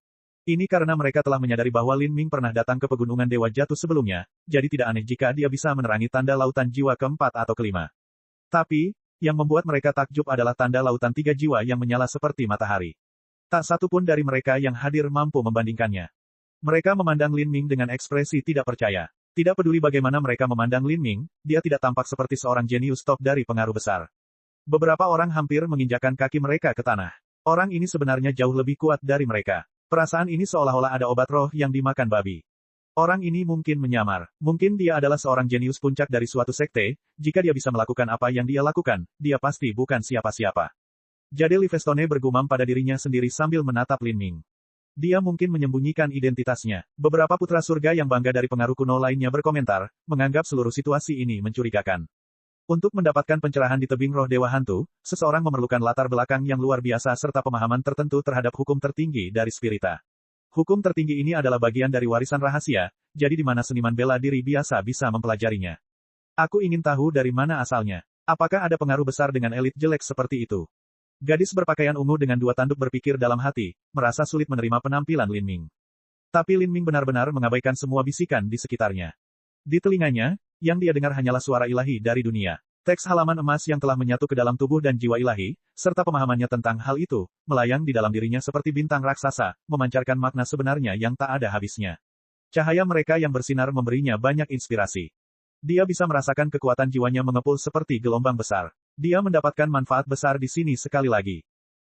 Ini karena mereka telah menyadari bahwa Lin Ming pernah datang ke pegunungan Dewa Jatuh sebelumnya, jadi tidak aneh jika dia bisa menerangi tanda lautan jiwa keempat atau kelima. Tapi, yang membuat mereka takjub adalah tanda lautan 3 jiwa yang menyala seperti matahari. Tak satu pun dari mereka yang hadir mampu membandingkannya. Mereka memandang Lin Ming dengan ekspresi tidak percaya. Tidak peduli bagaimana mereka memandang Lin Ming, dia tidak tampak seperti seorang jenius top dari pengaruh besar. Beberapa orang hampir menginjakan kaki mereka ke tanah. Orang ini sebenarnya jauh lebih kuat dari mereka. Perasaan ini seolah-olah ada obat roh yang dimakan babi. Orang ini mungkin menyamar. Mungkin dia adalah seorang jenius puncak dari suatu sekte, jika dia bisa melakukan apa yang dia lakukan, dia pasti bukan siapa-siapa. Jade Livestone bergumam pada dirinya sendiri sambil menatap Lin Ming. Dia mungkin menyembunyikan identitasnya. Beberapa putra surga yang bangga dari pengaruh kuno lainnya berkomentar, menganggap seluruh situasi ini mencurigakan. Untuk mendapatkan pencerahan di tebing roh Dewa Hantu, seseorang memerlukan latar belakang yang luar biasa serta pemahaman tertentu terhadap hukum tertinggi dari spirita. Hukum tertinggi ini adalah bagian dari warisan rahasia, jadi di mana seniman bela diri biasa bisa mempelajarinya. Aku ingin tahu dari mana asalnya. Apakah ada pengaruh besar dengan elit jelek seperti itu? Gadis berpakaian ungu dengan 2 tanduk berpikir dalam hati, merasa sulit menerima penampilan Lin Ming. Tapi Lin Ming benar-benar mengabaikan semua bisikan di sekitarnya. Di telinganya, yang dia dengar hanyalah suara ilahi dari dunia. Teks halaman emas yang telah menyatu ke dalam tubuh dan jiwa ilahi, serta pemahamannya tentang hal itu, melayang di dalam dirinya seperti bintang raksasa, memancarkan makna sebenarnya yang tak ada habisnya. Cahaya mereka yang bersinar memberinya banyak inspirasi. Dia bisa merasakan kekuatan jiwanya mengepul seperti gelombang besar. Dia mendapatkan manfaat besar di sini sekali lagi.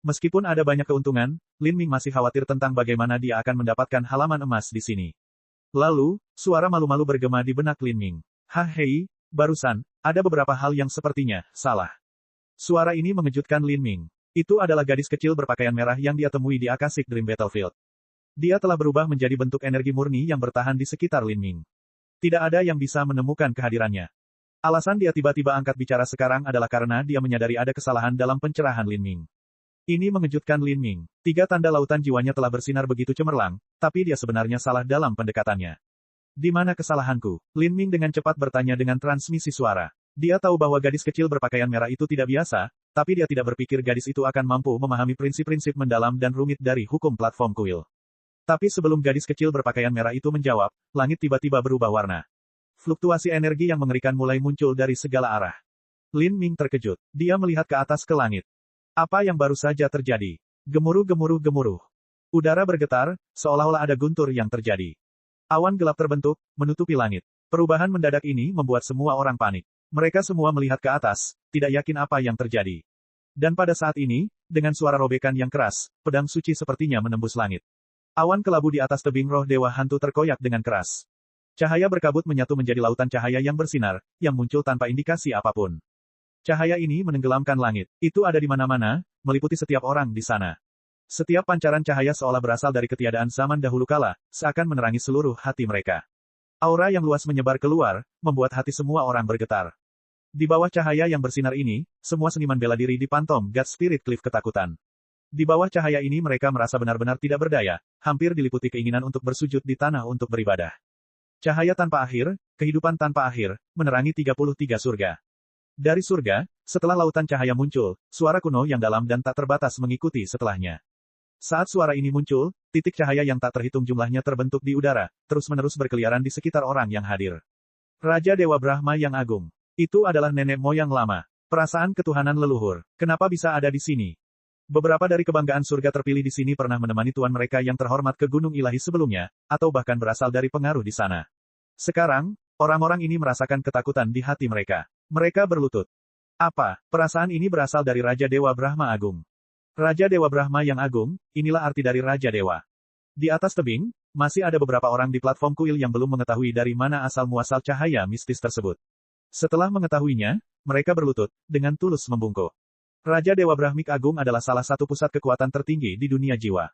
Meskipun ada banyak keuntungan, Lin Ming masih khawatir tentang bagaimana dia akan mendapatkan halaman emas di sini. Lalu, suara malu-malu bergema di benak Lin Ming. Hei, barusan, ada beberapa hal yang sepertinya salah. Suara ini mengejutkan Lin Ming. Itu adalah gadis kecil berpakaian merah yang dia temui di Akashic Dream Battlefield. Dia telah berubah menjadi bentuk energi murni yang bertahan di sekitar Lin Ming. Tidak ada yang bisa menemukan kehadirannya. Alasan dia tiba-tiba angkat bicara sekarang adalah karena dia menyadari ada kesalahan dalam pencerahan Lin Ming. Ini mengejutkan Lin Ming. 3 tanda lautan jiwanya telah bersinar begitu cemerlang, tapi dia sebenarnya salah dalam pendekatannya. Di mana kesalahanku? Lin Ming dengan cepat bertanya dengan transmisi suara. Dia tahu bahwa gadis kecil berpakaian merah itu tidak biasa, tapi dia tidak berpikir gadis itu akan mampu memahami prinsip-prinsip mendalam dan rumit dari hukum platform kuil. Tapi sebelum gadis kecil berpakaian merah itu menjawab, langit tiba-tiba berubah warna. Fluktuasi energi yang mengerikan mulai muncul dari segala arah. Lin Ming terkejut. Dia melihat ke atas ke langit. Apa yang baru saja terjadi? Gemuruh-gemuruh-gemuruh. Udara bergetar, seolah-olah ada guntur yang terjadi. Awan gelap terbentuk, menutupi langit. Perubahan mendadak ini membuat semua orang panik. Mereka semua melihat ke atas, tidak yakin apa yang terjadi. Dan pada saat ini, dengan suara robekan yang keras, pedang suci sepertinya menembus langit. Awan kelabu di atas tebing roh dewa hantu terkoyak dengan keras. Cahaya berkabut menyatu menjadi lautan cahaya yang bersinar, yang muncul tanpa indikasi apapun. Cahaya ini menenggelamkan langit. Itu ada di mana-mana, meliputi setiap orang di sana. Setiap pancaran cahaya seolah berasal dari ketiadaan zaman dahulu kala, seakan menerangi seluruh hati mereka. Aura yang luas menyebar keluar, membuat hati semua orang bergetar. Di bawah cahaya yang bersinar ini, semua seniman bela diri di Phantom God Spirit Cliff ketakutan. Di bawah cahaya ini mereka merasa benar-benar tidak berdaya, hampir diliputi keinginan untuk bersujud di tanah untuk beribadah. Cahaya tanpa akhir, kehidupan tanpa akhir, menerangi 33 surga. Dari surga, setelah lautan cahaya muncul, suara kuno yang dalam dan tak terbatas mengikuti setelahnya. Saat suara ini muncul, titik cahaya yang tak terhitung jumlahnya terbentuk di udara, terus-menerus berkeliaran di sekitar orang yang hadir. Raja Dewa Brahma yang agung. Itu adalah nenek moyang lama. Perasaan ketuhanan leluhur. Kenapa bisa ada di sini? Beberapa dari kebanggaan surga terpilih di sini pernah menemani tuan mereka yang terhormat ke gunung ilahi sebelumnya, atau bahkan berasal dari pengaruh di sana. Sekarang, orang-orang ini merasakan ketakutan di hati mereka. Mereka berlutut. Apa? Perasaan ini berasal dari Raja Dewa Brahma Agung. Raja Dewa Brahma yang agung, inilah arti dari Raja Dewa. Di atas tebing, masih ada beberapa orang di platform kuil yang belum mengetahui dari mana asal-muasal cahaya mistis tersebut. Setelah mengetahuinya, mereka berlutut, dengan tulus membungkuk. Raja Dewa Brahmik Agung adalah salah satu pusat kekuatan tertinggi di dunia jiwa.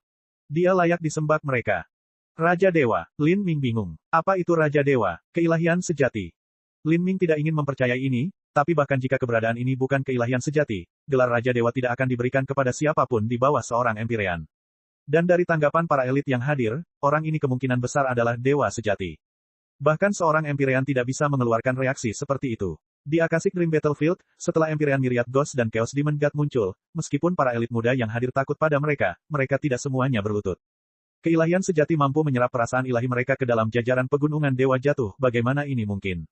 Dia layak disembah mereka. Raja Dewa, Lin Ming bingung. Apa itu Raja Dewa? Keilahian sejati. Lin Ming tidak ingin mempercayai ini, tapi bahkan jika keberadaan ini bukan keilahian sejati, gelar Raja Dewa tidak akan diberikan kepada siapapun di bawah seorang Empyrean. Dan dari tanggapan para elit yang hadir, orang ini kemungkinan besar adalah dewa sejati. Bahkan seorang Empyrean tidak bisa mengeluarkan reaksi seperti itu. Di Akashic Dream Battlefield, setelah Empyrean Myriad Ghost dan Chaos Demon God muncul, meskipun para elit muda yang hadir takut pada mereka, mereka tidak semuanya berlutut. Keilahian sejati mampu menyerap perasaan ilahi mereka ke dalam jajaran pegunungan dewa jatuh, bagaimana ini mungkin?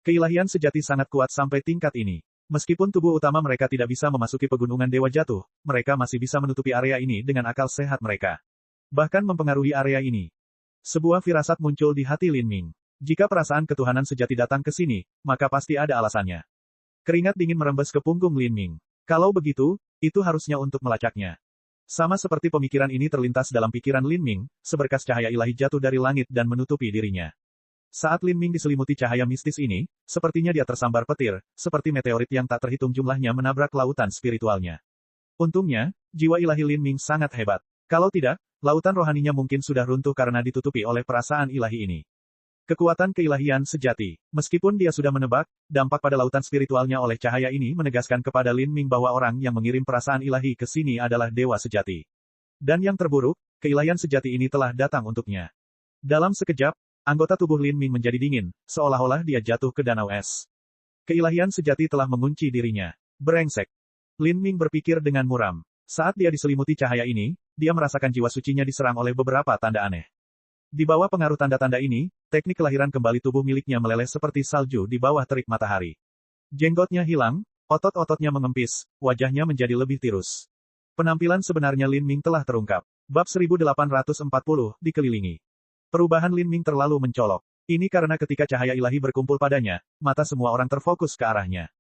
Keilahian sejati sangat kuat sampai tingkat ini. Meskipun tubuh utama mereka tidak bisa memasuki pegunungan dewa jatuh, mereka masih bisa menutupi area ini dengan akal sehat mereka. Bahkan mempengaruhi area ini. Sebuah firasat muncul di hati Lin Ming. Jika perasaan ketuhanan sejati datang ke sini, maka pasti ada alasannya. Keringat dingin merembes ke punggung Lin Ming. Kalau begitu, itu harusnya untuk melacaknya. Sama seperti pemikiran ini terlintas dalam pikiran Lin Ming, seberkas cahaya ilahi jatuh dari langit dan menutupi dirinya. Saat Lin Ming diselimuti cahaya mistis ini, sepertinya dia tersambar petir, seperti meteorit yang tak terhitung jumlahnya menabrak lautan spiritualnya. Untungnya, jiwa ilahi Lin Ming sangat hebat. Kalau tidak, lautan rohaninya mungkin sudah runtuh karena ditutupi oleh perasaan ilahi ini. Kekuatan keilahian sejati. Meskipun dia sudah menebak, dampak pada lautan spiritualnya oleh cahaya ini menegaskan kepada Lin Ming bahwa orang yang mengirim perasaan ilahi ke sini adalah dewa sejati. Dan yang terburuk, keilahian sejati ini telah datang untuknya. Dalam sekejap, anggota tubuh Lin Ming menjadi dingin, seolah-olah dia jatuh ke danau es. Keilahian sejati telah mengunci dirinya. Brengsek. Lin Ming berpikir dengan muram. Saat dia diselimuti cahaya ini, dia merasakan jiwa sucinya diserang oleh beberapa tanda aneh. Di bawah pengaruh tanda-tanda ini, teknik kelahiran kembali tubuh miliknya meleleh seperti salju di bawah terik matahari. Jenggotnya hilang, otot-ototnya mengempis, wajahnya menjadi lebih tirus. Penampilan sebenarnya Lin Ming telah terungkap. Bab 1840, dikelilingi. Perubahan Lin Ming terlalu mencolok. Ini karena ketika cahaya ilahi berkumpul padanya, mata semua orang terfokus ke arahnya.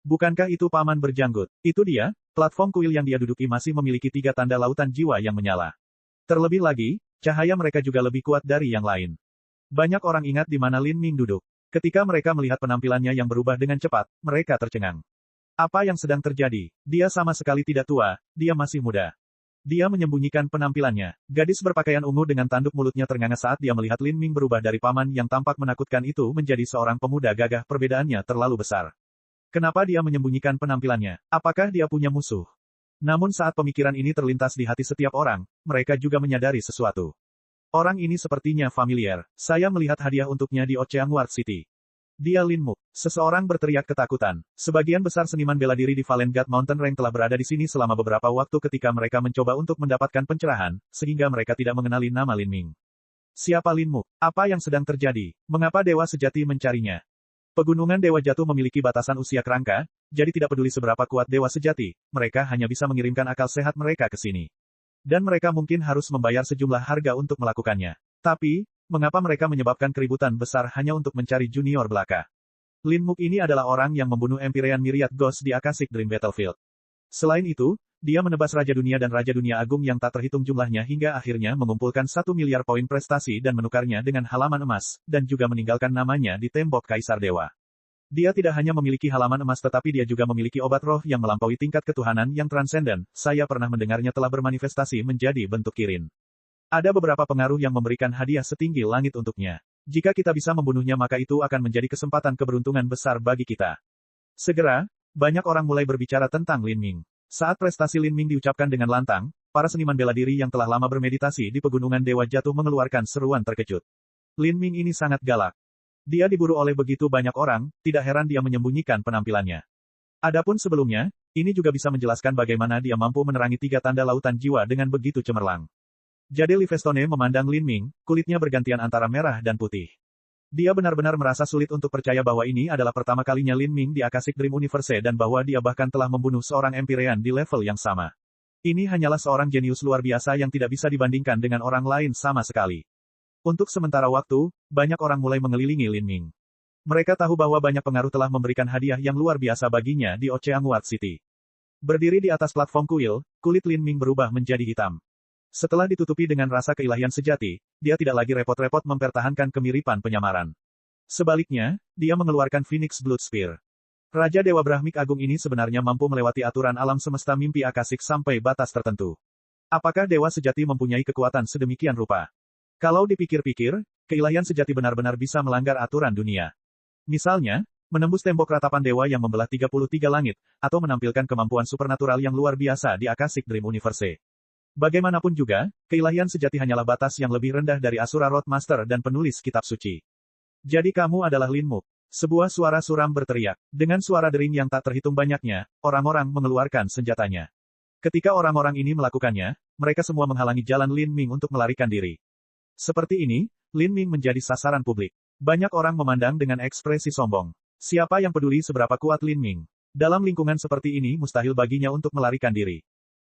Bukankah itu paman berjanggut? Itu dia, platform kuil yang dia duduki masih memiliki 3 tanda lautan jiwa yang menyala. Terlebih lagi, cahaya mereka juga lebih kuat dari yang lain. Banyak orang ingat di mana Lin Ming duduk. Ketika mereka melihat penampilannya yang berubah dengan cepat, mereka tercengang. Apa yang sedang terjadi? Dia sama sekali tidak tua, dia masih muda. Dia menyembunyikan penampilannya. Gadis berpakaian ungu dengan tanduk mulutnya ternganga saat dia melihat Lin Ming berubah dari paman yang tampak menakutkan itu menjadi seorang pemuda gagah. Perbedaannya terlalu besar. Kenapa dia menyembunyikan penampilannya? Apakah dia punya musuh? Namun saat pemikiran ini terlintas di hati setiap orang, mereka juga menyadari sesuatu. Orang ini sepertinya familiar. Saya melihat hadiah untuknya di Oceanward City. Dia Lin Mu. Seseorang berteriak ketakutan. Sebagian besar seniman bela diri di Valen God Mountain Range telah berada di sini selama beberapa waktu ketika mereka mencoba untuk mendapatkan pencerahan, sehingga mereka tidak mengenali nama Lin Ming. Siapa Lin Mu? Apa yang sedang terjadi? Mengapa Dewa Sejati mencarinya? Pegunungan Dewa Jatuh memiliki batasan usia kerangka, jadi tidak peduli seberapa kuat Dewa Sejati, mereka hanya bisa mengirimkan akal sehat mereka ke sini. Dan mereka mungkin harus membayar sejumlah harga untuk melakukannya. Tapi, mengapa mereka menyebabkan keributan besar hanya untuk mencari junior belaka? Lin Mu ini adalah orang yang membunuh Empyrean Myriad Ghost di Akashic Dream Battlefield. Selain itu, dia menebas Raja Dunia dan Raja Dunia Agung yang tak terhitung jumlahnya hingga akhirnya mengumpulkan 1 miliar poin prestasi dan menukarnya dengan halaman emas, dan juga meninggalkan namanya di tembok Kaisar Dewa. Dia tidak hanya memiliki halaman emas tetapi dia juga memiliki obat roh yang melampaui tingkat ketuhanan yang transenden. Saya pernah mendengarnya telah bermanifestasi menjadi bentuk Kirin. Ada beberapa pengaruh yang memberikan hadiah setinggi langit untuknya. Jika kita bisa membunuhnya maka itu akan menjadi kesempatan keberuntungan besar bagi kita. Segera, banyak orang mulai berbicara tentang Lin Ming. Saat prestasi Lin Ming diucapkan dengan lantang, para seniman bela diri yang telah lama bermeditasi di Pegunungan Dewa Jatuh mengeluarkan seruan terkejut. Lin Ming ini sangat galak. Dia diburu oleh begitu banyak orang, tidak heran dia menyembunyikan penampilannya. Adapun sebelumnya, ini juga bisa menjelaskan bagaimana dia mampu menerangi 3 tanda lautan jiwa dengan begitu cemerlang. Jade Livestone memandang Lin Ming, kulitnya bergantian antara merah dan putih. Dia benar-benar merasa sulit untuk percaya bahwa ini adalah pertama kalinya Lin Ming di Akashic Dream Universe dan bahwa dia bahkan telah membunuh seorang Empyrean di level yang sama. Ini hanyalah seorang jenius luar biasa yang tidak bisa dibandingkan dengan orang lain sama sekali. Untuk sementara waktu, banyak orang mulai mengelilingi Lin Ming. Mereka tahu bahwa banyak pengaruh telah memberikan hadiah yang luar biasa baginya di Oceanward City. Berdiri di atas platform kuil, kulit Lin Ming berubah menjadi hitam. Setelah ditutupi dengan rasa keilahian sejati, dia tidak lagi repot-repot mempertahankan kemiripan penyamaran. Sebaliknya, dia mengeluarkan Phoenix Blood Spear. Raja Dewa Brahmik Agung ini sebenarnya mampu melewati aturan alam semesta mimpi akasik sampai batas tertentu. Apakah Dewa Sejati mempunyai kekuatan sedemikian rupa? Kalau dipikir-pikir, keilahian sejati benar-benar bisa melanggar aturan dunia. Misalnya, menembus tembok ratapan dewa yang membelah 33 langit, atau menampilkan kemampuan supernatural yang luar biasa di Akashic Dream Universe. Bagaimanapun juga, keilahian sejati hanyalah batas yang lebih rendah dari Asura Roadmaster dan penulis kitab suci. Jadi kamu adalah Lin Mu. Sebuah suara suram berteriak. Dengan suara dering yang tak terhitung banyaknya, orang-orang mengeluarkan senjatanya. Ketika orang-orang ini melakukannya, mereka semua menghalangi jalan Lin Ming untuk melarikan diri. Seperti ini, Lin Ming menjadi sasaran publik. Banyak orang memandang dengan ekspresi sombong. Siapa yang peduli seberapa kuat Lin Ming? Dalam lingkungan seperti ini mustahil baginya untuk melarikan diri.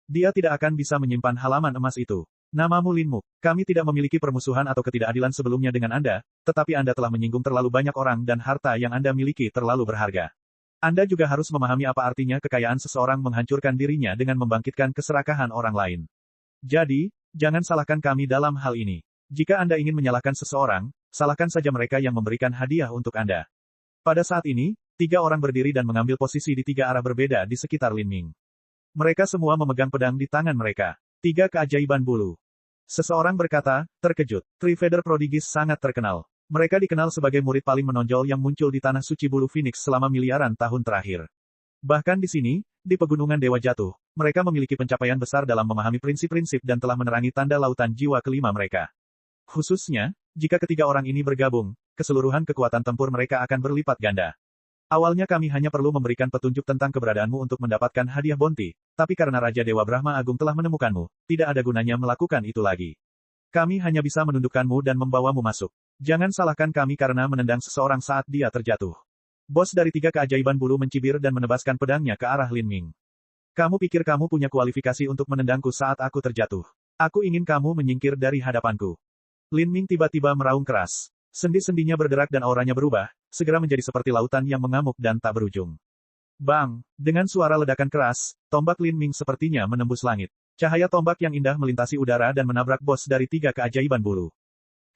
Dia tidak akan bisa menyimpan halaman emas itu. Namamu Lin Mu. Kami tidak memiliki permusuhan atau ketidakadilan sebelumnya dengan Anda, tetapi Anda telah menyinggung terlalu banyak orang dan harta yang Anda miliki terlalu berharga. Anda juga harus memahami apa artinya kekayaan seseorang menghancurkan dirinya dengan membangkitkan keserakahan orang lain. Jadi, jangan salahkan kami dalam hal ini. Jika Anda ingin menyalahkan seseorang, salahkan saja mereka yang memberikan hadiah untuk Anda. Pada saat ini, 3 orang berdiri dan mengambil posisi di 3 arah berbeda di sekitar Lin Ming. Mereka semua memegang pedang di tangan mereka. 3 keajaiban bulu. Seseorang berkata, terkejut. Three Feather Prodigies sangat terkenal. Mereka dikenal sebagai murid paling menonjol yang muncul di tanah suci bulu Phoenix selama miliaran tahun terakhir. Bahkan di sini, di Pegunungan Dewa Jatuh, mereka memiliki pencapaian besar dalam memahami prinsip-prinsip dan telah menerangi tanda lautan jiwa kelima mereka. Khususnya, jika ketiga orang ini bergabung, keseluruhan kekuatan tempur mereka akan berlipat ganda. Awalnya kami hanya perlu memberikan petunjuk tentang keberadaanmu untuk mendapatkan hadiah bounty, tapi karena Raja Dewa Brahma Agung telah menemukanmu, tidak ada gunanya melakukan itu lagi. Kami hanya bisa menundukkanmu dan membawamu masuk. Jangan salahkan kami karena menendang seseorang saat dia terjatuh. Bos dari 3 keajaiban bulu mencibir dan menebaskan pedangnya ke arah Lin Ming. Kamu pikir kamu punya kualifikasi untuk menendangku saat aku terjatuh? Aku ingin kamu menyingkir dari hadapanku. Lin Ming tiba-tiba meraung keras. Sendi-sendinya bergerak dan auranya berubah, segera menjadi seperti lautan yang mengamuk dan tak berujung. Bang! Dengan suara ledakan keras, tombak Lin Ming sepertinya menembus langit. Cahaya tombak yang indah melintasi udara dan menabrak bos dari 3 keajaiban bulu.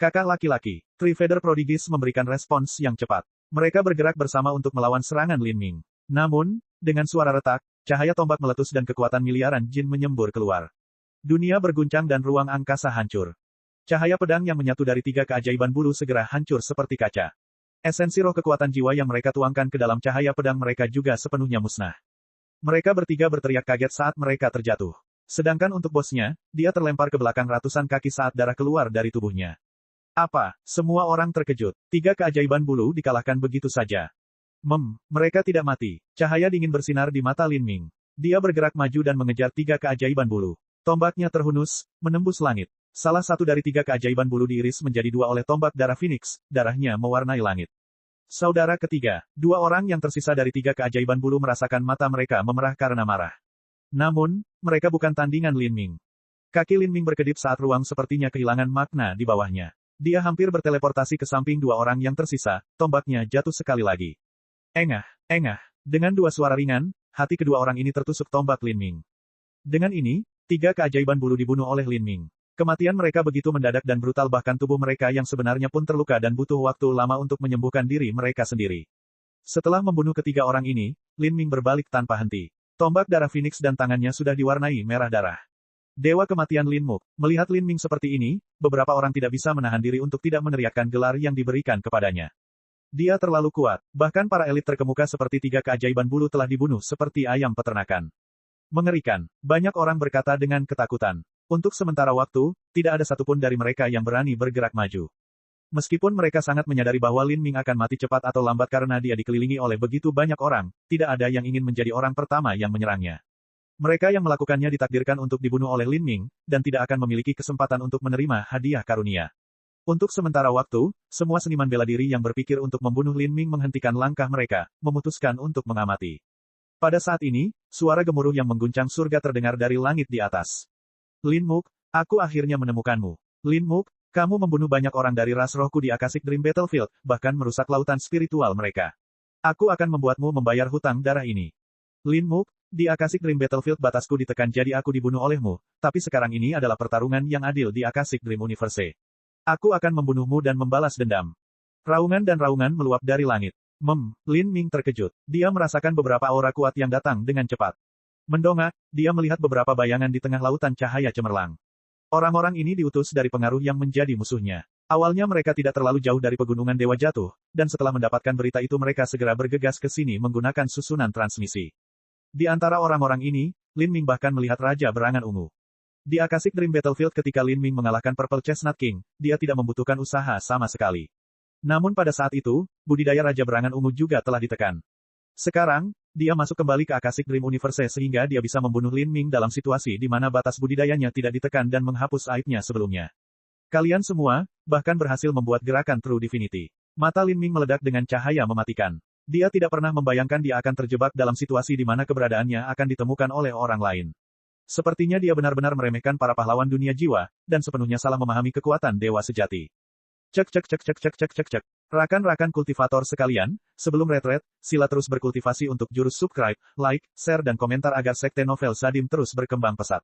Kakak laki-laki, Three Feather Prodigies memberikan respons yang cepat. Mereka bergerak bersama untuk melawan serangan Lin Ming. Namun, dengan suara retak, cahaya tombak meletus dan kekuatan miliaran jin menyembur keluar. Dunia berguncang dan ruang angkasa hancur. Cahaya pedang yang menyatu dari 3 keajaiban bulu segera hancur seperti kaca. Esensi roh kekuatan jiwa yang mereka tuangkan ke dalam cahaya pedang mereka juga sepenuhnya musnah. Mereka bertiga berteriak kaget saat mereka terjatuh. Sedangkan untuk bosnya, dia terlempar ke belakang ratusan kaki saat darah keluar dari tubuhnya. Apa? Semua orang terkejut. 3 keajaiban bulu dikalahkan begitu saja. Mereka tidak mati. Cahaya dingin bersinar di mata Lin Ming. Dia bergerak maju dan mengejar 3 keajaiban bulu. Tombaknya terhunus, menembus langit. Salah satu dari 3 keajaiban bulu diiris menjadi 2 oleh tombak darah Phoenix, darahnya mewarnai langit. Saudara ketiga, 2 orang yang tersisa dari 3 keajaiban bulu merasakan mata mereka memerah karena marah. Namun, mereka bukan tandingan Lin Ming. Kaki Lin Ming berkedip saat ruang sepertinya kehilangan makna di bawahnya. Dia hampir berteleportasi ke samping 2 orang yang tersisa, tombaknya jatuh sekali lagi. Engah, engah. Dengan 2 suara ringan, hati kedua orang ini tertusuk tombak Lin Ming. Dengan ini, 3 keajaiban bulu dibunuh oleh Lin Ming. Kematian mereka begitu mendadak dan brutal bahkan tubuh mereka yang sebenarnya pun terluka dan butuh waktu lama untuk menyembuhkan diri mereka sendiri. Setelah membunuh ketiga orang ini, Lin Ming berbalik tanpa henti. Tombak darah Phoenix dan tangannya sudah diwarnai merah darah. Dewa kematian Lin Muk. Melihat Lin Ming seperti ini, beberapa orang tidak bisa menahan diri untuk tidak meneriakkan gelar yang diberikan kepadanya. Dia terlalu kuat, bahkan para elit terkemuka seperti 3 keajaiban bulu telah dibunuh seperti ayam peternakan. Mengerikan, banyak orang berkata dengan ketakutan. Untuk sementara waktu, tidak ada satupun dari mereka yang berani bergerak maju. Meskipun mereka sangat menyadari bahwa Lin Ming akan mati cepat atau lambat karena dia dikelilingi oleh begitu banyak orang, tidak ada yang ingin menjadi orang pertama yang menyerangnya. Mereka yang melakukannya ditakdirkan untuk dibunuh oleh Lin Ming, dan tidak akan memiliki kesempatan untuk menerima hadiah karunia. Untuk sementara waktu, semua seniman bela diri yang berpikir untuk membunuh Lin Ming menghentikan langkah mereka, memutuskan untuk mengamati. Pada saat ini, suara gemuruh yang mengguncang surga terdengar dari langit di atas. Lin Muk, aku akhirnya menemukanmu. Lin Muk, kamu membunuh banyak orang dari ras rohku di Akashic Dream Battlefield, bahkan merusak lautan spiritual mereka. Aku akan membuatmu membayar hutang darah ini. Lin Muk, di Akashic Dream Battlefield batasku ditekan jadi aku dibunuh olehmu, tapi sekarang ini adalah pertarungan yang adil di Akashic Dream Universe. Aku akan membunuhmu dan membalas dendam. Raungan dan raungan meluap dari langit. Lin Ming terkejut. Dia merasakan beberapa aura kuat yang datang dengan cepat. Mendongak, dia melihat beberapa bayangan di tengah lautan cahaya cemerlang. Orang-orang ini diutus dari pengaruh yang menjadi musuhnya. Awalnya mereka tidak terlalu jauh dari pegunungan Dewa Jatuh, dan setelah mendapatkan berita itu mereka segera bergegas ke sini menggunakan susunan transmisi. Di antara orang-orang ini, Lin Ming bahkan melihat Raja Berangan Ungu. Di Akashic Dream Battlefield ketika Lin Ming mengalahkan Purple Chestnut King, dia tidak membutuhkan usaha sama sekali. Namun pada saat itu, budidaya Raja Berangan Ungu juga telah ditekan. Sekarang, dia masuk kembali ke Akashic Dream Universe sehingga dia bisa membunuh Lin Ming dalam situasi di mana batas budidayanya tidak ditekan dan menghapus aibnya sebelumnya. Kalian semua, bahkan berhasil membuat gerakan True Divinity. Mata Lin Ming meledak dengan cahaya mematikan. Dia tidak pernah membayangkan dia akan terjebak dalam situasi di mana keberadaannya akan ditemukan oleh orang lain. Sepertinya dia benar-benar meremehkan para pahlawan dunia jiwa, dan sepenuhnya salah memahami kekuatan dewa sejati. Cek. Rakan-rakan kultivator sekalian, sebelum retret, sila terus berkultivasi untuk jurus subscribe, like, share dan komentar agar Sekte Novel Sadim terus berkembang pesat.